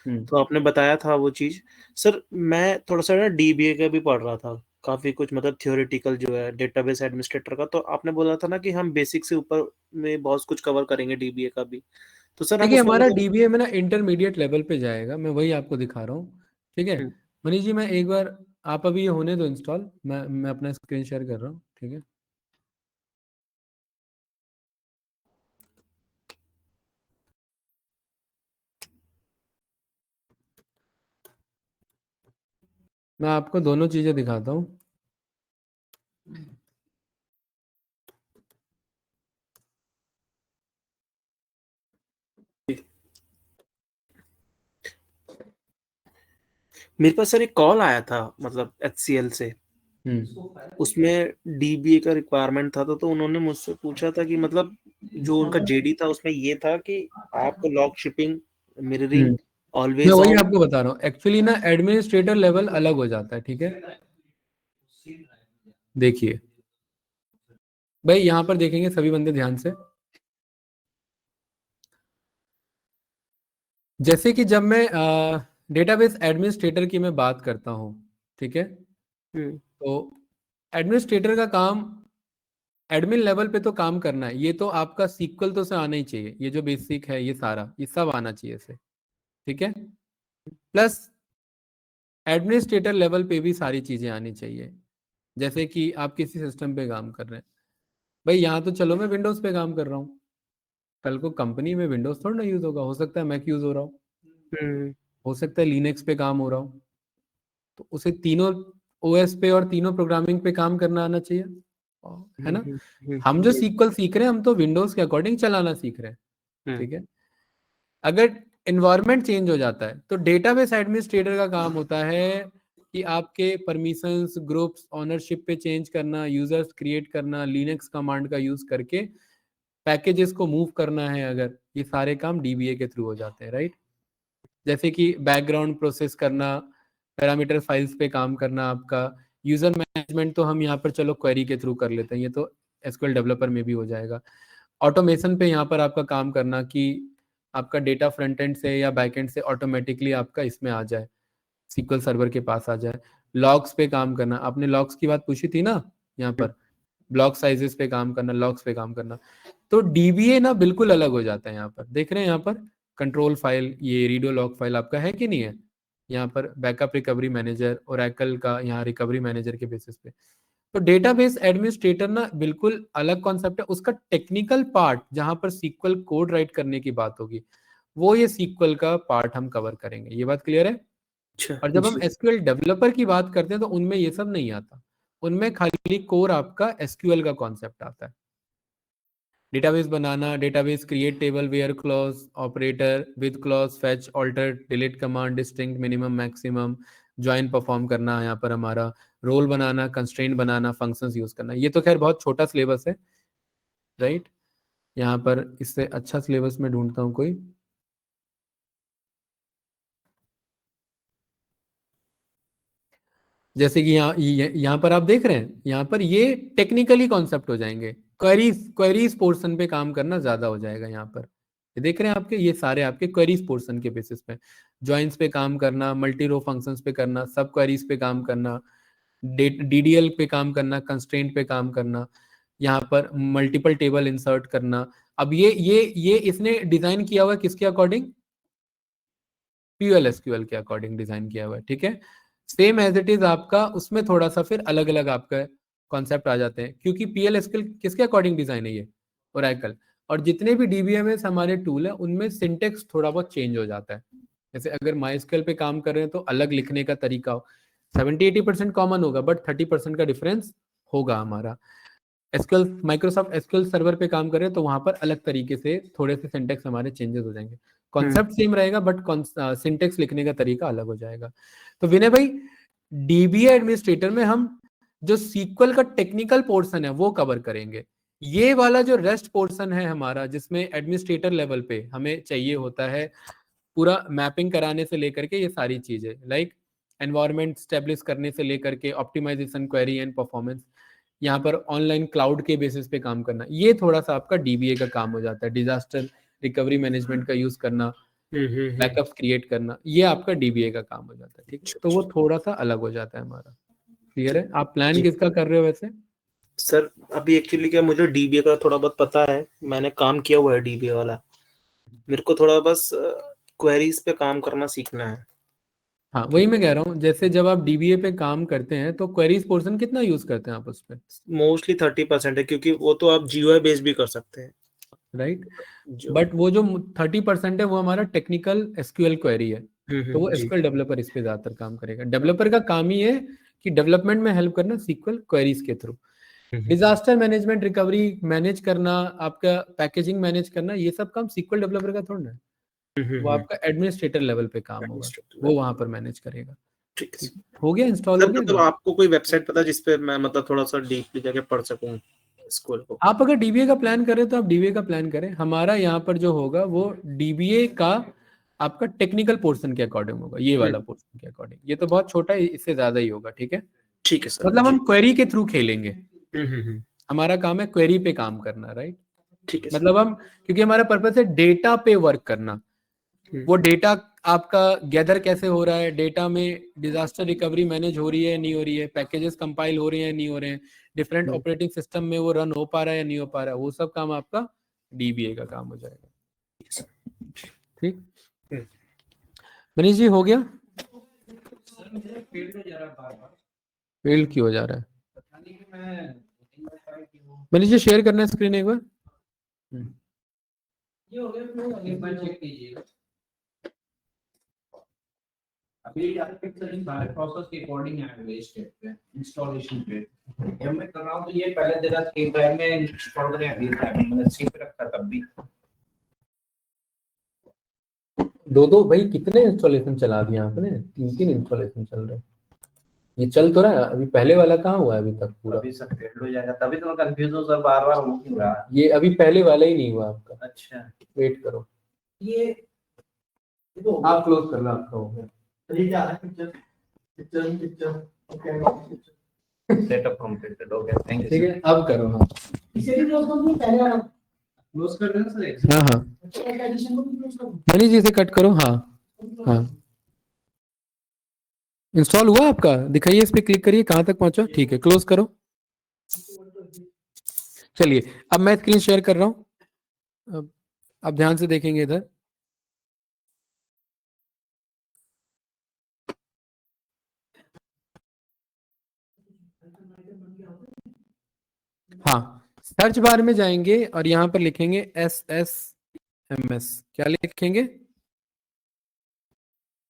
हो। तो आपने बताया था वो चीज। सर मैं थोड़ा सा ना डीबीए का भी पढ़ रहा था, काफी कुछ मतलब थियोरेटिकल जो है डेटाबेस एडमिनिस्ट्रेटर का, तो आपने बोला था ना कि हम बेसिक से ऊपर में बहुत कुछ कवर करेंगे डीबीए का भी, तो सर हम देखिए उसमें हमारा मतलब डीबीए में ना इंटरमीडिएट लेवल पे जाएगा, मैं वही आपको दिखा रहा हूँ। ठीक है हम्म, मनीष जी, मैं एक बार, आप अभी ये होने दो इंस्टॉल, मैं अपना स्क्रीन शेयर कर रहा हूँ। ठीक है, मैं आपको दोनों चीज़ें दिखाता हूँ। मेरे पास सर एक कॉल आया था मतलब HCL से, उसमें डीबीए का रिक्वायरमेंट था, तो उन्होंने मुझसे पूछा था कि मतलब जो उनका जेडी था उसमें ये था कि आपको लॉग शिपिंग, मिररिंग, मैं ऑलवेज वही ऑन। आपको बता रहा हूँ, एक्चुअली ना एडमिनिस्ट्रेटर लेवल अलग हो जाता है। ठीक है, देखिए भाई यहाँ पर देखेंगे सभी बंदे ध्यान से, जैसे कि जब मैं डेटाबेस एडमिनिस्ट्रेटर की मैं बात करता हूँ, ठीक है, तो एडमिनिस्ट्रेटर का काम एडमिन लेवल पे तो काम करना है, ये तो आपका सीक्वल तो से आना ही चाहिए, ये जो बेसिक है ये सारा ये सब आना चाहिए से। ठीक है, प्लस एडमिनिस्ट्रेटर लेवल पे भी सारी चीजें आनी चाहिए, जैसे कि आप किसी सिस्टम पे काम कर रहे हैं, भाई यहाँ तो चलो मैं विंडोज पे काम कर रहा हूँ, कल को कंपनी में विंडोज थोड़ा ना यूज होगा, हो सकता है मैक यूज हो रहा हो, हो सकता है लिनक्स पे काम हो रहा हो, तो उसे तीनों ओएस पे और तीनों प्रोग्रामिंग पे काम करना आना चाहिए, है ना। हम जो सीक्वल सीख रहे हैं हम तो विंडोज के अकॉर्डिंग चलाना सीख रहे हैं। ठीक है, अगर एनवायरनमेंट चेंज हो जाता है तो डेटाबेस एडमिनिस्ट्रेटर का काम होता है कि आपके परमिशंस, ग्रुप्स, ऑनरशिप पे चेंज करना, यूजर्स क्रिएट करना, लिनक्स कमांड का यूज करके पैकेजेस को मूव करना है, अगर ये सारे काम डीबीए के थ्रू हो जाते हैं, राइट। जैसे कि बैकग्राउंड प्रोसेस करना, पैरामीटर फाइल्स पे काम करना, आपका यूजर मैनेजमेंट तो हम यहाँ पर चलो क्वेरी के थ्रू कर लेते हैं, ये तो एसक्यूएल डेवलपर में भी हो जाएगा। ऑटोमेशन पे यहाँ पर आपका काम करना कि आपका डेटा फ्रंट एंड से या बैक एंड से ऑटोमेटिकली आपका इसमें आ जाए, सीक्वल सर्वर के पास आ जाए। लॉग्स पे काम करना, आपने लॉग्स की बात पूछी थी ना, यहाँ पर ब्लॉक साइजेस पे काम करना, लॉग्स पे काम करना, तो डीबीए ना बिल्कुल अलग हो जाता है। यहाँ पर देख रहे हैं, यहाँ पर कंट्रोल फाइल, ये रीडो लॉग फाइल आपका है कि नहीं है, यहाँ पर बैकअप रिकवरी मैनेजर, ओरेकल का यहाँ रिकवरी मैनेजर के बेसिस पे। तो डेटाबेस एडमिनिस्ट्रेटर ना बिल्कुल अलग कॉन्सेप्ट है, उसका टेक्निकल पार्ट जहां पर सीक्वल कोड राइट करने की बात होगी, वो ये सीक्वल का पार्ट हम कवर करेंगे, ये बात क्लियर है। अच्छा और जब हम जी। एसक्यूएल डेवलपर की बात करते हैं तो उनमें ये सब नहीं आता, उनमें खाली कोर आपका एसक्यूएल का कॉन्सेप्ट आता है। डेटाबेस बनाना, database create table, where clause, operator, with clause, fetch, alter, delete command, distinct, minimum, maximum, join perform करना, यहाँ पर हमारा रोल बनाना, कंस्ट्रेंट बनाना, फंक्शंस यूज करना। ये तो खैर बहुत छोटा सिलेबस है, राइट। यहाँ पर इससे अच्छा सिलेबस में ढूंढता हूँ कोई। जैसे कि यहाँ पर आप देख रहे हैं, यहाँ पर ये टेक्निकली कॉन्सेप्ट हो जाएंगे, क्वेरीज पोर्शन पे काम करना ज्यादा हो जाएगा। यहाँ पर ये देख रहे हैं आपके, ये सारे आपके क्वेरीज पोर्शन के बेसिस पे, जॉइंस पे काम करना, मल्टी रो फंक्शंस पे करना, सब क्वेरीज पे काम करना, डीडीएल पे काम करना, कंस्ट्रेंट पे काम करना, यहाँ पर मल्टीपल टेबल इंसर्ट करना। अब ये इसने डिजाइन किया हुआ है किसके अकॉर्डिंग, प्यूएल एसक्यूएल के अकॉर्डिंग डिजाइन किया हुआ है। ठीक है, सेम एज इट इज आपका, उसमें थोड़ा सा फिर अलग अलग आपका कॉन्सेप्ट आ जाते हैं, क्योंकि पीएल एसक्यूएल किसके अकॉर्डिंग डिजाइन है, ये ओरेकल। और जितने भी डीबीएमएस हमारे टूल है उनमें सिंटेक्स थोड़ा बहुत चेंज हो जाता है। जैसे अगर माइस्क्यूएल पे काम कर रहे हैं तो अलग लिखने का तरीका हो, 70-80% कॉमन होगा, बट 30% का डिफरेंस होगा हमारा। एसक्यूएल, माइक्रोसॉफ्ट एसक्यूएल सर्वर पे काम करें तो वहां पर अलग तरीके से थोड़े से सिंटेक्स हमारे चेंजेस हो जाएंगे, कॉन्सेप्ट सेम रहेगा बट सिंटेक्स लिखने का तरीका अलग हो जाएगा। तो विनय भाई, डीबीए एडमिनिस्ट्रेटर में हम जो सीक्वल का टेक्निकल पोर्शन है वो कवर करेंगे। ये वाला जो रेस्ट पोर्शन है हमारा, जिसमें एडमिनिस्ट्रेटर लेवल पे हमें चाहिए होता है पूरा मैपिंग कराने से लेकर के ये सारी चीजें, लाइक एनवायरनमेंट स्टेब्लिश करने से लेकर के ऑप्टिमाइजेशन, क्वेरी एंड परफॉर्मेंस, यहाँ पर ऑनलाइन क्लाउड के बेसिस पे काम करना, ये थोड़ा सा आपका डीबीए का काम हो जाता है। डिजास्टर रिकवरी मैनेजमेंट का यूज करना, बैकअप्स क्रिएट करना, ये आपका डीबीए का काम हो जाता है। ठीक है, तो वो थोड़ा सा अलग हो जाता है हमारा। क्लियर है? आप प्लान जी। किसका कर रहे हो वैसे? सर अभी एक्चुअली क्या, मुझे डीबीए का थोड़ा बहुत पता है, मैंने काम किया हुआ है डीबीए वाला। मेरे को थोड़ा बस क्वेरीज पे काम करना सीखना है। हाँ, वही मैं कह रहा हूँ, जैसे जब आप डीबीए पे काम करते हैं तो क्वेरीज पोर्शन कितना यूज करते हैं आप उस पर? मोस्टली 30% है, क्योंकि वो तो आप जीयूआई बेस भी कर सकते हैं। राइट, जो बट वो जो 30% है वो हमारा टेक्निकल एसक्यूएल क्वेरी है, तो वो जी। एसक्यूएल डेवलपर इस पे ज्यादातर काम करेगा। डेवलपर का काम ही है कि डेवलपमेंट में हेल्प करना सीक्वल क्वेरीज के through. Disaster management, recovery manage करना, आपका पैकेजिंग मैनेज करना, ये सब काम सीक्वल डेवलपर का थोड़ा है, वो आपका एडमिनिस्ट्रेटर लेवल पे काम होगा, वो वहां पर मैनेज करेगा। ठीक है हो गया, इंस्टॉल सर। हो गया मतलब क्या? आपको कोई वेबसाइट पता है जिसपे मैं मतलब थोड़ा सा डीपली जाके पढ़ सकूं स्कूल को? आप अगर डीबीए का प्लान करें तो आप डीबीए का प्लान करें। हमारा यहाँ पर जो होगा वो डीबीए का आपका टेक्निकल पोर्शन के अकॉर्डिंग होगा, ये वाला पोर्शन के अकॉर्डिंग। ये तो बहुत छोटा है, इससे ज्यादा ही होगा। ठीक है, ठीक है सर। मतलब हम क्वेरी के थ्रू खेलेंगे, हम्म। हमारा काम है क्वेरी पे काम करना। राइट, ठीक है मतलब हम, क्योंकि हमारा पर्पस है डेटा पे वर्क करना। वो डेटा आपका गैदर कैसे हो रहा है, डेटा में डिजास्टर रिकवरी मैनेज हो रही है नहीं हो रही है, पैकेजेस कंपाइल हो रहे हैं नहीं हो रहे हैं, डिफरेंट ऑपरेटिंग सिस्टम में वो रन हो पा रहा है या नहीं हो पा रहा है, वो सब काम आपका डीबीए का काम हो जाएगा। ठीक, मनीष जी हो गया? सर मेरा फील्ड में जा रहा है बार-बार, फेल्ड क्यों हो जा रहा है? पता नहीं कि मैं ट्राई की हूँ। मनीष जी शेयर करना है स्क्रीन एक बार। ये हो गया, तो एक बार चेक कीजिएगा। अभी सारे प्रोसेस के अकॉर्डिंग है हुए स्टेप पे, इंस्टॉलेशन पे। जब मैं कर रहा हूँ तो ये पहले दे रहा था, एक बार में इंस्टॉल करें, अभी मैंने सी पे रखा तब भी। दो भाई कितने इंस्टॉलेशन चला दिए आपने? 3 इंस्टॉलेशन चल रहे हैं। ये चल तो रहा है, अभी पहले वाला कहाँ हुआ है अभी तक पूरा? अभी सब फेल हो जाएगा, तभी तो मैं कंफ्यूज हूँ सर, बार बार हो क्यों रहा है? ये अभी पहले वाला ही नहीं हुआ आपका, अच्छा, वेट करो। ये तो आप क्लोज कर लो, आपका हो गया। ये क्या है? पिक्चर ओके, सेटअप कंप्लीटेड हो गया, थैंक यू। ठीक है, अब करो। हाँ इसे भी क्लोज कर दूं पहले वाला क्लोज कर देना सर एक हाँ हाँ, एडिशन को भी क्लोज कर दूं? मनीष जी से कट करो। हाँ हाँ, इंस्टॉल हुआ आपका? दिखाइए, इस पे क्लिक करिए, कहाँ तक पहुंचा। ठीक है, क्लोज करो। चलिए, अब मैं स्क्रीन शेयर कर रहा हूँ, अब ध्यान से देखेंगे इधर। हाँ, सर्च बार में जाएंगे और यहाँ पर लिखेंगे SSMS। क्या लिखेंगे?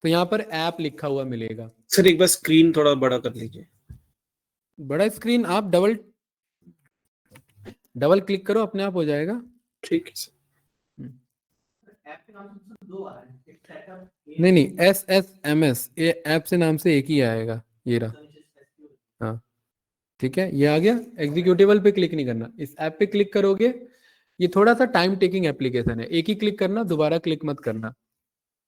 तो यहाँ पर ऐप लिखा हुआ मिलेगा। सर एक बार स्क्रीन थोड़ा बड़ा कर लीजिए। बड़ा स्क्रीन, आप डबल क्लिक करो, अपने आप हो जाएगा। ठीक है सर। ऐप के नाम से दो आ रहे हैं, एक सेटअप, नहीं, SSMS, ये ऐप से नाम से एक ही आएगा, ये रहा। हाँ ठीक है, ये आ गया। एग्जीक्यूटिबल पे क्लिक नहीं करना, इस ऐप पे क्लिक करोगे। ये थोड़ा सा टाइम टेकिंग एप्लीकेशन है, एक ही क्लिक करना, दोबारा क्लिक मत करना,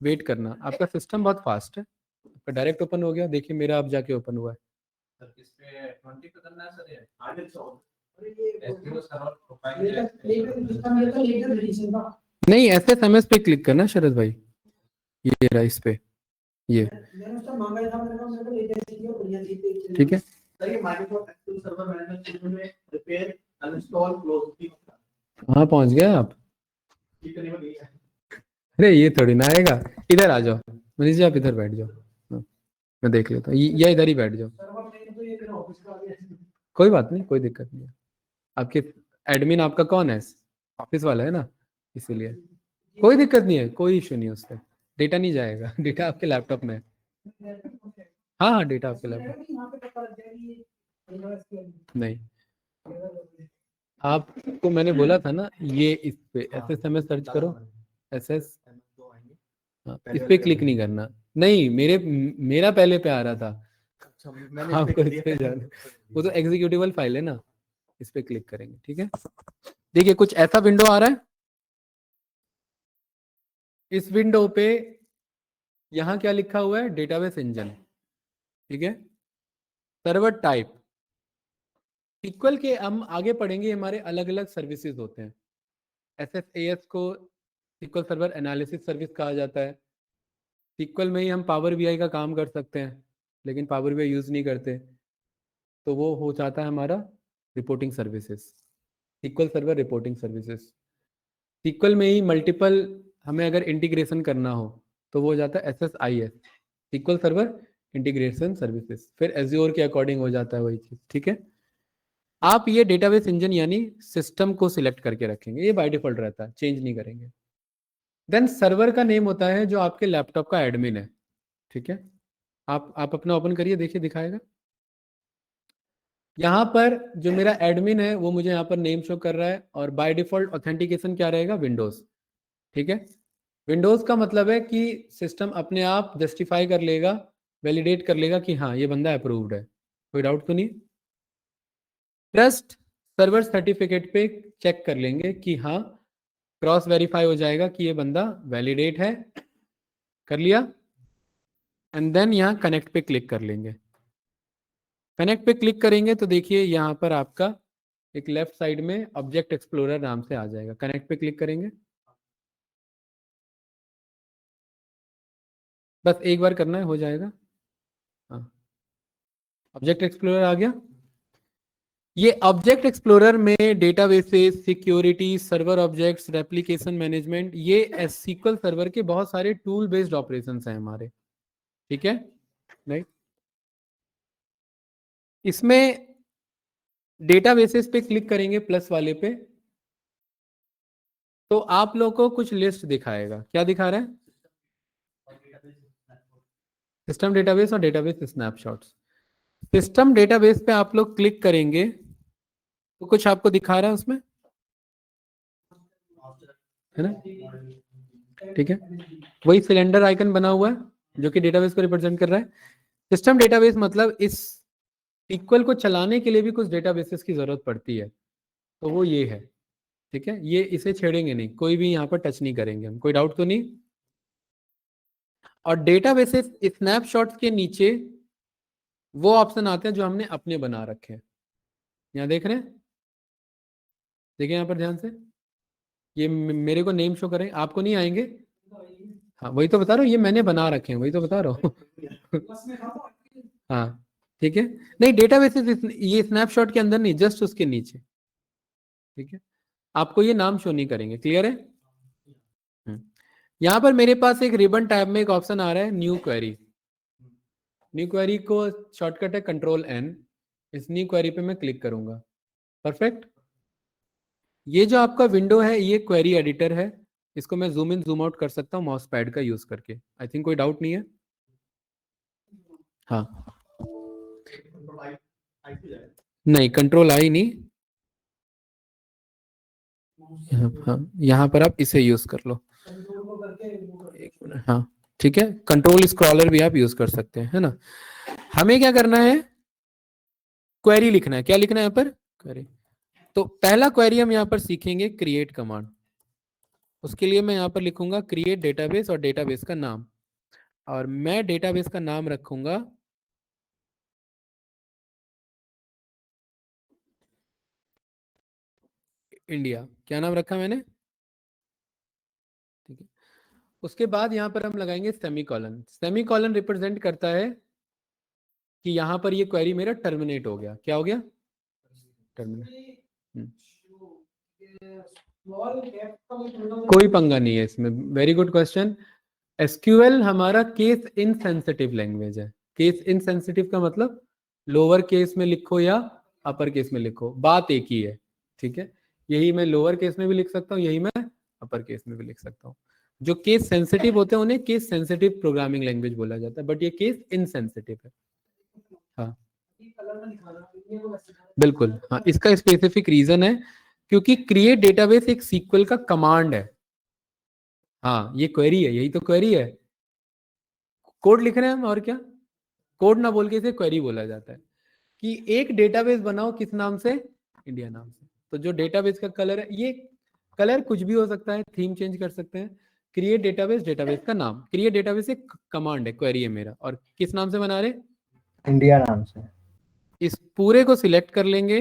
वेट करना। आपका सिस्टम बहुत फास्ट है, आपका डायरेक्ट ओपन हो गया। देखिए मेरा अब जाके ओपन हुआ है। सर इस पे 20 पे करना है सर, ये आगे so SQL server profile letter system ये तो लेटर एडिशन का नहीं, SSMS पे क्लिक करना शरद भाई, ये रहा इस पे, ये मैंने उसका मांगा ही था, मेरे को लेटर एडिशन बढ़िया थी। ठीक है। सर ये Microsoft Excel server management tool में रिपेयर अनइंस्टॉल क्लोज की कहाँ पहुंच गए आप? ठीक करने में गई है। अरे ये थोड़ी ना आएगा, इधर आ जाओ मनीष जी, आप इधर बैठ जाओ। हाँ, मैं देख लेता हूँ, या इधर ही बैठ जाओ। सर्वर नहीं तो ये मेरा ऑफिस का आ गया। कोई बात नहीं, कोई दिक्कत नहीं है। आपके एडमिन आपका कौन है? ऑफिस वाला है ना, इसीलिए कोई दिक्कत नहीं है, कोई इशू नहीं है उससे। डेटा नहीं जाएगा, डेटा आपके लैपटॉप में है। हाँ हाँ, डेटा आपके लैपटॉप यहाँ पे पता लग जाएगी ये नहीं। आपको मैंने बोला था ना, ये इस पे SSMS सर्च करो, SS, हाँ, इस पे क्लिक नहीं करना। नहीं, मेरा पहले पे आ रहा था, आपको इस पे जाना। वो तो एग्जीक्यूटिबल फाइल है ना, इस पे क्लिक करेंगे। ठीक है, देखिए कुछ ऐसा विंडो आ रहा है। इस विंडो पे यहाँ क्या लिखा हुआ है? Database engine. ठीक है, सर्वर टाइप, SQL के हम आगे पढ़ेंगे, हमारे अलग अलग सर्विसेज होते हैं। SSAS को SQL सर्वर एनालिसिस सर्विस कहा जाता है। SQL में ही हम पावर BI का काम कर सकते हैं, लेकिन पावर BI यूज नहीं करते, तो वो हो जाता है हमारा reporting services, SQL server reporting services. SQL में ही मल्टीपल हमें अगर इंटीग्रेशन करना हो तो वो हो जाता है SSIS, SQL server integration services. फिर एज्योर के अकॉर्डिंग हो जाता है वही चीज, ठीक है। आप ये डेटाबेस इंजन यानी सिस्टम को सिलेक्ट करके रखेंगे, ये बाय डिफॉल्ट रहता है, चेंज नहीं करेंगे। देन सर्वर का नेम होता है जो आपके लैपटॉप का एडमिन है, ठीक है। आप अपना ओपन करिए, देखिए दिखाएगा। यहाँ पर जो मेरा एडमिन है वो मुझे यहाँ पर नेम शो कर रहा है, और बाय डिफॉल्ट ऑथेंटिकेशन क्या रहेगा, विंडोज, ठीक है। विंडोज का मतलब है कि सिस्टम अपने आप जस्टिफाई कर लेगा, वैलिडेट कर लेगा कि हाँ ये बंदा अप्रूव्ड है, कोई डाउट तो नहीं। ट्रस्ट सर्वर सर्टिफिकेट पे चेक कर लेंगे कि हाँ क्रॉस वेरीफाई हो जाएगा कि ये बंदा वैलिडेट है, कर लिया। एंड देन यहाँ कनेक्ट पे क्लिक कर लेंगे। कनेक्ट पे क्लिक करेंगे तो देखिए यहाँ पर आपका एक लेफ्ट साइड में ऑब्जेक्ट एक्सप्लोरर नाम से आ जाएगा। कनेक्ट पे क्लिक करेंगे, बस एक बार करना है, हो जाएगा। हाँ, ऑब्जेक्ट एक्सप्लोरर आ गया। ये ऑब्जेक्ट एक्सप्लोरर में databases, security, server objects, replication management, ये SQL सर्वर के बहुत सारे टूल बेस्ड ऑपरेशंस हैं हमारे, ठीक है। राइट, इसमें डेटाबेसेस पे क्लिक करेंगे प्लस वाले पे, तो आप लोग को कुछ लिस्ट दिखाएगा। क्या दिखा रहा है, सिस्टम डेटाबेस और डेटाबेस स्नैपशॉट्स। सिस्टम डेटाबेस पे आप लोग क्लिक करेंगे तो कुछ आपको दिखा रहा है उसमें, है ना, ठीक है। वही सिलेंडर आइकन बना हुआ है जो कि डेटाबेस को रिप्रेजेंट कर रहा है। सिस्टम डेटाबेस मतलब इस SQL को चलाने के लिए भी कुछ डेटाबेसेस की जरूरत पड़ती है, तो वो ये है, ठीक है। ये इसे छेड़ेंगे नहीं, कोई भी यहाँ पर टच नहीं करेंगे हम, कोई डाउट तो नहीं। और डेटाबेसेस स्नैपशॉट्स के नीचे वो ऑप्शन आते हैं जो हमने अपने बना रखे हैं। यहाँ देख रहे हैं, देखिए यहाँ पर ध्यान से, ये मेरे को नेम शो करें, आपको नहीं आएंगे। हाँ वही तो बता रहा हूँ, ये मैंने बना रखे हैं, वही तो बता रहा हूँ। हाँ ठीक है, नहीं डेटाबेसेस ये स्नैपशॉट के अंदर नहीं, जस्ट उसके नीचे, ठीक है। आपको ये नाम शो नहीं करेंगे, क्लियर है। यहाँ पर मेरे पास एक रिबन टैब में एक ऑप्शन आ रहा है न्यू क्वेरी। न्यू क्वेरी को शॉर्टकट है Ctrl+N। इस न्यू क्वेरी पे मैं क्लिक करूंगा, परफेक्ट। ये जो आपका विंडो है ये क्वेरी एडिटर है, इसको मैं जूम इन जूम आउट कर सकता हूँ माउस पैड का यूज करके। आई थिंक कोई डाउट नहीं है। हाँ नहीं, Ctrl+I नहीं, यहाँ पर आप इसे यूज कर लो, एक मिनट। हाँ ठीक है, कंट्रोल स्क्रॉलर भी आप यूज कर सकते हैं, है ना। हमें क्या करना है, क्वेरी लिखना है। क्या लिखना है यहाँ पर, क्वेरी। तो पहला क्वेरी हम यहाँ पर सीखेंगे क्रिएट कमांड। उसके लिए मैं यहाँ पर लिखूंगा क्रिएट डेटाबेस और डेटाबेस का नाम, और मैं डेटाबेस का नाम रखूंगा इंडिया। क्या नाम रखा मैंने, ठीक है। उसके बाद यहाँ पर हम लगाएंगे सेमीकॉलन। सेमीकॉलन रिप्रेजेंट करता है कि यहाँ पर ये क्वेरी मेरा टर्मिनेट हो गया। क्या हो गया, टर्मिनेट। कोई पंगा नहीं है इसमें, वेरी गुड क्वेश्चन। SQL हमारा केस इनसेंसिटिव लैंग्वेज है। केस इनसेंसिटिव का मतलब लोअर केस में लिखो या अपर केस में लिखो, बात एक ही है, ठीक है। यही मैं लोअर केस में भी लिख सकता हूँ, यही मैं अपर केस में भी लिख सकता हूँ। जो केस सेंसिटिव होते हैं उन्हें केस सेंसिटिव प्रोग्रामिंग लैंग्वेज बोला जाता है, बट ये केस इनसेंसिटिव है। हाँ बिल्कुल, हाँ इसका स्पेसिफिक रीजन है क्योंकि क्रिएट डेटाबेस एक SQL का कमांड है। हाँ ये क्वेरी है, यही तो क्वेरी है। कोड लिख रहे हैं हम, और क्या, कोड ना बोल के इसे क्वेरी बोला जाता है कि एक डेटाबेस बनाओ, किस नाम से, इंडिया नाम से। तो जो डेटाबेस का कलर है, ये कलर कुछ भी हो सकता है, थीम चेंज कर सकते हैं। क्रिएट डेटाबेस, डेटाबेस का नाम, क्रिएट डेटाबेस एक कमांड है, क्वेरी है मेरा, और किस नाम से बना रहे, इंडिया नाम से। इस पूरे को सिलेक्ट कर लेंगे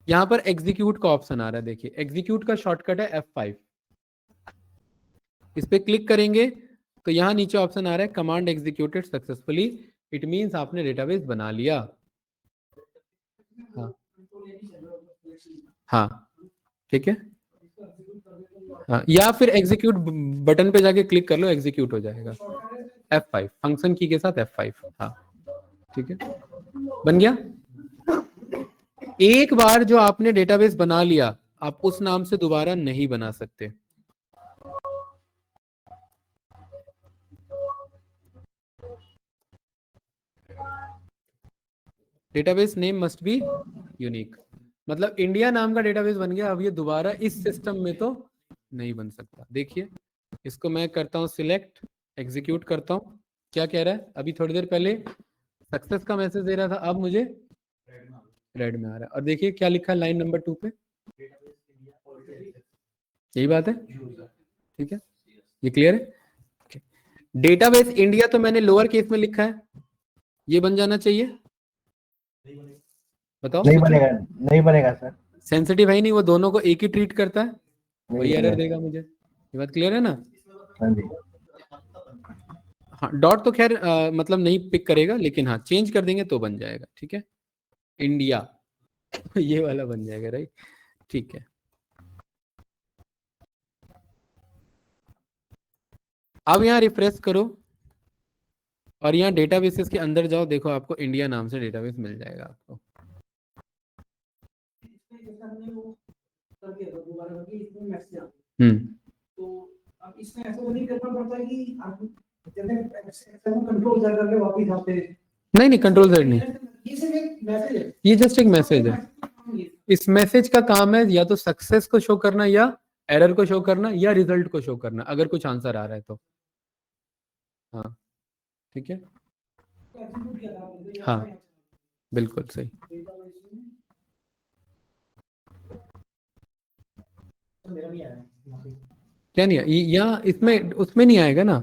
यहाँ पर एग्जीक्यूट का ऑप्शन आ रहा है, देखिए एग्जीक्यूट का शॉर्टकट है F5। इस पे क्लिक करेंगे तो यहाँ नीचे ऑप्शन आ रहा है command executed successfully, it means आपने डेटाबेस बना लिया। हाँ हाँ ठीक है। हाँ, या फिर एग्जीक्यूट बटन पे जाके क्लिक कर लो, एग्जीक्यूट हो जाएगा। F5 फंक्शन की के साथ F5। हाँ ठीक है, बन गया। एक बार जो आपने डेटाबेस बना लिया, आप उस नाम से दोबारा नहीं बना सकते। Database name must be unique, मतलब इंडिया नाम का डेटाबेस बन गया, अब ये दोबारा इस सिस्टम में तो नहीं बन सकता। देखिए इसको मैं करता हूं सिलेक्ट, एग्जीक्यूट करता हूं, क्या कह रहा है, अभी थोड़ी देर पहले सक्सेस का मैसेज दे रहा था, अब मुझे रेड में आ रहा है। और देखिए क्या लिखा है लाइन नंबर 2 पे, यही बात है, ठीक है, ये क्लियर है। डेटाबेस इंडिया तो मैंने लोअर केस में लिखा है, ये बन जाना चाहिए, बताओ। नहीं बनेगा, नहीं बनेगा सर। सेंसिटिव है ही नहीं, वो दोनों को एक ही ट्रीट करता है, वही नहीं एरर बनेगा। देगा मुझे। ये बात क्लियर है ना। हाँ जी। हाँ डॉट तो खैर मतलब नहीं पिक करेगा, लेकिन हाँ चेंज कर देंगे तो बन जाएगा, ठीक है, इंडिया ये वाला बन जाएगा, राइट, ठीक है। अब यहाँ रिफ्रेश करो और यहाँ डेटाबेसेस के अंदर जाओ, देखो आपको इंडिया नाम से डेटाबेस मिल जाएगा आपको। तो अब इसमें ऐसा तो नहीं करना पड़ता है कि आप जैसे कंट्रोल Z करके वापस आते हैं। नहीं नहीं कंट्रोल Z नहीं, ये सिर्फ एक मैसेज है, ये जस्ट एक मैसेज है। इस मैसेज का काम है या तो सक्सेस को शो करना, या एरर को शो करना, या रिजल्ट को शो करना, अगर कुछ आंसर आ रहा है तो। हाँ ठीक है, हाँ बिल्कुल सही। क्या नहीं है यहाँ, इसमें उसमें नहीं आएगा ना।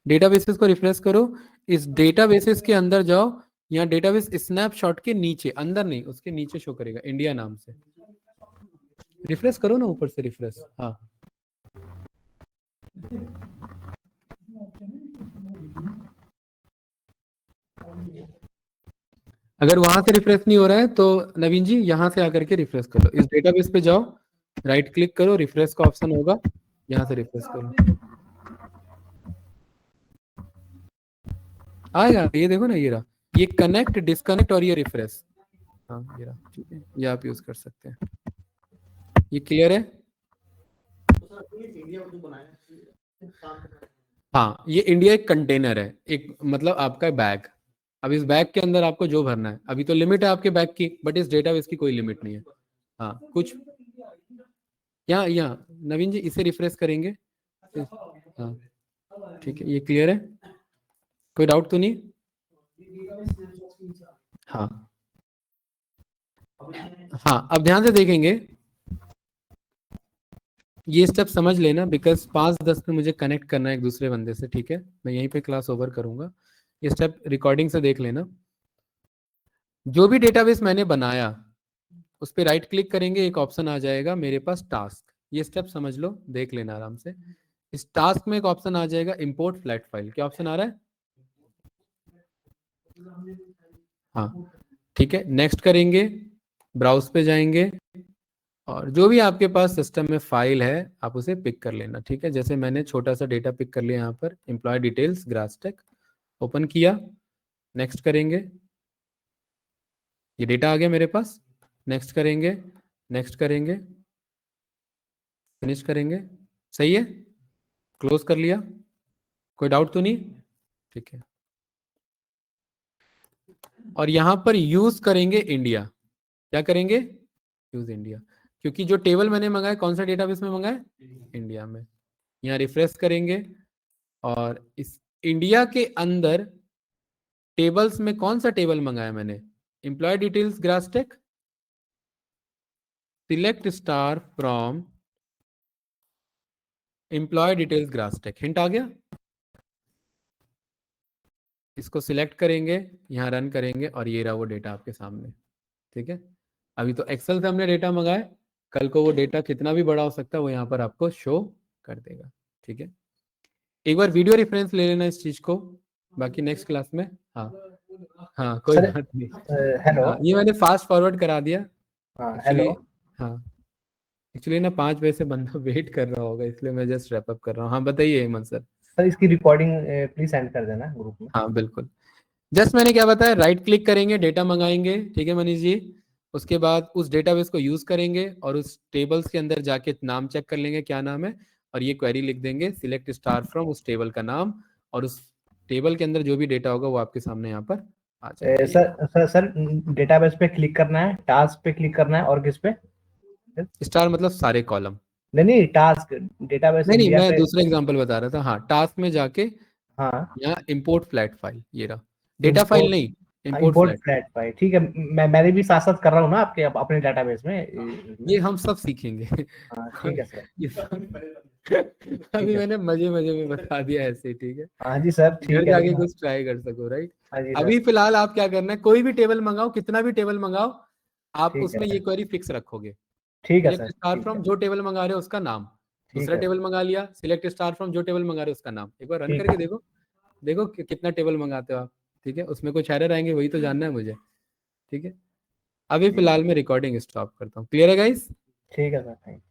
डेटाबेसेस को रिफ्रेश करो, इस डेटाबेसेस के अंदर जाओ, यहाँ डेटाबेस स्नैपशॉट के नीचे, अंदर नहीं उसके नीचे शो करेगा इंडिया नाम से। रिफ्रेश करो ना ऊपर से, रिफ्रेश, हाँ अगर वहां से रिफ्रेश नहीं हो रहा है तो नवीन जी यहाँ से आकर के रिफ्रेश करो, इस डेटाबेस पे जाओ, राइट क्लिक करो, रिफ्रेश का ऑप्शन होगा, यहाँ से रिफ्रेश करो, आएगा। ये देखो ना, ये रहा, ये कनेक्ट, डिस्कनेक्ट और ये रिफ्रेश। हाँ ये रहा, ठीक है, ये आप यूज कर सकते हैं। ये क्लियर है। हाँ ये इंडिया एक कंटेनर है, एक मतलब आपका बैग। अब इस बैग के अंदर आपको जो भरना है, अभी तो लिमिट है आपके बैग की, बट इस डेटाबेस की कोई लिमिट नहीं है। हाँ कुछ यहाँ यहाँ नवीन जी इसे रिफ्रेश करेंगे, हाँ ठीक है, ये क्लियर है, कोई डाउट तो नहीं। हाँ हाँ अब ध्यान से देखेंगे, ये स्टेप समझ लेना, बिकॉज 5-10 में मुझे कनेक्ट करना है एक दूसरे बंदे से, ठीक है, मैं यहीं पे क्लास ओवर करूंगा। ये स्टेप रिकॉर्डिंग से देख लेना। जो भी डेटाबेस मैंने बनाया उस पर राइट क्लिक करेंगे, एक ऑप्शन आ जाएगा मेरे पास टास्क, ये स्टेप समझ लो, देख लेना आराम से। इस टास्क में एक ऑप्शन आ जाएगा इंपोर्ट फ्लैट फाइल, क्या ऑप्शन आ रहा है, हाँ ठीक है, नेक्स्ट करेंगे, ब्राउज पे जाएंगे और जो भी आपके पास सिस्टम में फाइल है आप उसे पिक कर लेना, ठीक है। जैसे मैंने छोटा सा डेटा पिक कर लिया यहाँ पर, एम्प्लॉय डिटेल्स ग्रासटेक, ओपन किया, नेक्स्ट करेंगे, ये डेटा आ गया मेरे पास, नेक्स्ट करेंगे, नेक्स्ट करेंगे, फिनिश करेंगे, सही है, क्लोज कर लिया, कोई डाउट तो नहीं, ठीक है। और यहाँ पर यूज करेंगे इंडिया, क्या करेंगे, यूज इंडिया, क्योंकि जो टेबल मैंने मंगाया कौन सा डेटाबेस में मंगाया, इंडिया में। यहाँ रिफ्रेश करेंगे और इस इंडिया के अंदर टेबल्स में कौन सा टेबल मंगाया मैंने, एम्प्लॉय डिटेल्स ग्रासटेक, select star from employ details ग्रासटेक, हिंट आ गया। इसको सिलेक्ट करेंगे, यहाँ रन करेंगे और ये रहा वो डेटा आपके सामने, ठीक है। अभी तो एक्सेल से हमने डेटा मंगाया, कल को वो डेटा कितना भी बड़ा हो सकता है वो यहाँ पर आपको शो कर देगा। ठीक है, एक बार वीडियो रेफरेंस ले लेना इस चीज को, बाकी नेक्स्ट क्लास में। हाँ हाँ कोई सर, बात नहीं। हेलो। हाँ, ये मैंने फास्ट फॉरवर्ड करा दिया हाँ, एक्चुअली। हेलो। हाँ एक्चुअली ना 5 बजे से बंदा वेट कर रहा होगा, इसलिए मैं जस्ट रैप अप कर रहा हूँ। हाँ बताइए हेमंत सर। सर इसकी रिकॉर्डिंग प्लीज सेंड कर देना ग्रुप में। हाँ बिल्कुल, जस्ट मैंने क्या बताया, राइट क्लिक करेंगे, डेटा मंगाएंगे, ठीक है मनीष जी। उसके बाद उस डेटाबेस को यूज करेंगे और उस टेबल्स के अंदर जाके नाम चेक कर लेंगे क्या नाम है, और ये क्वेरी लिख देंगे सिलेक्ट स्टार फ्रॉम उस टेबल का नाम, और उस टेबल के अंदर जो भी डेटा होगा वो आपके सामने यहाँ पर आ जाएगा। सर डेटाबेस पे क्लिक करना है, टास्क पे क्लिक करना है, और किस पे? स्टार मतलब सारे कॉलम। नहीं, टास्क डेटाबेस नहीं इंडिया मैं पे। दूसरा एग्जांपल बता रहा था। हाँ टास्क में जाके हाँ, यहाँ इंपोर्ट फ्लैट फाइल, ये रहा डेटा फाइल इंपोर्ट। नहीं, import import flat. Flat file, ठीक है। मैंने भी साथ साथ कर रहा हूँ ना आपके अपने डेटाबेस में। ये हम सब सीखेंगे। हाँ, ठीक है सर। ये अभी मैंने मजे मजे में बता दिया ऐसे ही, ठीक है, हाँ जी सर, घर ठीक है। जाके कुछ ट्राई कर सको, राइट। हाँ जी अभी सर, फिलहाल आप क्या करना है, कोई भी टेबल मंगाओ, कितना भी टेबल मंगाओ, आप ठीक है उसमें ये सर, क्वेरी फिक्स रखोगे, ठीक है सिलेक्ट सर, स्टार ठीक फ्रॉम है, जो टेबल मंगा रहे हो उसका नाम, ठीक दूसरा है, टेबल मंगा लिया, सिलेक्ट स्टार फ्रॉम जो टेबल मंगा रहे हो उसका नाम। एक बार रन ठीक करके है, देखो, देखो कितना टेबल मंगाते हो आप, ठीक है, उसमें कुछ एरर आएंगे वही तो जानना है मुझे, ठीक है। अभी ठीक फिलहाल मैं रिकॉर्डिंग स्टॉप करता हूँ, क्लियर है गाइस? ठीक है सर, थैंक यू।